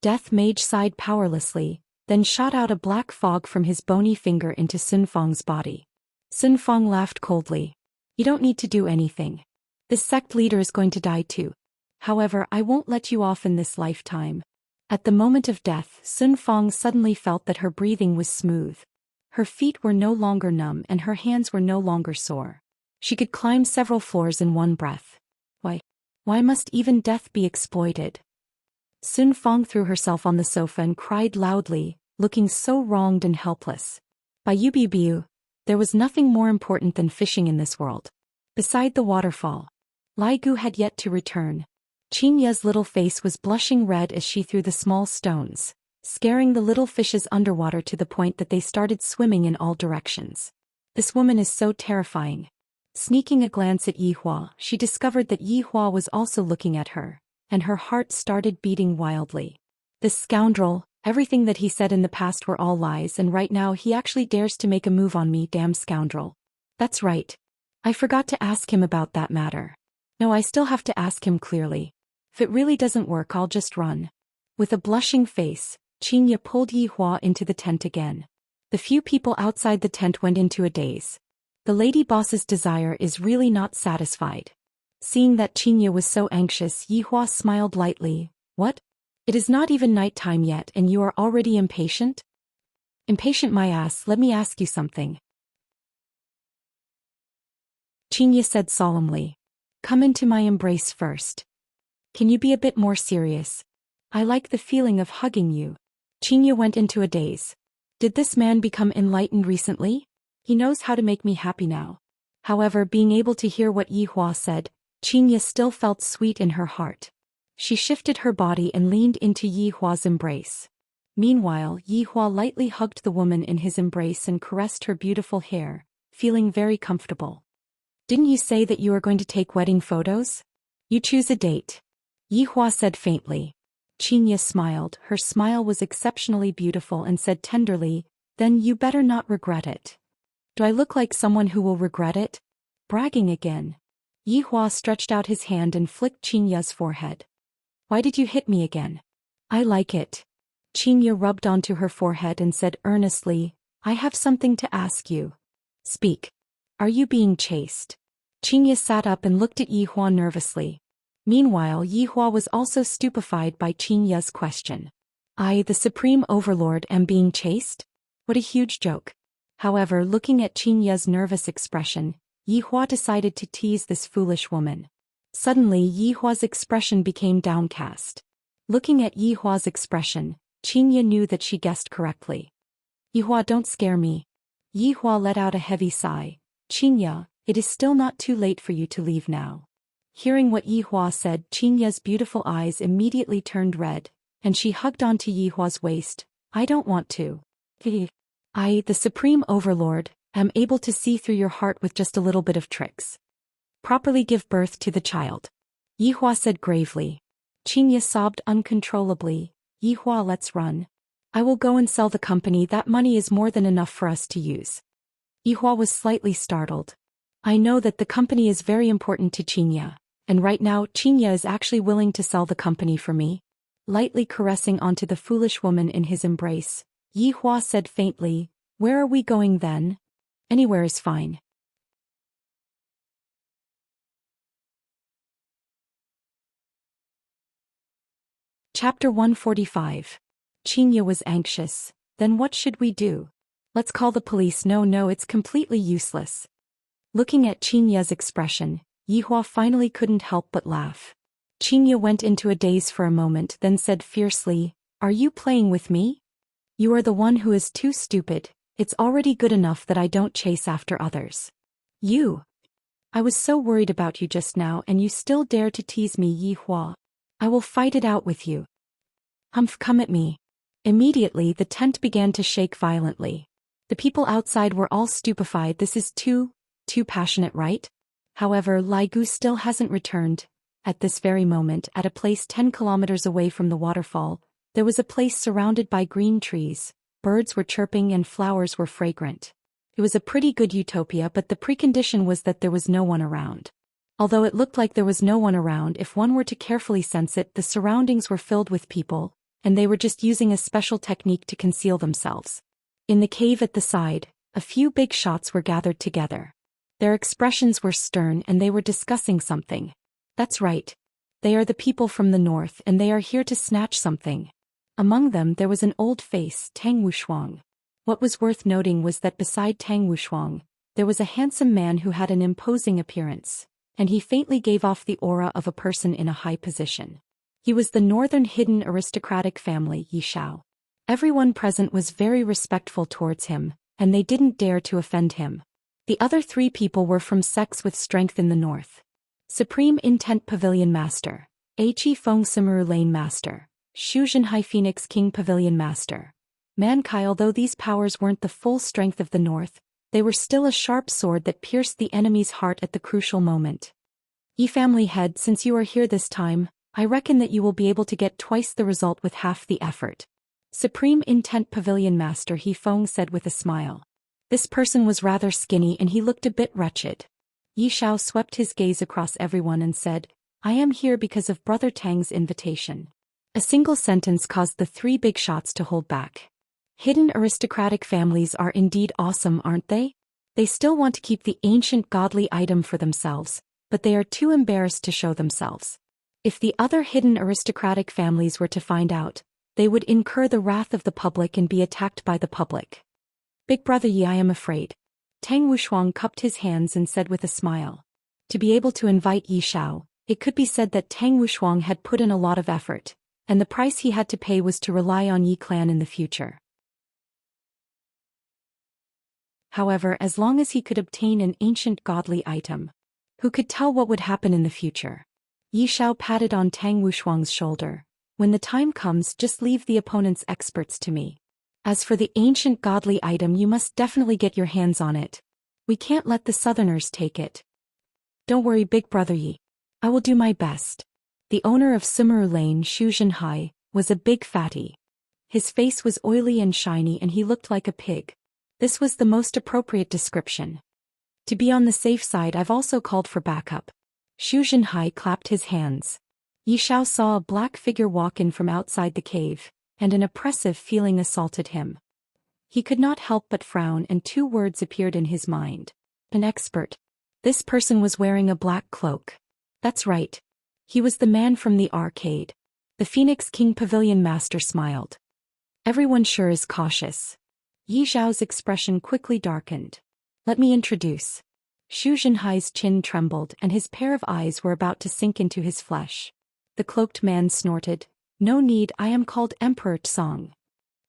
Death Mage sighed powerlessly, then shot out a black fog from his bony finger into Sun Fong's body. Sun Fong laughed coldly. You don't need to do anything. This sect leader is going to die too. However, I won't let you off in this lifetime. At the moment of death, Sun Fong suddenly felt that her breathing was smooth. Her feet were no longer numb and her hands were no longer sore. She could climb several floors in one breath. Why must even death be exploited? Sun Fong threw herself on the sofa and cried loudly, looking so wronged and helpless. By Yubiu, there was nothing more important than fishing in this world. Beside the waterfall, Lai Gu had yet to return. Xianxia's little face was blushing red as she threw the small stones, scaring the little fishes underwater to the point that they started swimming in all directions. This woman is so terrifying. Sneaking a glance at Yihua, she discovered that Yihua was also looking at her, and her heart started beating wildly. This scoundrel, everything that he said in the past were all lies, and right now he actually dares to make a move on me, damn scoundrel. That's right. I forgot to ask him about that matter. No, I still have to ask him clearly. If it really doesn't work, I'll just run. With a blushing face, Xianxia pulled Yihua into the tent again. The few people outside the tent went into a daze. The lady boss's desire is really not satisfied. Seeing that Xianxia was so anxious, Yihua smiled lightly. What? It is not even night time yet and you are already impatient? Impatient my ass, let me ask you something. Xianxia said solemnly. Come into my embrace first. Can you be a bit more serious? I like the feeling of hugging you. Xianxia went into a daze. Did this man become enlightened recently? He knows how to make me happy now. However, being able to hear what Yihua said, Xianxia still felt sweet in her heart. She shifted her body and leaned into Yihua's embrace. Meanwhile, Yihua lightly hugged the woman in his embrace and caressed her beautiful hair, feeling very comfortable. Didn't you say that you are going to take wedding photos? You choose a date. Yihua said faintly. Xianxia smiled. Her smile was exceptionally beautiful and said tenderly, then you better not regret it. Do I look like someone who will regret it? Bragging again. Yihua stretched out his hand and flicked Xianxia's forehead. Why did you hit me again? I like it. Xianxia rubbed onto her forehead and said earnestly, I have something to ask you. Speak. Are you being chased? Xianxia sat up and looked at Yihua nervously. Meanwhile, Yihua was also stupefied by Xianxia's question. I, the Supreme Overlord, am being chased? What a huge joke. However, looking at Xianxia's nervous expression, Yihua decided to tease this foolish woman. Suddenly, Yihua's expression became downcast. Looking at Yihua's expression, Xianxia knew that she guessed correctly. Yihua, don't scare me. Yihua let out a heavy sigh. Xianxia, it is still not too late for you to leave now. Hearing what Yihua said, Xianxia's beautiful eyes immediately turned red, and she hugged onto Yihua's waist. I don't want to. I, the Supreme Overlord, am able to see through your heart with just a little bit of tricks. Properly give birth to the child. Yihua said gravely. Xianxia sobbed uncontrollably. Yihua, let's run. I will go and sell the company, that money is more than enough for us to use. Yihua was slightly startled. I know that the company is very important to Xianxia, and right now Xianxia is actually willing to sell the company for me. Lightly caressing onto the foolish woman in his embrace, Yihua said faintly, where are we going then? Anywhere is fine. Chapter 145. Xianxia was anxious. Then what should we do? Let's call the police. No, it's completely useless. Looking at Xianxia's expression, Yihua finally couldn't help but laugh. Qingye went into a daze for a moment, then said fiercely, "Are you playing with me? You are the one who is too stupid. It's already good enough that I don't chase after others. You. I was so worried about you just now and you still dare to tease me, Yi Hua. I will fight it out with you. Humph, come at me." Immediately the tent began to shake violently. The people outside were all stupefied. This is too passionate, right? However, Lai Gu still hasn't returned. At this very moment, at a place 10 kilometers away from the waterfall, there was a place surrounded by green trees, birds were chirping and flowers were fragrant. It was a pretty good utopia, but the precondition was that there was no one around. Although it looked like there was no one around, if one were to carefully sense it, the surroundings were filled with people, and they were just using a special technique to conceal themselves. In the cave at the side, a few big shots were gathered together. Their expressions were stern and they were discussing something. That's right. They are the people from the north and they are here to snatch something. Among them there was an old face, Tang Wushuang. What was worth noting was that beside Tang Wushuang, there was a handsome man who had an imposing appearance, and he faintly gave off the aura of a person in a high position. He was the northern hidden aristocratic family, Yi Shao. Everyone present was very respectful towards him, and they didn't dare to offend him. The other three people were from sects with strength in the north. Supreme Intent Pavilion Master, Chi Feng Simuru Lane Master, Shu Zhenhai Phoenix King Pavilion Master. Mankai. Although these powers weren't the full strength of the north, they were still a sharp sword that pierced the enemy's heart at the crucial moment. Yi family head, since you are here this time, I reckon that you will be able to get twice the result with half the effort. Supreme Intent Pavilion Master He Feng said with a smile. This person was rather skinny and he looked a bit wretched. Yi Shao swept his gaze across everyone and said, "I am here because of Brother Tang's invitation." A single sentence caused the three big shots to hold back. Hidden aristocratic families are indeed awesome, aren't they? They still want to keep the ancient godly item for themselves, but they are too embarrassed to show themselves. If the other hidden aristocratic families were to find out, they would incur the wrath of the public and be attacked by the public. Big Brother Yi, I am afraid. Tang Wushuang cupped his hands and said with a smile. To be able to invite Yi Shao, it could be said that Tang Wushuang had put in a lot of effort, and the price he had to pay was to rely on Yi clan in the future. However, as long as he could obtain an ancient godly item, who could tell what would happen in the future? Yi Shao patted on Tang Wushuang's shoulder. When the time comes, just leave the opponent's experts to me. As for the ancient godly item, you must definitely get your hands on it. We can't let the southerners take it. Don't worry, Big Brother Yi. I will do my best. The owner of Simuru Lane, Shu Zhenhai, was a big fatty. His face was oily and shiny and he looked like a pig. This was the most appropriate description. To be on the safe side, I've also called for backup. Shu Zhenhai clapped his hands. Yi Shao saw a black figure walk in from outside the cave, and an oppressive feeling assaulted him. He could not help but frown, and two words appeared in his mind. An expert. This person was wearing a black cloak. That's right. He was the man from the arcade. The Phoenix King Pavilion Master smiled. Everyone sure is cautious. Yi Zhao's expression quickly darkened. Let me introduce. Shu Zhenhai's chin trembled and his pair of eyes were about to sink into his flesh. The cloaked man snorted. No need, I am called Emperor Tsong.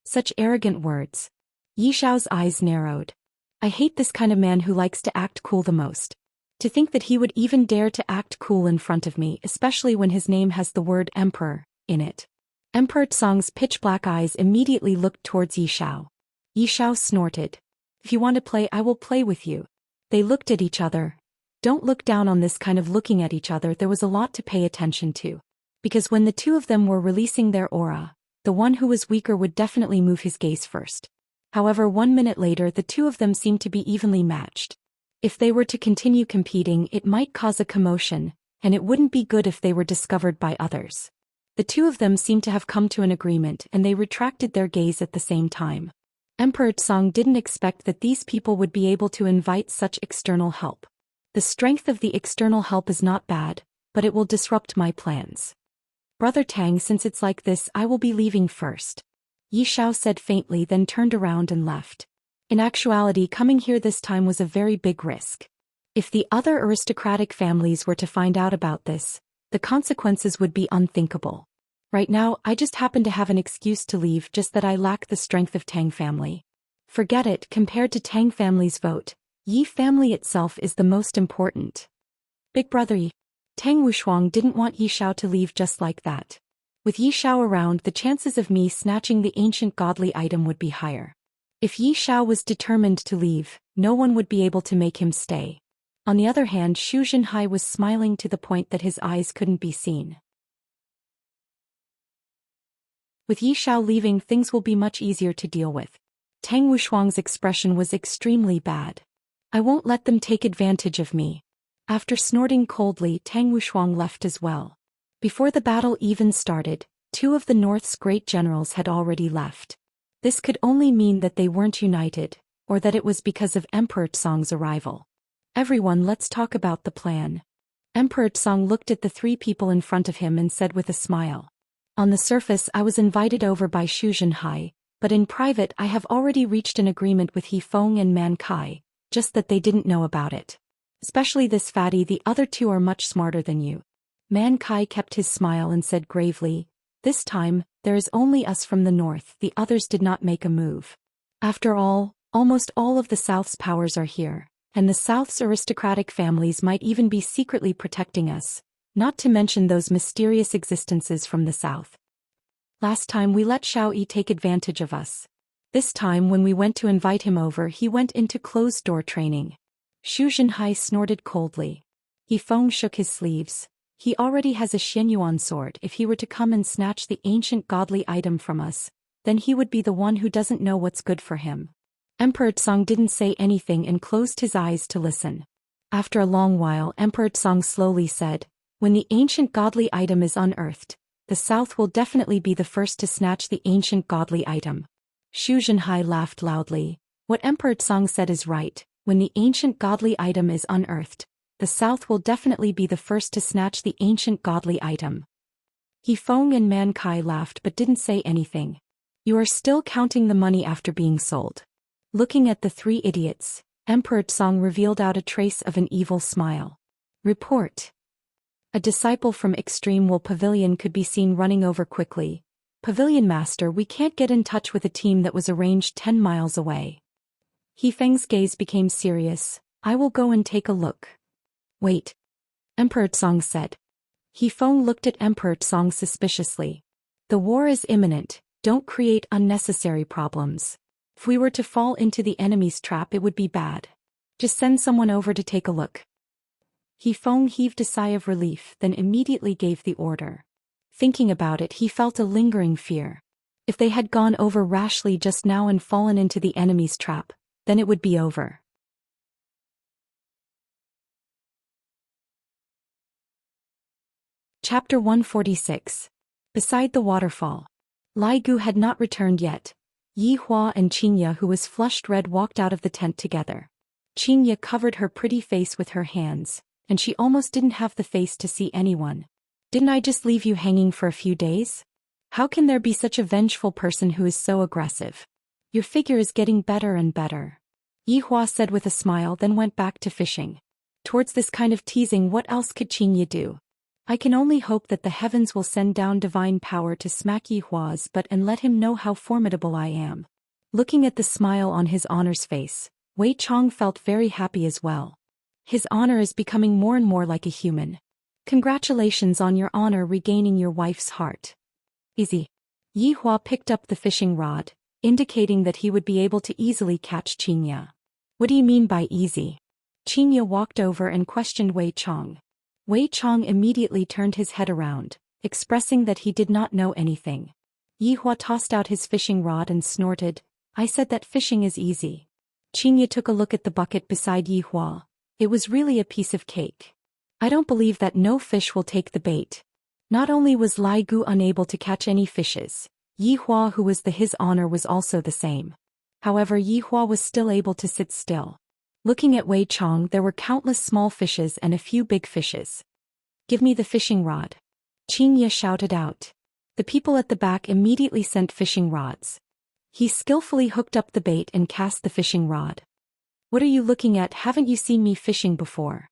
Such arrogant words. Yi Zhao's eyes narrowed. I hate this kind of man who likes to act cool the most. To think that he would even dare to act cool in front of me, especially when his name has the word Emperor in it. Emperor Tsong's pitch-black eyes immediately looked towards Yi Shao. Yi Shao snorted. If you want to play, I will play with you. They looked at each other. Don't look down on this kind of looking at each other, there was a lot to pay attention to. Because when the two of them were releasing their aura, the one who was weaker would definitely move his gaze first. However, 1 minute later the two of them seemed to be evenly matched. If they were to continue competing, it might cause a commotion, and it wouldn't be good if they were discovered by others. The two of them seemed to have come to an agreement and they retracted their gaze at the same time. Emperor Tsong didn't expect that these people would be able to invite such external help. The strength of the external help is not bad, but it will disrupt my plans. Brother Tang, since it's like this, I will be leaving first. Yi Shao said faintly, then turned around and left. In actuality, coming here this time was a very big risk. If the other aristocratic families were to find out about this, The consequences would be unthinkable. Right now, I just happen to have an excuse to leave, just that I lack the strength of Tang family. Forget it, compared to Tang family's vote, Yi family itself is the most important. Big brother Yi. Tang Wushuang didn't want Yi Xiao to leave just like that. With Yi Xiao around, the chances of me snatching the ancient godly item would be higher. If Yi Xiao was determined to leave, no one would be able to make him stay. On the other hand, Zhu Xian was smiling to the point that his eyes couldn't be seen. With Yi Xiao leaving, things will be much easier to deal with. Tang Wushuang's expression was extremely bad. I won't let them take advantage of me. After snorting coldly, Tang Wushuang left as well. Before the battle even started, 2 of the North's great generals had already left. This could only mean that they weren't united, or that it was because of Emperor Song's arrival. Everyone, let's talk about the plan. Emperor Song looked at the 3 people in front of him and said with a smile. On the surface, I was invited over by Zhu Xian, but in private I have already reached an agreement with He Feng and Man Kai, just that they didn't know about it. Especially this fatty, the other 2 are much smarter than you. Man Kai kept his smile and said gravely, this time, there is only us from the north, the others did not make a move. After all, almost all of the South's powers are here, and the South's aristocratic families might even be secretly protecting us, not to mention those mysterious existences from the South. Last time we let Xiao Yi take advantage of us. This time when we went to invite him over, he went into closed-door training. Zhu Xian snorted coldly. He Feng shook his sleeves. He already has a Xianyuan sword. If he were to come and snatch the ancient godly item from us, then he would be the one who doesn't know what's good for him. Emperor Song didn't say anything and closed his eyes to listen. After a long while, Emperor Song slowly said, when the ancient godly item is unearthed, the South will definitely be the first to snatch the ancient godly item. Zhu Xian laughed loudly. What Emperor Song said is right. When the ancient godly item is unearthed, the South will definitely be the first to snatch the ancient godly item. He Feng and Man Kai laughed but didn't say anything. You are still counting the money after being sold. Looking at the 3 idiots, Emperor Song revealed out a trace of an evil smile. Report. A disciple from Extreme Wool Pavilion could be seen running over quickly. Pavilion Master, we can't get in touch with a team that was arranged 10 miles away. He Feng's gaze became serious. I will go and take a look. Wait. Emperor Song said. He Feng looked at Emperor Song suspiciously. The war is imminent, don't create unnecessary problems. If we were to fall into the enemy's trap, it would be bad. Just send someone over to take a look. He Feng heaved a sigh of relief, then immediately gave the order. Thinking about it, he felt a lingering fear. If they had gone over rashly just now and fallen into the enemy's trap, then it would be over. Chapter 146. Beside the waterfall. Lai Gu had not returned yet. Yi Hua and Xianxia, who was flushed red, walked out of the tent together. Xianxia covered her pretty face with her hands, and she almost didn't have the face to see anyone. Didn't I just leave you hanging for a few days? How can there be such a vengeful person who is so aggressive? Your figure is getting better and better. Yi Hua said with a smile, then went back to fishing. Towards this kind of teasing, what else could Xianxia do? I can only hope that the heavens will send down divine power to smack Yi Hua's butt and let him know how formidable I am. Looking at the smile on his honor's face, Wei Chong felt very happy as well. His honor is becoming more and more like a human. Congratulations on your honor regaining your wife's heart. Easy. Yi Hua picked up the fishing rod, indicating that he would be able to easily catch Xianxia. What do you mean by easy? Xianxia walked over and questioned Wei Chong. Wei Chong immediately turned his head around, expressing that he did not know anything. Yi Hua tossed out his fishing rod and snorted, I said that fishing is easy. Xianxia took a look at the bucket beside Yi Hua. It was really a piece of cake. I don't believe that no fish will take the bait. Not only was Lai Gu unable to catch any fishes, Yi Hua, who was his honor, was also the same. However, Yi Hua was still able to sit still. Looking at Wei Chong, there were countless small fishes and a few big fishes. Give me the fishing rod. Xianxia shouted out. The people at the back immediately sent fishing rods. He skillfully hooked up the bait and cast the fishing rod. What are you looking at? Haven't you seen me fishing before?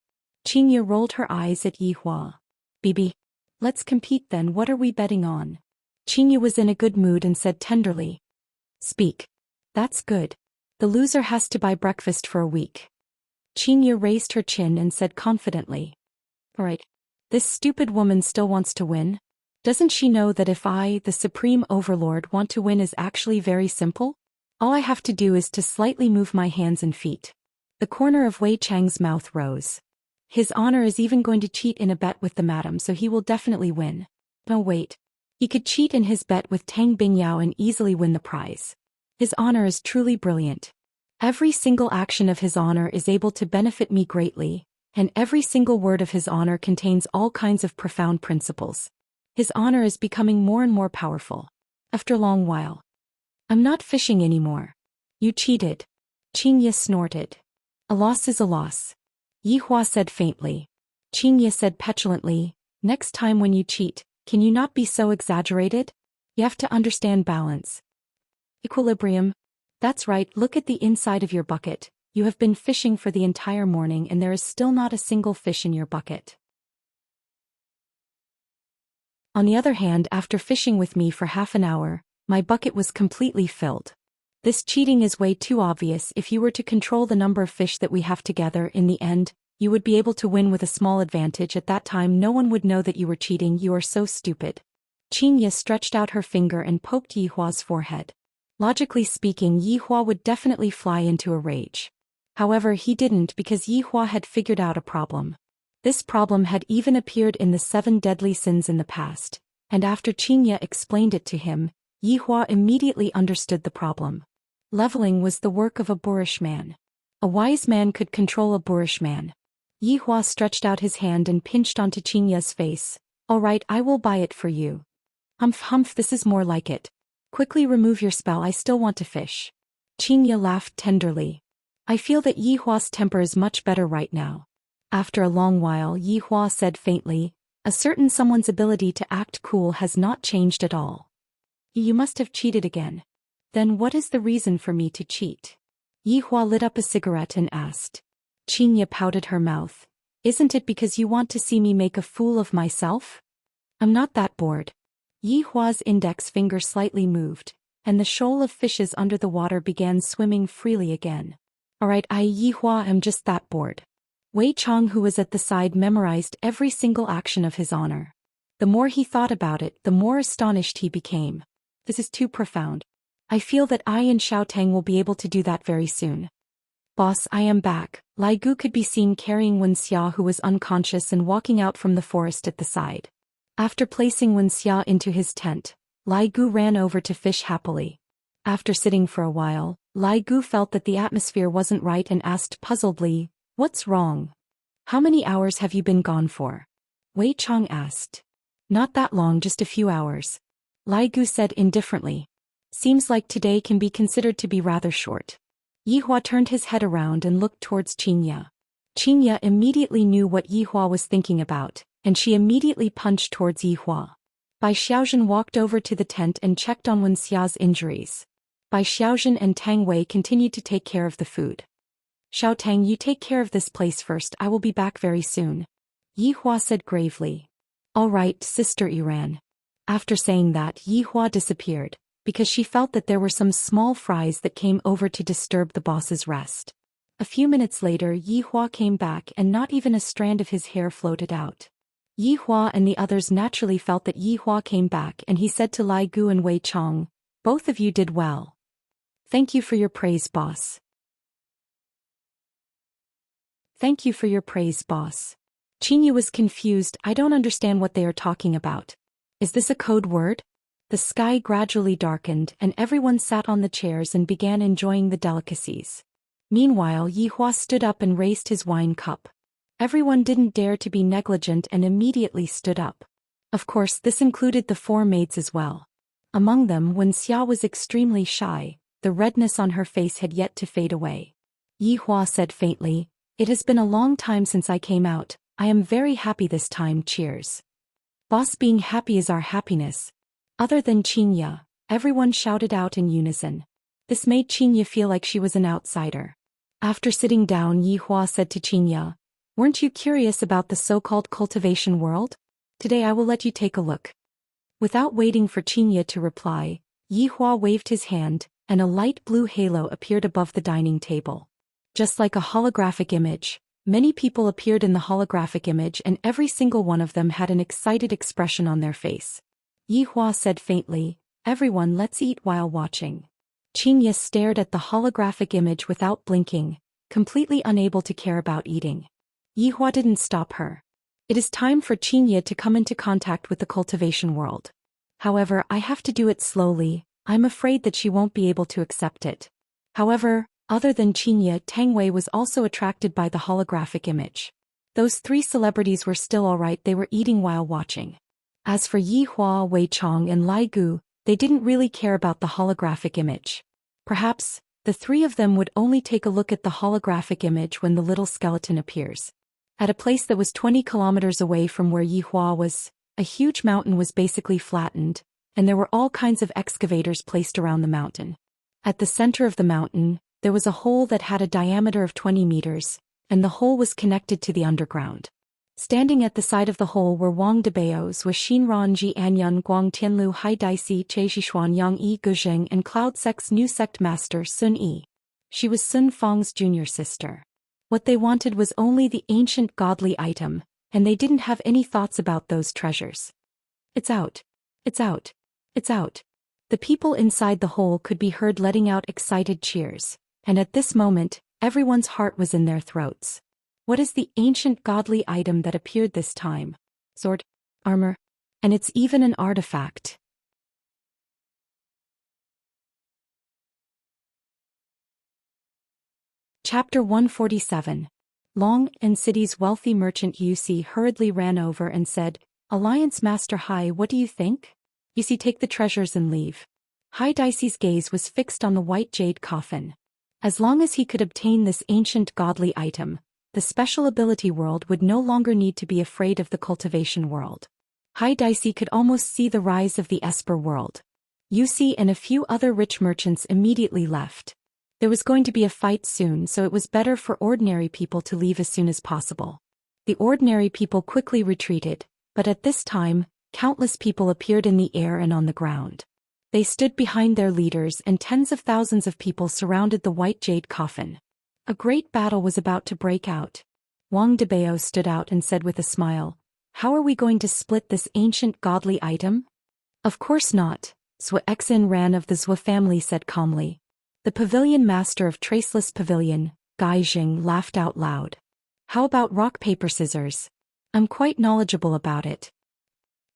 Xianxia rolled her eyes at Yi Hua. Bibi. Let's compete then, what are we betting on? Xianxia was in a good mood and said tenderly. Speak. That's good. The loser has to buy breakfast for a week. Xianxia raised her chin and said confidently. Alright. This stupid woman still wants to win? Doesn't she know that if I, the Supreme Overlord, want to win is actually very simple? All I have to do is to slightly move my hands and feet. The corner of Wei Chang's mouth rose. His honor is even going to cheat in a bet with the madam, so he will definitely win. No, wait. He could cheat in his bet with Tang Bingyao and easily win the prize. His honor is truly brilliant. Every single action of his honor is able to benefit me greatly, and every single word of his honor contains all kinds of profound principles. His honor is becoming more and more powerful. After a long while. I'm not fishing anymore. You cheated. Xianxia snorted. A loss is a loss. Yihua said faintly. Xianxia said petulantly, next time when you cheat, can you not be so exaggerated? You have to understand balance. Equilibrium. That's right, look at the inside of your bucket. You have been fishing for the entire morning and there is still not a single fish in your bucket. On the other hand, after fishing with me for half an hour, my bucket was completely filled. This cheating is way too obvious. If you were to control the number of fish that we have together, in the end, you would be able to win with a small advantage. At that time no one would know that you were cheating. You are so stupid. Xianxia stretched out her finger and poked Yihua's forehead. Logically speaking, Yihua would definitely fly into a rage. However, he didn't because Yihua had figured out a problem. This problem had even appeared in the 7 deadly sins in the past, and after Xianxia explained it to him, Yihua immediately understood the problem. Leveling was the work of a boorish man. A wise man could control a boorish man. Yihua stretched out his hand and pinched onto Xianxia's face. All right, I will buy it for you. Humph humph, this is more like it. Quickly remove your spell, I still want to fish. Xianxia laughed tenderly. I feel that Yihua's temper is much better right now. After a long while, Yihua said faintly, a certain someone's ability to act cool has not changed at all. You must have cheated again. Then what is the reason for me to cheat? Yihua lit up a cigarette and asked. Xianxia pouted her mouth. Isn't it because you want to see me make a fool of myself? I'm not that bored. Yihua's index finger slightly moved, and the shoal of fishes under the water began swimming freely again. Alright, Yihua, am just that bored. Wei Chang, who was at the side, memorized every single action of his honor. The more he thought about it, the more astonished he became. This is too profound. I feel that I and Xiaotang will be able to do that very soon. Boss, I am back. Lai Gu could be seen carrying Wuxia, who was unconscious, and walking out from the forest at the side. After placing Wuxia into his tent, Lai Gu ran over to fish happily. After sitting for a while, Lai Gu felt that the atmosphere wasn't right and asked puzzledly, what's wrong? How many hours have you been gone for? Wei Chang asked. Not that long, just a few hours. Lai Gu said indifferently. Seems like today can be considered to be rather short. Yihua turned his head around and looked towards Xianxia. Xianxia immediately knew what Yihua was thinking about, and she immediately punched towards Yihua. Bai Xiaozhen walked over to the tent and checked on Wenxia's injuries. Bai Xiaozhen and Tang Wei continued to take care of the food. Xiaotang, you take care of this place first, I will be back very soon. Yihua said gravely. All right, Sister Iran. After saying that, Yihua disappeared, because she felt that there were some small fries that came over to disturb the boss's rest. A few minutes later, Yihua came back and not even a strand of his hair floated out. Yihua and the others naturally felt that Yihua came back, and he said to Lai Gu and Wei Chang, both of you did well. Thank you for your praise, boss. Thank you for your praise, boss. Xianxia was confused. I don't understand what they are talking about. Is this a code word? The sky gradually darkened and everyone sat on the chairs and began enjoying the delicacies. Meanwhile, Yihua stood up and raised his wine cup. Everyone didn't dare to be negligent and immediately stood up. Of course, this included the 4 maids as well. Among them, Wuxia was extremely shy. The redness on her face had yet to fade away. Yihua said faintly, it has been a long time since I came out. I am very happy this time, cheers. Boss, being happy is our happiness. Other than Xianxia, everyone shouted out in unison. This made Xianxia feel like she was an outsider. After sitting down, Yihua said to Xianxia, weren't you curious about the so-called cultivation world? Today I will let you take a look. Without waiting for Xianxia to reply, Yi Hua waved his hand, and a light blue halo appeared above the dining table. Just like a holographic image, many people appeared in the holographic image and every single one of them had an excited expression on their face. Yi Hua said faintly, "Everyone, let's eat while watching." Xianxia stared at the holographic image without blinking, completely unable to care about eating. Yi Hua didn't stop her. It is time for Xianxia to come into contact with the cultivation world. However, I have to do it slowly. I'm afraid that she won't be able to accept it. However, other than Xianxia, Tang Wei was also attracted by the holographic image. Those three celebrities were still alright, they were eating while watching. As for Yi Hua, Wei Chong and Lai Gu, they didn't really care about the holographic image. Perhaps, the three of them would only take a look at the holographic image when the little skeleton appears. At a place that was 20 kilometers away from where Yi Hua was, a huge mountain was basically flattened, and there were all kinds of excavators placed around the mountain. At the center of the mountain, there was a hole that had a diameter of 20 meters, and the hole was connected to the underground. Standing at the side of the hole were Wang Debao, Zhou Xian, Ji Anyun, Guang Tianlu, Hai Daisi, Che Zhishuan, Yang Yi Guzheng, and Cloud Sect's new sect master Sun Yi. She was Sun Fang's junior sister. What they wanted was only the ancient godly item, and they didn't have any thoughts about those treasures. "It's out. It's out. It's out." The people inside the hole could be heard letting out excited cheers, and at this moment, everyone's heart was in their throats. What is the ancient godly item that appeared this time? Sword? Armor? And it's even an artifact. Chapter 147. Long and City's wealthy merchant Yusi hurriedly ran over and said, "Alliance Master Hai, what do you think?" Yusi, take the treasures and leave. Hai Daisi's gaze was fixed on the white jade coffin. As long as he could obtain this ancient godly item, the special ability world would no longer need to be afraid of the cultivation world. Hai Daisi could almost see the rise of the Esper world. Yusi and a few other rich merchants immediately left. There was going to be a fight soon, so it was better for ordinary people to leave as soon as possible. The ordinary people quickly retreated, but at this time, countless people appeared in the air and on the ground. They stood behind their leaders and tens of thousands of people surrounded the white jade coffin. A great battle was about to break out. Wang Debao stood out and said with a smile, "How are we going to split this ancient godly item?" "Of course not," Zhou Xian Ran of the Zhou family said calmly. The pavilion master of Traceless Pavilion, Gai Jing, laughed out loud. "How about rock paper scissors? I'm quite knowledgeable about it."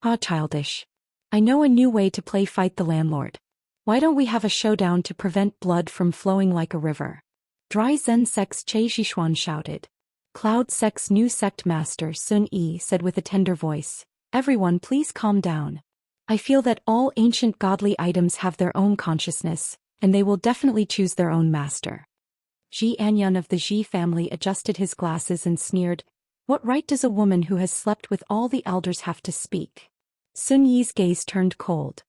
"Ah, childish. I know a new way to play fight the landlord. Why don't we have a showdown to prevent blood from flowing like a river?" Dry Zen Sect's Che Zhishuan shouted. Cloud Sect's new sect master Sun Yi said with a tender voice, "Everyone, please calm down. I feel that all ancient godly items have their own consciousness, and they will definitely choose their own master." Ji Anyun of the Ji family adjusted his glasses and sneered, "What right does a woman who has slept with all the elders have to speak?" Sun Yi's gaze turned cold.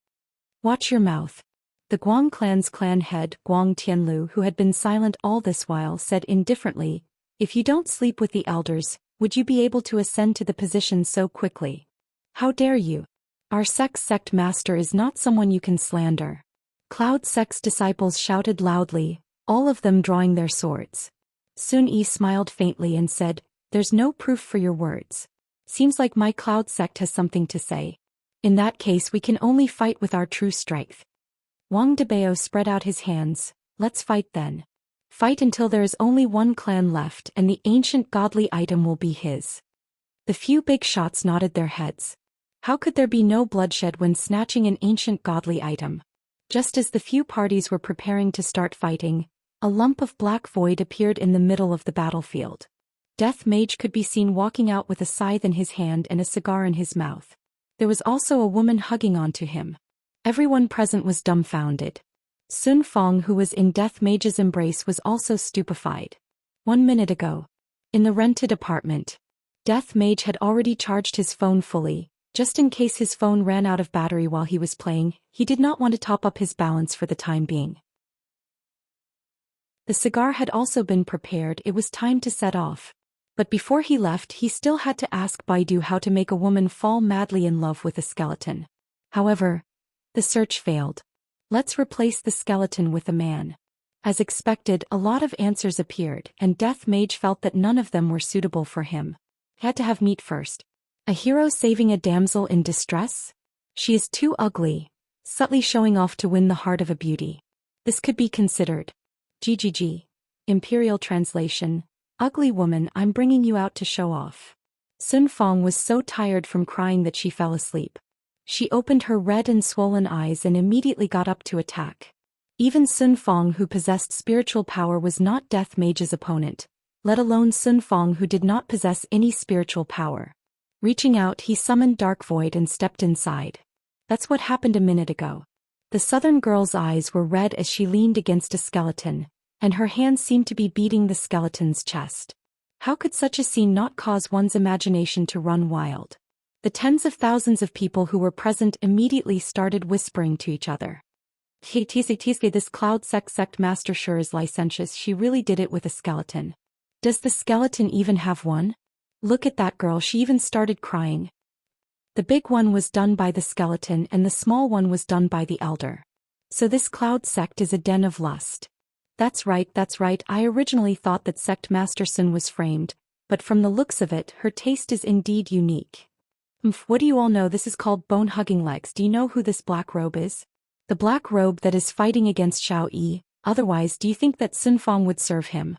"Watch your mouth." The Guang clan's clan head, Guang Tianlu, who had been silent all this while, said indifferently, "If you don't sleep with the elders, would you be able to ascend to the position so quickly? How dare you? Our sect master is not someone you can slander." Cloud Sect's disciples shouted loudly, all of them drawing their swords. Sun Yi smiled faintly and said, "There's no proof for your words. Seems like my Cloud Sect has something to say. In that case, we can only fight with our true strength." Wang Debao spread out his hands. "Let's fight then. Fight until there is only one clan left and the ancient godly item will be his." The few big shots nodded their heads. How could there be no bloodshed when snatching an ancient godly item? Just as the few parties were preparing to start fighting, a lump of black void appeared in the middle of the battlefield. Death Mage could be seen walking out with a scythe in his hand and a cigar in his mouth. There was also a woman hugging onto him. Everyone present was dumbfounded. Sun Fang, who was in Death Mage's embrace, was also stupefied. 1 minute ago, in the rented apartment, Death Mage had already charged his phone fully, just in case his phone ran out of battery while he was playing. He did not want to top up his balance for the time being. The cigar had also been prepared. It was time to set off. But before he left, he still had to ask Baidu how to make a woman fall madly in love with a skeleton. However, the search failed. Let's replace the skeleton with a man. As expected, a lot of answers appeared, and Death Mage felt that none of them were suitable for him. He had to have meat first. A hero saving a damsel in distress? She is too ugly, subtly showing off to win the heart of a beauty. This could be considered. GGG. Imperial Translation. Ugly woman, I'm bringing you out to show off. Sun Fong was so tired from crying that she fell asleep. She opened her red and swollen eyes and immediately got up to attack. Even Sun Fong, who possessed spiritual power, was not Death Mage's opponent, let alone Sun Fong, who did not possess any spiritual power. Reaching out, he summoned Dark Void and stepped inside. That's what happened a minute ago. The southern girl's eyes were red as she leaned against a skeleton, and her hands seemed to be beating the skeleton's chest. How could such a scene not cause one's imagination to run wild? The tens of thousands of people who were present immediately started whispering to each other. This cloud sect master sure is licentious, she really did it with a skeleton. Does the skeleton even have one? Look at that girl, she even started crying. The big one was done by the skeleton and the small one was done by the elder. So this cloud sect is a den of lust. That's right, I originally thought that sect Master Sun was framed, but from the looks of it, her taste is indeed unique. What do you all know? This is called bone-hugging legs. Do you know who this black robe is? The black robe that is fighting against Xiao Yi. Otherwise, do you think that Sun Fong would serve him?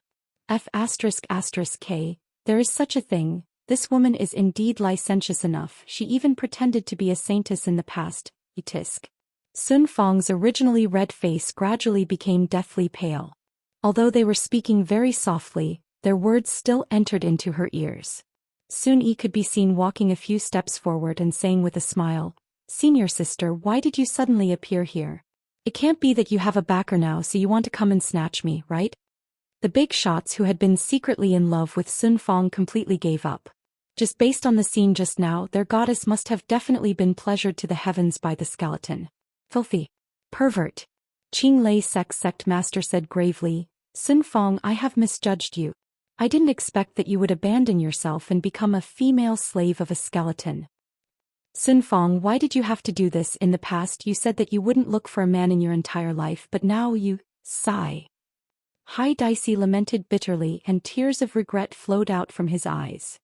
F***K, there is such a thing. This woman is indeed licentious enough. She even pretended to be a saintess in the past. Tisk. Sun Fong's originally red face gradually became deathly pale. Although they were speaking very softly, their words still entered into her ears. Sun Yi could be seen walking a few steps forward and saying with a smile, "Senior sister, why did you suddenly appear here? It can't be that you have a backer now, so you want to come and snatch me, right?" The big shots who had been secretly in love with Sun Fong completely gave up. Just based on the scene just now, their goddess must have definitely been pleasured to the heavens by the skeleton. Filthy pervert. Qing Lei sect master said gravely, "Sun Fong, I have misjudged you. I didn't expect that you would abandon yourself and become a female slave of a skeleton. Sun Fong, why did you have to do this? In the past you said that you wouldn't look for a man in your entire life, but now you..." Sigh. Hai Dicey lamented bitterly and tears of regret flowed out from his eyes.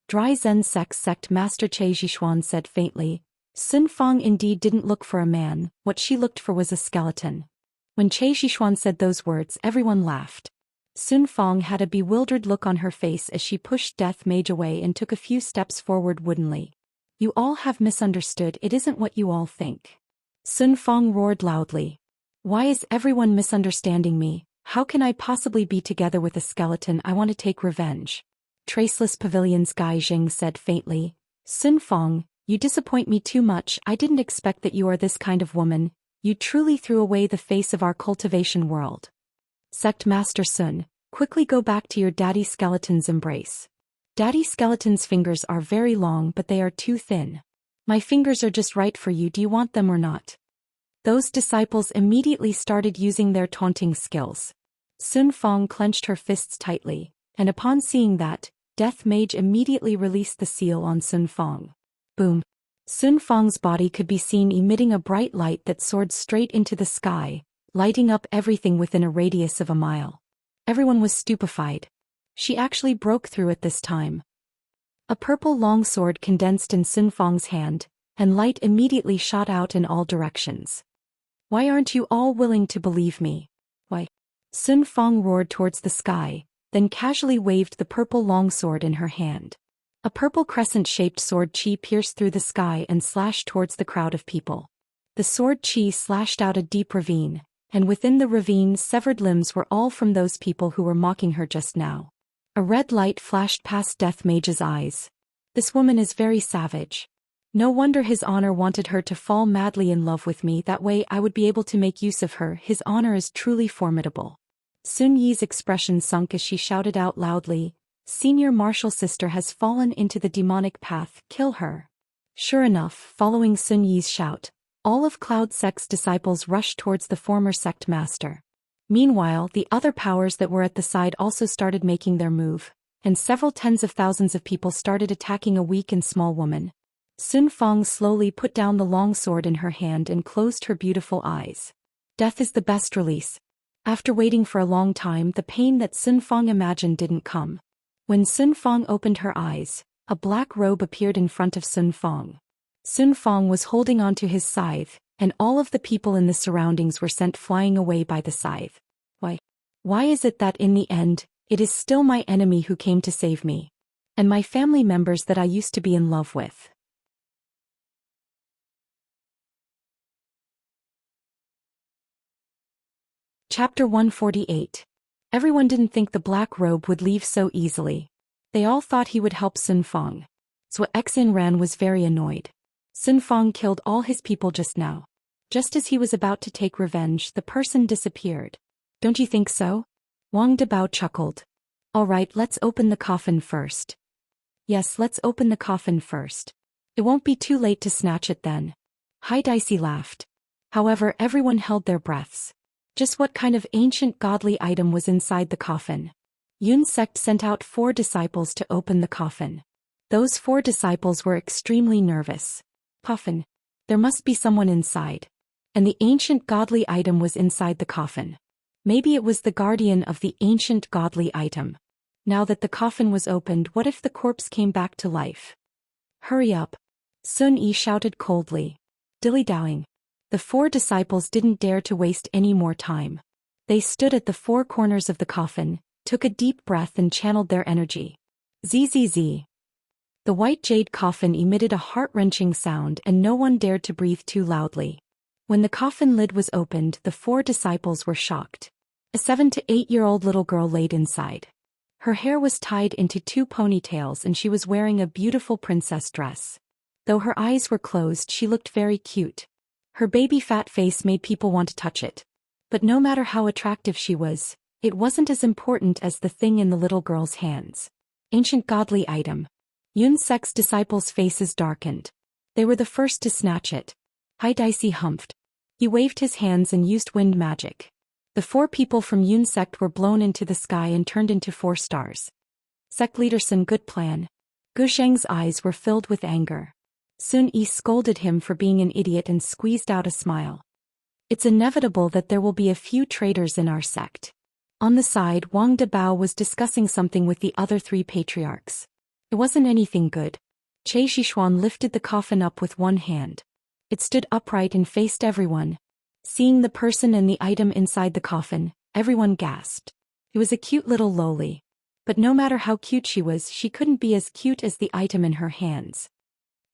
Dry Zen sect master Che Zixuan said faintly, "Sun Fong indeed didn't look for a man, what she looked for was a skeleton." When Che Zixuan said those words, everyone laughed. Sun Fong had a bewildered look on her face as she pushed Death Mage away and took a few steps forward woodenly. "You all have misunderstood, it isn't what you all think." Sun Fong roared loudly. "Why is everyone misunderstanding me? How can I possibly be together with a skeleton? I want to take revenge." Traceless Pavilion's Gai Jing said faintly, "Sun Fong, you disappoint me too much. I didn't expect that you are this kind of woman. You truly threw away the face of our cultivation world. Sect Master Sun, quickly go back to your daddy skeleton's embrace. Daddy skeleton's fingers are very long, but they are too thin. My fingers are just right for you. Do you want them or not?" Those disciples immediately started using their taunting skills. Sun Fong clenched her fists tightly, and upon seeing that, Death Mage immediately released the seal on Sun Fong. Boom. Sun Fong's body could be seen emitting a bright light that soared straight into the sky, lighting up everything within a radius of a mile. Everyone was stupefied. She actually broke through it this time. A purple longsword condensed in Sun Fong's hand, and light immediately shot out in all directions. "Why aren't you all willing to believe me? Why?" Sun Fong roared towards the sky, then casually waved the purple longsword in her hand. A purple crescent-shaped sword chi pierced through the sky and slashed towards the crowd of people. The sword chi slashed out a deep ravine, and within the ravine severed limbs were all from those people who were mocking her just now. A red light flashed past Death Mage's eyes. "This woman is very savage. No wonder His Honor wanted her to fall madly in love with me, that way I would be able to make use of her. His Honor is truly formidable." Sun Yi's expression sunk as she shouted out loudly, "Senior Martial Sister has fallen into the demonic path, kill her." Sure enough, following Sun Yi's shout, all of Cloud Sect's disciples rushed towards the former sect master. Meanwhile, the other powers that were at the side also started making their move, and several tens of thousands of people started attacking a weak and small woman. Sun Fang slowly put down the long sword in her hand and closed her beautiful eyes. Death is the best release. After waiting for a long time, the pain that Sun Fang imagined didn't come. When Sun Fang opened her eyes, a black robe appeared in front of Sun Fang. Sun Fang was holding onto his scythe, and all of the people in the surroundings were sent flying away by the scythe. Why is it that in the end, it is still my enemy who came to save me? And my family members that I used to be in love with? Chapter 148. Everyone didn't think the black robe would leave so easily. They all thought he would help Sun Fang. Zhou Xian was very annoyed. Sun Fang killed all his people just now. Just as he was about to take revenge, the person disappeared. Don't you think so? Wang Debao chuckled. All right, let's open the coffin first. Yes, let's open the coffin first. It won't be too late to snatch it then. Hai Dicey laughed. However, everyone held their breaths. Just what kind of ancient godly item was inside the coffin? Yun sect sent out 4 disciples to open the coffin. Those 4 disciples were extremely nervous. Coffin. There must be someone inside. And the ancient godly item was inside the coffin. Maybe it was the guardian of the ancient godly item. Now that the coffin was opened, what if the corpse came back to life? Hurry up. Sun Yi shouted coldly. Dilly-dowing. The 4 disciples didn't dare to waste any more time. They stood at the 4 corners of the coffin, took a deep breath and channeled their energy. Zzz. The white jade coffin emitted a heart-wrenching sound and no one dared to breathe too loudly. When the coffin lid was opened, the 4 disciples were shocked. A 7 to 8-year-old little girl laid inside. Her hair was tied into 2 ponytails and she was wearing a beautiful princess dress. Though her eyes were closed, she looked very cute. Her baby fat face made people want to touch it. But no matter how attractive she was, it wasn't as important as the thing in the little girl's hands. Ancient godly item. Yun sect's disciples' faces darkened. They were the first to snatch it. Hai Dicey humphed. He waved his hands and used wind magic. The 4 people from Yun sect were blown into the sky and turned into 4 stars. Sect leader Sun, good plan. Gu Sheng's eyes were filled with anger. Sun Yi scolded him for being an idiot and squeezed out a smile. It's inevitable that there will be a few traitors in our sect. On the side, Wang Debao was discussing something with the other 3 patriarchs. It wasn't anything good. Che Shixuan lifted the coffin up with one hand. It stood upright and faced everyone. Seeing the person and the item inside the coffin, everyone gasped. It was a cute little loli. But no matter how cute she was, she couldn't be as cute as the item in her hands.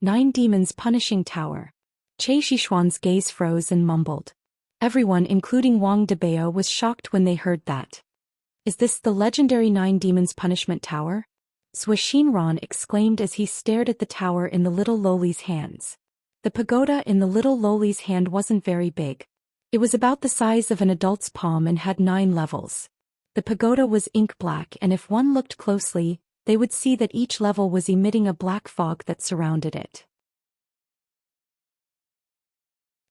9 Demons Punishing Tower. Che Shixuan's gaze froze and mumbled. Everyone, including Wang Debao, was shocked when they heard that. Is this the legendary 9 Demons Punishment Tower? Zhou Xian exclaimed as he stared at the tower in the little loli's hands. The pagoda in the little loli's hand wasn't very big. It was about the size of an adult's palm and had 9 levels. The pagoda was ink black, and if one looked closely, they would see that each level was emitting a black fog that surrounded it.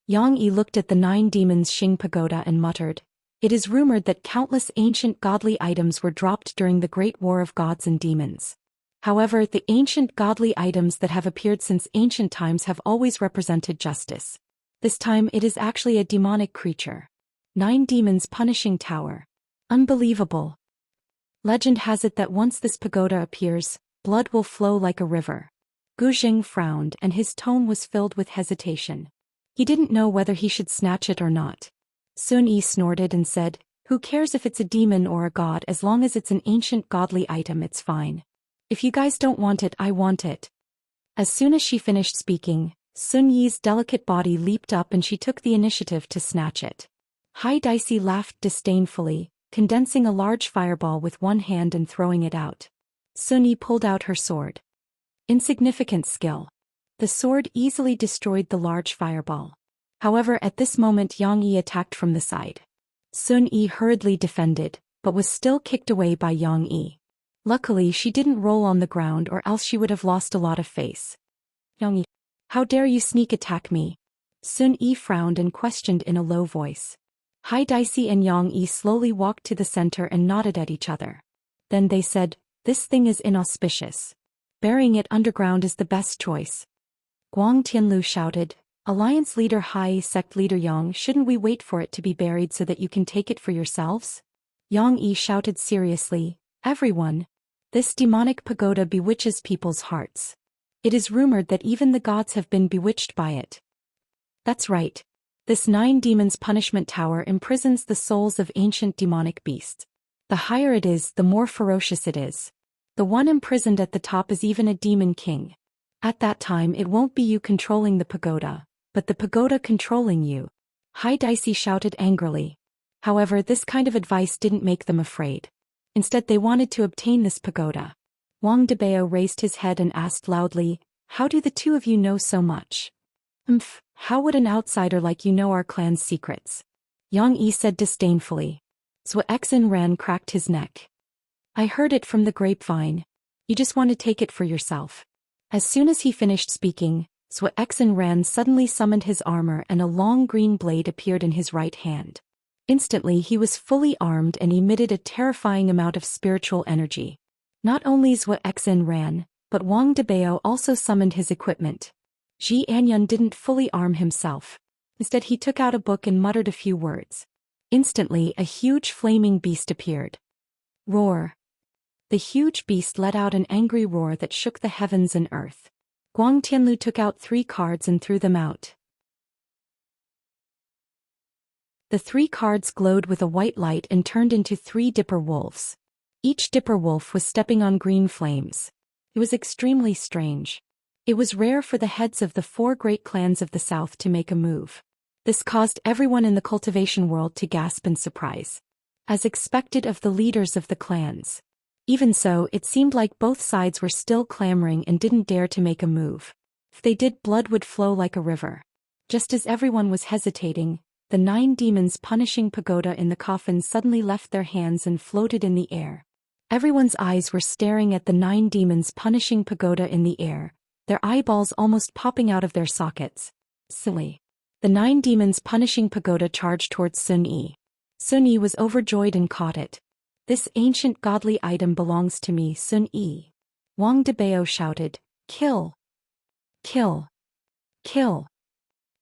Yang Yi looked at the 9 demons Xing pagoda and muttered, "It is rumored that countless ancient godly items were dropped during the Great War of Gods and Demons. However, the ancient godly items that have appeared since ancient times have always represented justice. This time it is actually a demonic creature. 9 Demons Punishing Tower. Unbelievable. Legend has it that once this pagoda appears, blood will flow like a river." Gu Jing frowned and his tone was filled with hesitation. He didn't know whether he should snatch it or not. Sun Yi snorted and said, "Who cares if it's a demon or a god, as long as it's an ancient godly item, it's fine. If you guys don't want it, I want it." As soon as she finished speaking, Sun Yi's delicate body leaped up and she took the initiative to snatch it. Hai Dicey laughed disdainfully, condensing a large fireball with one hand and throwing it out. Sun Yi pulled out her sword. Insignificant skill. The sword easily destroyed the large fireball. However, at this moment Yang Yi attacked from the side. Sun Yi hurriedly defended, but was still kicked away by Yang Yi. Luckily she didn't roll on the ground, or else she would have lost a lot of face. "Yang Yi, how dare you sneak attack me?" Sun Yi frowned and questioned in a low voice. Hai Daixi and Yang Yi slowly walked to the center and nodded at each other. Then they said, "This thing is inauspicious. Burying it underground is the best choice." Guang Tianlu shouted, "Alliance leader Hai, sect leader Yang, shouldn't we wait for it to be buried so that you can take it for yourselves?" Yang Yi shouted seriously, "Everyone. This demonic pagoda bewitches people's hearts. It is rumored that even the gods have been bewitched by it." "That's right. This 9 demons punishment tower imprisons the souls of ancient demonic beasts. The higher it is, the more ferocious it is. The one imprisoned at the top is even a demon king. At that time it won't be you controlling the pagoda, but the pagoda controlling you." Hai Daixi shouted angrily. However, this kind of advice didn't make them afraid. Instead, they wanted to obtain this pagoda. Wang Debao raised his head and asked loudly, "How do the two of you know so much?" How would an outsider like you know our clan's secrets?" Yang Yi said disdainfully. Zhou Xian cracked his neck. "I heard it from the grapevine. You just want to take it for yourself." As soon as he finished speaking, Zhou Xian suddenly summoned his armor and a long green blade appeared in his right hand. Instantly he was fully armed and emitted a terrifying amount of spiritual energy. Not only Zhou Xian, but Wang Debao also summoned his equipment. Ji Anyun didn't fully arm himself. Instead he took out a book and muttered a few words. Instantly a huge flaming beast appeared. Roar! The huge beast let out an angry roar that shook the heavens and earth. Guang Tianlu took out 3 cards and threw them out. The 3 cards glowed with a white light and turned into 3 dipper wolves. Each dipper wolf was stepping on green flames. It was extremely strange. It was rare for the heads of the 4 great clans of the south to make a move. This caused everyone in the cultivation world to gasp in surprise. As expected of the leaders of the clans. Even so, it seemed like both sides were still clamoring and didn't dare to make a move. If they did, blood would flow like a river. Just as everyone was hesitating, the 9 demons punishing pagoda in the coffin suddenly left their hands and floated in the air. Everyone's eyes were staring at the 9 demons punishing pagoda in the air, their eyeballs almost popping out of their sockets. Silly. The 9 demons punishing pagoda charged towards Sun Yi. Sun Yi was overjoyed and caught it. "This ancient godly item belongs to me, Sun Yi." Wang Debao shouted, "Kill! Kill! Kill!"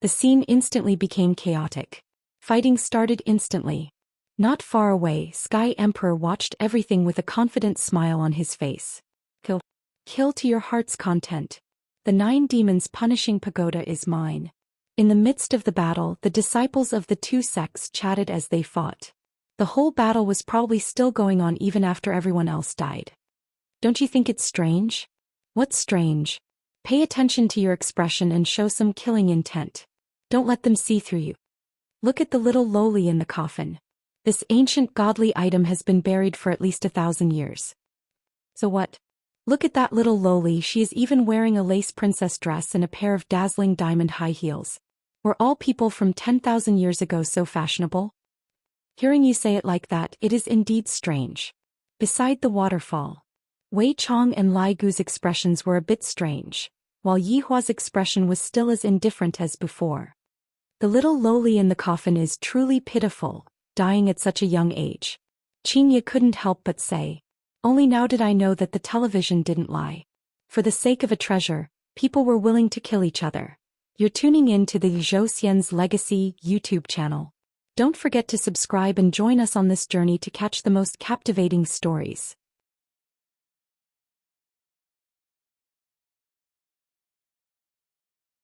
The scene instantly became chaotic. Fighting started instantly. Not far away, Sky Emperor watched everything with a confident smile on his face. "Kill! Kill to your heart's content. The 9 demons punishing pagoda is mine." In the midst of the battle, the disciples of the 2 sects chatted as they fought. The whole battle was probably still going on even after everyone else died. Don't you think it's strange? What's strange? Pay attention to your expression and show some killing intent. Don't let them see through you. Look at the little lowly in the coffin. This ancient godly item has been buried for at least 1,000 years. So what? Look at that little lowly, she is even wearing a lace princess dress and a pair of dazzling diamond high heels. Were all people from 10,000 years ago so fashionable? Hearing you say it like that, it is indeed strange. Beside the waterfall, Wei Chong and Lai Gu's expressions were a bit strange, while Yi Hua's expression was still as indifferent as before. The little lowly in the coffin is truly pitiful, dying at such a young age. Qingye couldn't help but say, "Only now did I know that the television didn't lie. For the sake of a treasure, people were willing to kill each other." You're tuning in to the Zhou Xian's Legacy YouTube channel. Don't forget to subscribe and join us on this journey to catch the most captivating stories.